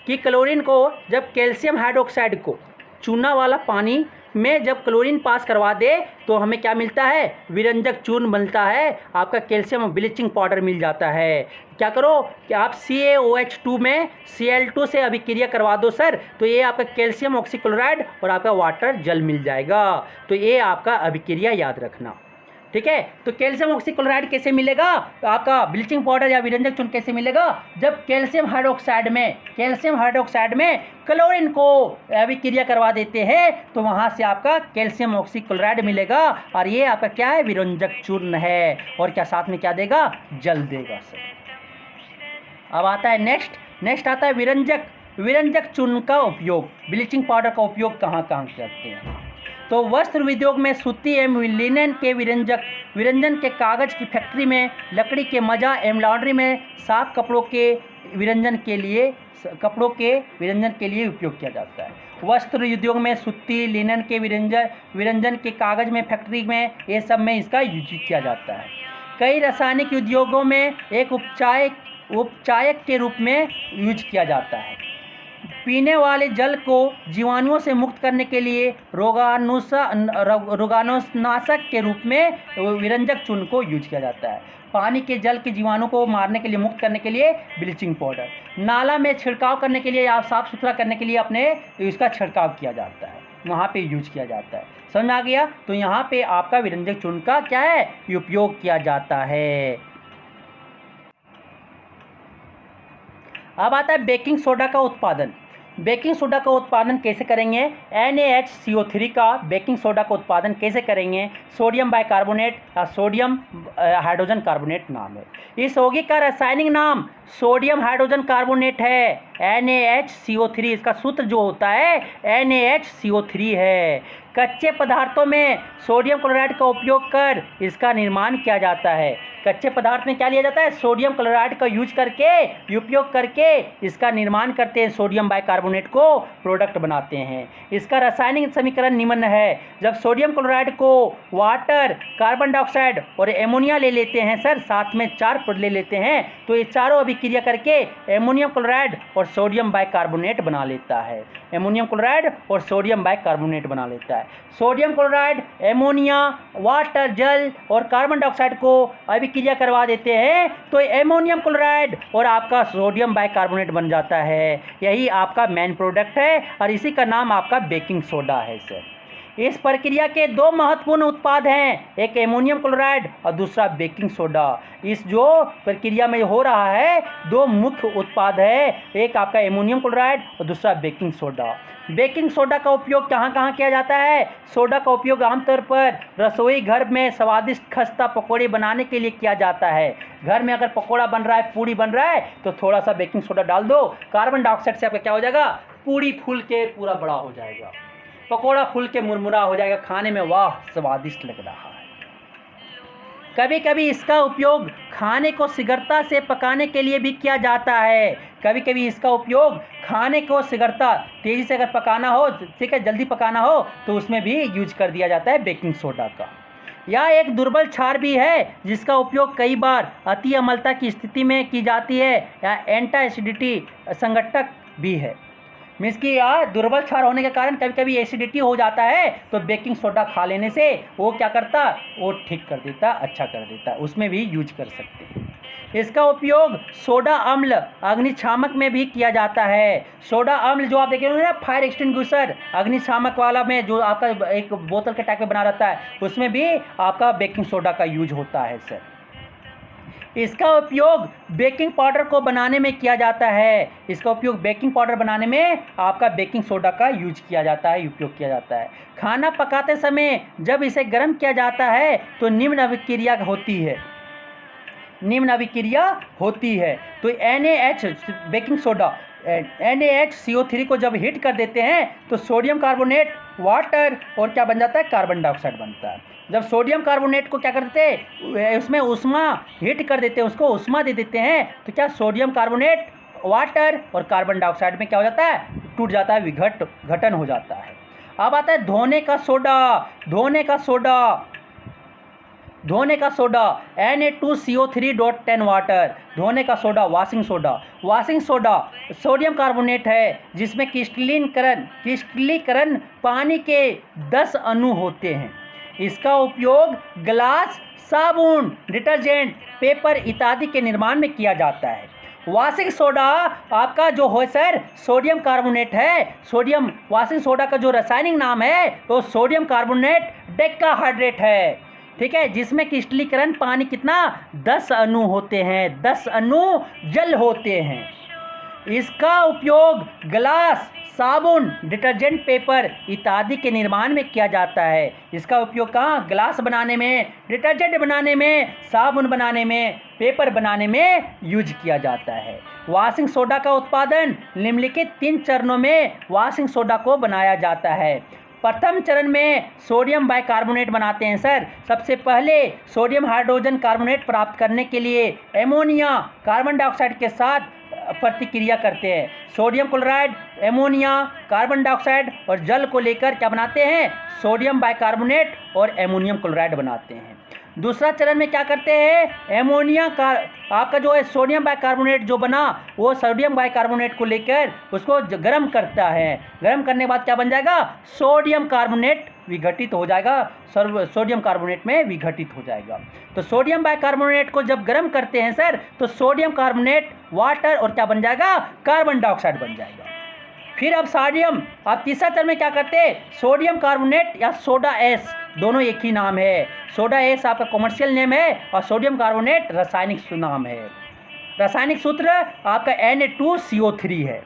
कि क्लोरीन को जब कैल्शियम हाइड्रोक्साइड को चूना वाला पानी में जब क्लोरीन पास करवा दे तो हमें क्या मिलता है, विरंजक चूर्ण मिलता है, आपका कैल्शियम ब्लीचिंग पाउडर मिल जाता है। क्या करो कि आप CaOH2 में Cl2 से अभिक्रिया करवा दो सर, तो ये आपका कैल्शियम ऑक्सीक्लोराइड और आपका वाटर जल मिल जाएगा। तो ये आपका अभिक्रिया याद रखना, ठीक है। तो कैल्शियम ऑक्सीक्लोराइड कैसे मिलेगा, तो आपका ब्लीचिंग पाउडर या विरंजक चूर्ण कैसे मिलेगा, जब कैल्शियम हाइड्रोक्साइड में क्लोरीन को अभिक्रिया करवा देते हैं तो वहाँ से आपका कैल्शियम ऑक्सीक्लोराइड मिलेगा और ये आपका क्या है, विरंजक चूर्ण है। और क्या साथ में क्या देगा, जल देगा सर। अब आता है नेक्स्ट आता है विरंजक चूर्ण का उपयोग, ब्लीचिंग पाउडर का उपयोग कहाँ कहाँ करते हैं। तो वस्त्र उद्योग में सूती एवं लिनन के विरंजन के, कागज की फैक्ट्री में लकड़ी के मजा एवं लॉन्ड्री में साफ कपड़ों के विरंजन के लिए उपयोग किया जाता है। वस्त्र उद्योग में सूती लिनन के विरंजन के, कागज में फैक्ट्री में, ये सब में इसका यूज किया जाता है। कई रासायनिक उद्योगों में एक उपचायक के रूप में यूज किया जाता है। पीने वाले जल को जीवाणुओं से मुक्त करने के लिए रोगाणुनाशक के रूप में विरंजक चूर्ण को यूज किया जाता है। पानी के जल के जीवाणु को मारने के लिए, मुक्त करने के लिए ब्लीचिंग पाउडर। नाला में छिड़काव करने के लिए या साफ सुथरा करने के लिए अपने इसका छिड़काव किया जाता है, वहाँ पे यूज किया जाता है। समझ आ गया। तो यहाँ पे आपका विरंजक चूर्ण का क्या है, उपयोग किया जाता है। अब आता है बेकिंग सोडा का उत्पादन। बेकिंग सोडा का उत्पादन कैसे करेंगे, NaHCO3 का बेकिंग सोडा का उत्पादन कैसे करेंगे, सोडियम बाइकार्बोनेट या सोडियम हाइड्रोजन कार्बोनेट नाम है। इस यौगिक का रासायनिक नाम सोडियम हाइड्रोजन कार्बोनेट है, NaHCO3। इसका सूत्र जो होता है NaHCO3 है। कच्चे पदार्थों में सोडियम क्लोराइड का उपयोग कर इसका निर्माण किया जाता है। कच्चे पदार्थ में क्या लिया जाता है, सोडियम क्लोराइड का उपयोग करके इसका निर्माण करते हैं, सोडियम बाइकार्बोनेट को प्रोडक्ट बनाते हैं। इसका रासायनिक समीकरण निम्न है। जब सोडियम क्लोराइड को वाटर, कार्बन डाइऑक्साइड और एमोनिया ले लेते हैं सर, साथ में 4 ले लेते हैं, तो ये चारों अभिक्रिया करके एमोनियम क्लोराइड और सोडियम बाइकार्बोनेट बना लेता है। एमोनियम क्लोराइड और सोडियम बाइकार्बोनेट बना लेता है। सोडियम क्लोराइड, एमोनिया, वाटर, जल और कार्बन डाइऑक्साइड को अभिक्रिया करवा देते हैं तो एमोनियम क्लोराइड और आपका सोडियम बाइकार्बोनेट बन जाता है। यही आपका मेन प्रोडक्ट है और इसी का नाम आपका बेकिंग सोडा है सर। इस प्रक्रिया के 2 महत्वपूर्ण उत्पाद हैं, एक एमोनियम क्लोराइड और दूसरा बेकिंग सोडा। इस जो प्रक्रिया में हो रहा है 2 मुख्य उत्पाद है, एक आपका एमोनियम क्लोराइड और दूसरा बेकिंग सोडा। बेकिंग सोडा का उपयोग कहाँ कहाँ किया जाता है, सोडा का उपयोग आमतौर पर रसोई घर में स्वादिष्ट खस्ता पकौड़े बनाने के लिए किया जाता है। घर में अगर पकौड़ा बन रहा है, पूड़ी बन रहा है, तो थोड़ा सा बेकिंग सोडा डाल दो, कार्बन डाइऑक्साइड से आपका क्या हो जाएगा, पूड़ी फूल के पूरा बड़ा हो जाएगा, पकौड़ा फूल के मुरमुरा हो जाएगा, खाने में वाह स्वादिष्ट लग रहा है। कभी कभी इसका उपयोग खाने को शीघ्रता से पकाने के लिए भी किया जाता है। कभी कभी इसका उपयोग खाने को शीघ्रता, तेज़ी से अगर पकाना हो, ठीक है, जल्दी पकाना हो, तो उसमें भी यूज कर दिया जाता है बेकिंग सोडा का। यह एक दुर्बल क्षार भी है जिसका उपयोग कई बार अति अम्लता की स्थिति में की जाती है या एंटी एसिडिटी संघटक भी है। मीन्स कि यार दुर्बल क्षार होने के कारण कभी कभी एसिडिटी हो जाता है, तो बेकिंग सोडा खा लेने से वो क्या करता, वो ठीक कर देता, अच्छा कर देता, उसमें भी यूज कर सकते हैं। इसका उपयोग सोडा अम्ल अग्निशामक में भी किया जाता है। सोडा अम्ल जो आप देख रहे हो ना, फायर एक्सटिंग्विशर अग्निशामक वाला में जो आपका एक बोतल के टाइप में बना रहता है, उसमें भी आपका बेकिंग सोडा का यूज होता है सर। इसका उपयोग बेकिंग पाउडर को बनाने में किया जाता है। इसका उपयोग बेकिंग पाउडर बनाने में आपका बेकिंग सोडा का यूज किया जाता है, उपयोग किया जाता है। खाना पकाते समय जब इसे गर्म किया जाता है तो निम्न अभिक्रिया होती है, निम्न अभिक्रिया होती है। तो NaH बेकिंग सोडा NaHCO3 को जब हीट कर देते हैं तो सोडियम कार्बोनेट, वाटर और क्या बन जाता है, कार्बन डाइऑक्साइड बनता है। जब सोडियम कार्बोनेट को क्या करते हैं, उसमें उष्मा हीट कर देते हैं, उसको उष्मा दे देते हैं, तो क्या सोडियम कार्बोनेट, वाटर और कार्बन डाइऑक्साइड में क्या हो जाता है, टूट जाता है, घटन हो जाता है। अब आता है धोने का सोडा। धोने का सोडा Na2CO3.10 वाटर। धोने का soda washing soda sodium carbonate है जिसमें क्रिस्टलीकरण पानी के 10 अणु होते हैं। इसका उपयोग ग्लास, साबुन, डिटर्जेंट, पेपर इत्यादि के निर्माण में किया जाता है। वॉशिंग सोडा आपका जो है सर सोडियम कार्बोनेट है। सोडियम वॉशिंग सोडा का जो रासायनिक नाम है तो सोडियम कार्बोनेट डेकाहाइड्रेट है, ठीक है, जिसमें क्रिस्टलीकरण पानी कितना, 10 अणु होते हैं, 10 अणु जल होते हैं। इसका उपयोग ग्लास, साबुन, डिटर्जेंट, पेपर इत्यादि के निर्माण में किया जाता है। इसका उपयोग कहाँ, ग्लास बनाने में, डिटर्जेंट बनाने में, साबुन बनाने में, पेपर बनाने में यूज किया जाता है। वॉशिंग सोडा का उत्पादन निम्नलिखित 3 चरणों में वॉशिंग सोडा को बनाया जाता है। प्रथम चरण में सोडियम बाइकार्बोनेट बनाते हैं सर। सबसे पहले सोडियम हाइड्रोजन कार्बोनेट प्राप्त करने के लिए एमोनिया कार्बन डाइऑक्साइड के साथ प्रतिक्रिया करते हैं। Sodium chloride, ammonia, carbon dioxide और जल को लेकर क्या बनाते हैं, सोडियम बाइकार्बोनेट और एमोनियम क्लोराइड बनाते हैं। दूसरा चरण में क्या करते हैं, एमोनिया का आपका जो है सोडियम बाइकार्बोनेट जो बना वो सोडियम बाइकार्बोनेट को लेकर उसको गर्म करता है। गर्म करने के बाद क्या बन जाएगा, सोडियम कार्बोनेट विघटित हो जाएगा, सोडियम कार्बोनेट में विघटित हो जाएगा। तो सोडियम बाइकार्बोनेट को जब गर्म करते हैं सर तो सोडियम कार्बोनेट, वाटर और क्या बन जाएगा, कार्बन डाइऑक्साइड बन जाएगा। फिर अब सोडियम, अब तीसरा चरण में क्या करते हैं, सोडियम कार्बोनेट या सोडा एस, दोनों एक ही नाम है। सोडा एस आपका कॉमर्शियल नेम है और सोडियम कार्बोनेट रासायनिक नाम है। रासायनिक सूत्र आपका Na2CO3 है,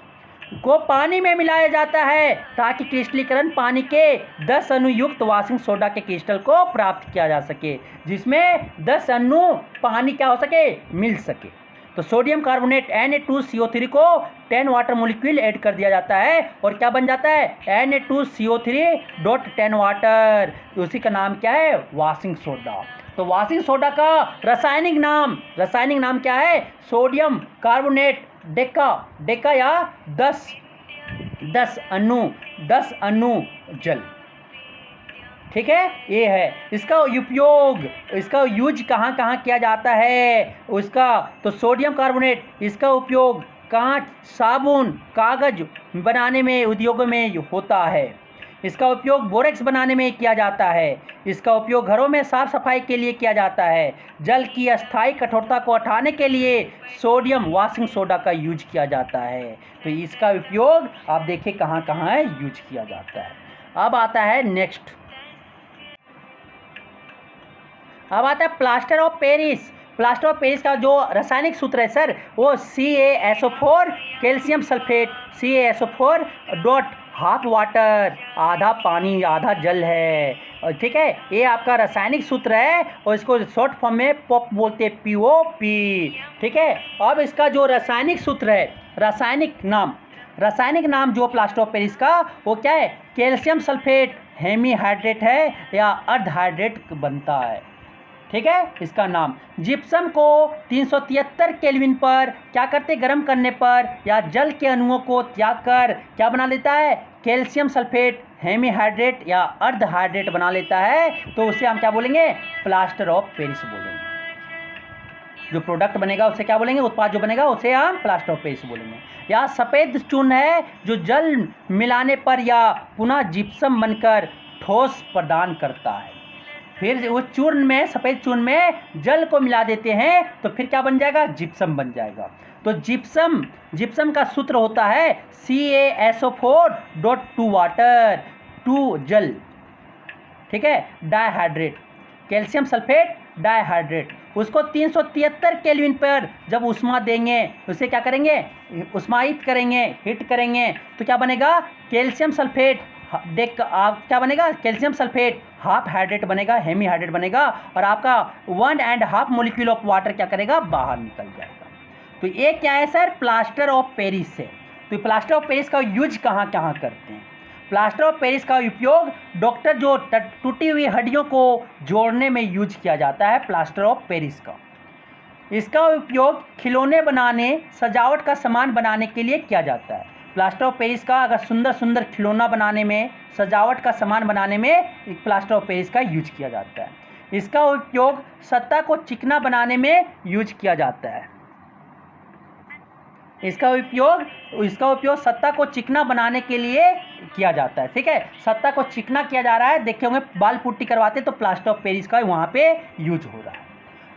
को पानी में मिलाया जाता है ताकि क्रिस्टलीकरण पानी के 10 अणु युक्त वॉशिंग सोडा के क्रिस्टल को प्राप्त किया जा सके, जिसमें 10 अणु पानी क्या हो सके, मिल सके। तो सोडियम कार्बोनेट Na2CO3 को 10 वाटर मोलिक्यूल ऐड कर दिया जाता है और क्या बन जाता है, Na2CO3.10 वाटर। उसी का नाम क्या है, वॉशिंग सोडा। तो वॉशिंग सोडा का रासायनिक नाम क्या है, सोडियम कार्बोनेट डेका या 10 अणु जल, ठीक है, ये है। इसका यूज कहाँ कहाँ किया जाता है उसका, तो सोडियम कार्बोनेट इसका उपयोग कांच, साबुन, कागज बनाने में उद्योगों में होता है। इसका उपयोग बोरेक्स बनाने में किया जाता है। इसका उपयोग घरों में साफ सफाई के लिए किया जाता है। जल की अस्थायी कठोरता को हटाने के लिए सोडियम वॉशिंग सोडा का यूज किया जाता है। तो इसका उपयोग आप देखिए कहाँ कहाँ है यूज किया जाता है। अब आता है नेक्स्ट, अब आता है plaster of Paris. Plaster of Paris का जो रासायनिक सूत्र है सर वो CaSO4 calcium sulphate, CaSO4 dot half water, आधा पानी आधा जल है, ठीक है। ये आपका रासायनिक सूत्र है और इसको शॉर्ट फॉर्म में पॉप बोलते हैं, POP, ठीक है। अब इसका जो रासायनिक सूत्र है, रासायनिक नाम जो प्लास्टर ऑफ पेरिस का वो क्या है, कैल्शियम सल्फेट हेमीहाइड्रेट है या अर्धहाइड्रेट बनता है, ठीक है। इसका नाम जिप्सम को 373 केल्विन पर क्या करते, गर्म करने पर या जल के अणुओं को त्याग कर क्या बना लेता है, कैल्शियम सल्फेट हेमीहाइड्रेट या अर्धहाइड्रेट बना लेता है। तो उसे हम क्या बोलेंगे, प्लास्टर ऑफ पेरिस बोलेंगे। जो प्रोडक्ट बनेगा उसे क्या बोलेंगे, उत्पाद जो बनेगा उसे हम प्लास्टर ऑफ पेरिस बोलेंगे। या सफ़ेद चूर्ण है जो जल मिलाने पर या पुनः जिप्सम बनकर ठोस प्रदान करता है। फिर वो चूर्ण में, सफ़ेद चूर्ण में जल को मिला देते हैं तो फिर क्या बन जाएगा, जिप्सम बन जाएगा। तो जिप्सम का सूत्र होता है CaSO4.2 वाटर, 2 जल, ठीक है, डाइहाइड्रेट, कैल्शियम सल्फेट डाइहाइड्रेट। उसको 373 केल्विन पर जब उष्मा देंगे, उसे क्या करेंगे, उष्मायित करेंगे, हीट करेंगे, तो क्या बनेगा, कैल्शियम सल्फेट। देख आप क्या बनेगा, कैल्शियम सल्फेट हाफ हाइड्रेट बनेगा, हेमी हाइड्रेट बनेगा, और आपका 1.5 मोलिक्यूल ऑफ वाटर क्या करेगा, बाहर निकल जाएगा। तो ये क्या है सर, प्लास्टर ऑफ पेरिस है। तो प्लास्टर ऑफ पेरिस का यूज कहाँ कहाँ करते हैं? प्लास्टर ऑफ पेरिस का उपयोग डॉक्टर जो टूटी हुई हड्डियों को जोड़ने में यूज किया जाता है, प्लास्टर ऑफ पेरिस का। इसका उपयोग खिलौने बनाने, सजावट का सामान बनाने के लिए किया जाता है। प्लास्टर ऑफ पेरिस का अगर सुंदर सुंदर खिलौना बनाने में, सजावट का सामान बनाने में प्लास्टर ऑफ पेरिस का यूज किया जाता है। इसका उपयोग सतह को चिकना बनाने में यूज किया जाता है। इसका उपयोग सतह को चिकना बनाने के लिए किया जाता है। ठीक है, सतह को चिकना किया जा रहा है, देखे होंगे बाल पुट्टी करवाते तो प्लास्टर ऑफ पेरिस का वहाँ पे यूज हो रहा है।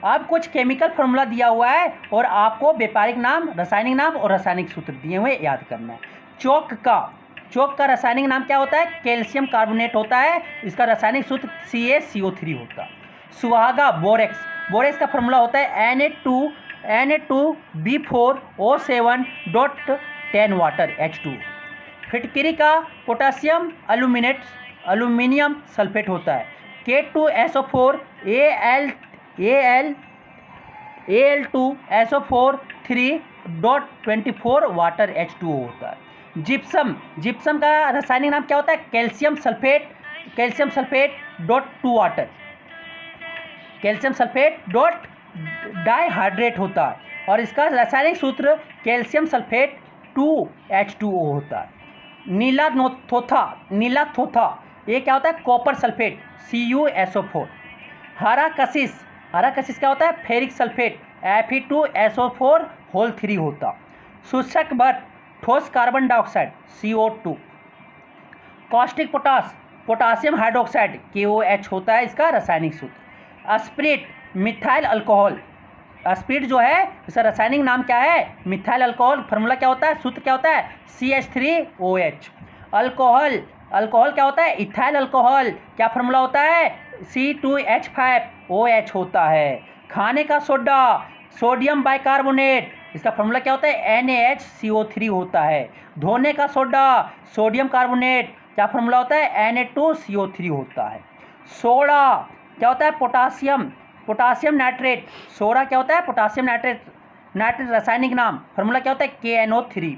अब कुछ केमिकल फार्मूला दिया हुआ है और आपको व्यापारिक नाम, रासायनिक नाम और रासायनिक सूत्र दिए हुए याद करना है। चौक का रासायनिक नाम क्या होता है, कैल्शियम कार्बोनेट होता है। इसका रासायनिक सूत्र CaCO3 होता है। सुहागा बोरेक्स का फार्मूला होता है Na2B4O7.10 वाटर H2। फिटकिरी का पोटासियम अल्यूमिनियम सल्फेट होता है। K2SO4 Al2SO4 3.24 वाटर H2O होता है। जिप्सम का रासायनिक नाम क्या होता है, calcium sulphate .2 water, calcium sulphate dihydrate होता है। और इसका रासायनिक सूत्र कैल्शियम सल्फेट 2H2O होता है। नीला थोथा ये क्या होता है, कॉपर सल्फेट CuSO4। हरा कशिश क्या होता है, फेरिक सल्फेट Fe2SO4 होता। शुष्क बर्फ ठोस carbon dioxide CO2। Caustic potassium hydroxide KOH होता है इसका रासायनिक सूत्र। स्पिरिट मिथाइल अल्कोहल, स्पिरिट जो है इसका रासायनिक नाम क्या है, मिथाइल अल्कोहल। फार्मूला क्या होता है, सूत्र क्या होता है, CH3OH। अल्कोहल क्या होता है, इथाइल अल्कोहल, क्या फार्मूला होता है, C2H5OH होता है। खाने का सोडा सोडियम बाइकार्बोनेट, इसका फार्मूला क्या होता है, NaHCO3 होता है। धोने का सोडा सोडियम कार्बोनेट, क्या फार्मूला होता है, Na2CO3 होता है। सोडा क्या होता है, पोटासियम नाइट्रेट, सोडा क्या होता है, पोटासियम नाइट्रेट रासायनिक नाम, फार्मूला क्या होता है, KNO3।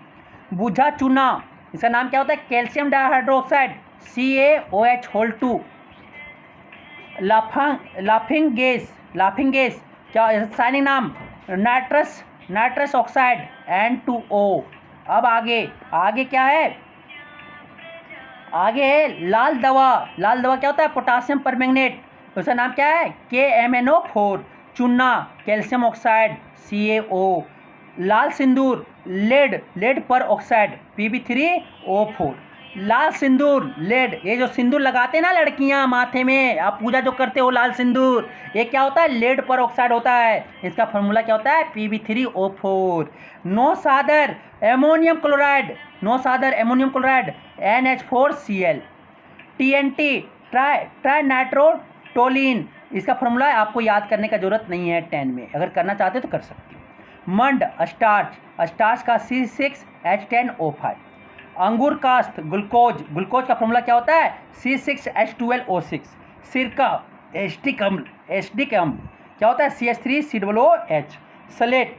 बुझा चूना, इसका नाम क्या होता है, कैल्शियम डाइहाइड्रोक्साइड CaOH2। लाफिंग गैस क्या रासायनिक नाम, नाइट्रस ऑक्साइड N2O। अब आगे क्या है, आगे है लाल दवा क्या होता है, पोटासियम परमैंगनेट, उसका नाम क्या है, KMnO4। चूना कैल्शियम ऑक्साइड CaO। लाल सिंदूर लेड पर ऑक्साइड Pb3O4। लाल सिंदूर लेड, ये जो सिंदूर लगाते हैं ना लड़कियां माथे में, आप पूजा जो करते हो लाल सिंदूर, ये क्या होता है, लेड पर ऑक्साइड होता है। इसका फार्मूला क्या होता है, Pb3O4। नौसादर ammonium chloride NH4Cl। TNT trinitrotoluene, इसका फार्मूला आपको याद करने का जरूरत नहीं है 10 में, अगर करना चाहते हो तो कर सकते हो। मंड स्टार्च का C6H10O5। अंगूर कास्त ग्लूकोज का फार्मूला क्या होता है, C6H12O6। सिरका एसिटिक अम्ल क्या होता है, CH3COOH। Slate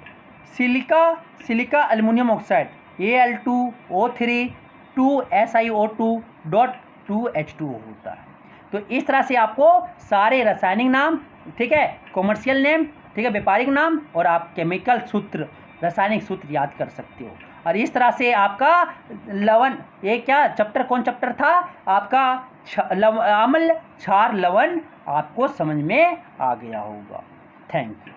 silica aluminium oxide Al2O3 2SiO2.2H2O होता है। तो इस तरह से आपको सारे रासायनिक नाम, ठीक है, कॉमर्शियल नेम, ठीक है, व्यापारिक नाम और आप केमिकल सूत्र, रासायनिक सूत्र याद कर सकते हो। और इस तरह से आपका लवण, ये क्या चैप्टर, कौन चैप्टर था आपका, अम्ल क्षार लवण आपको समझ में आ गया होगा। Thank you.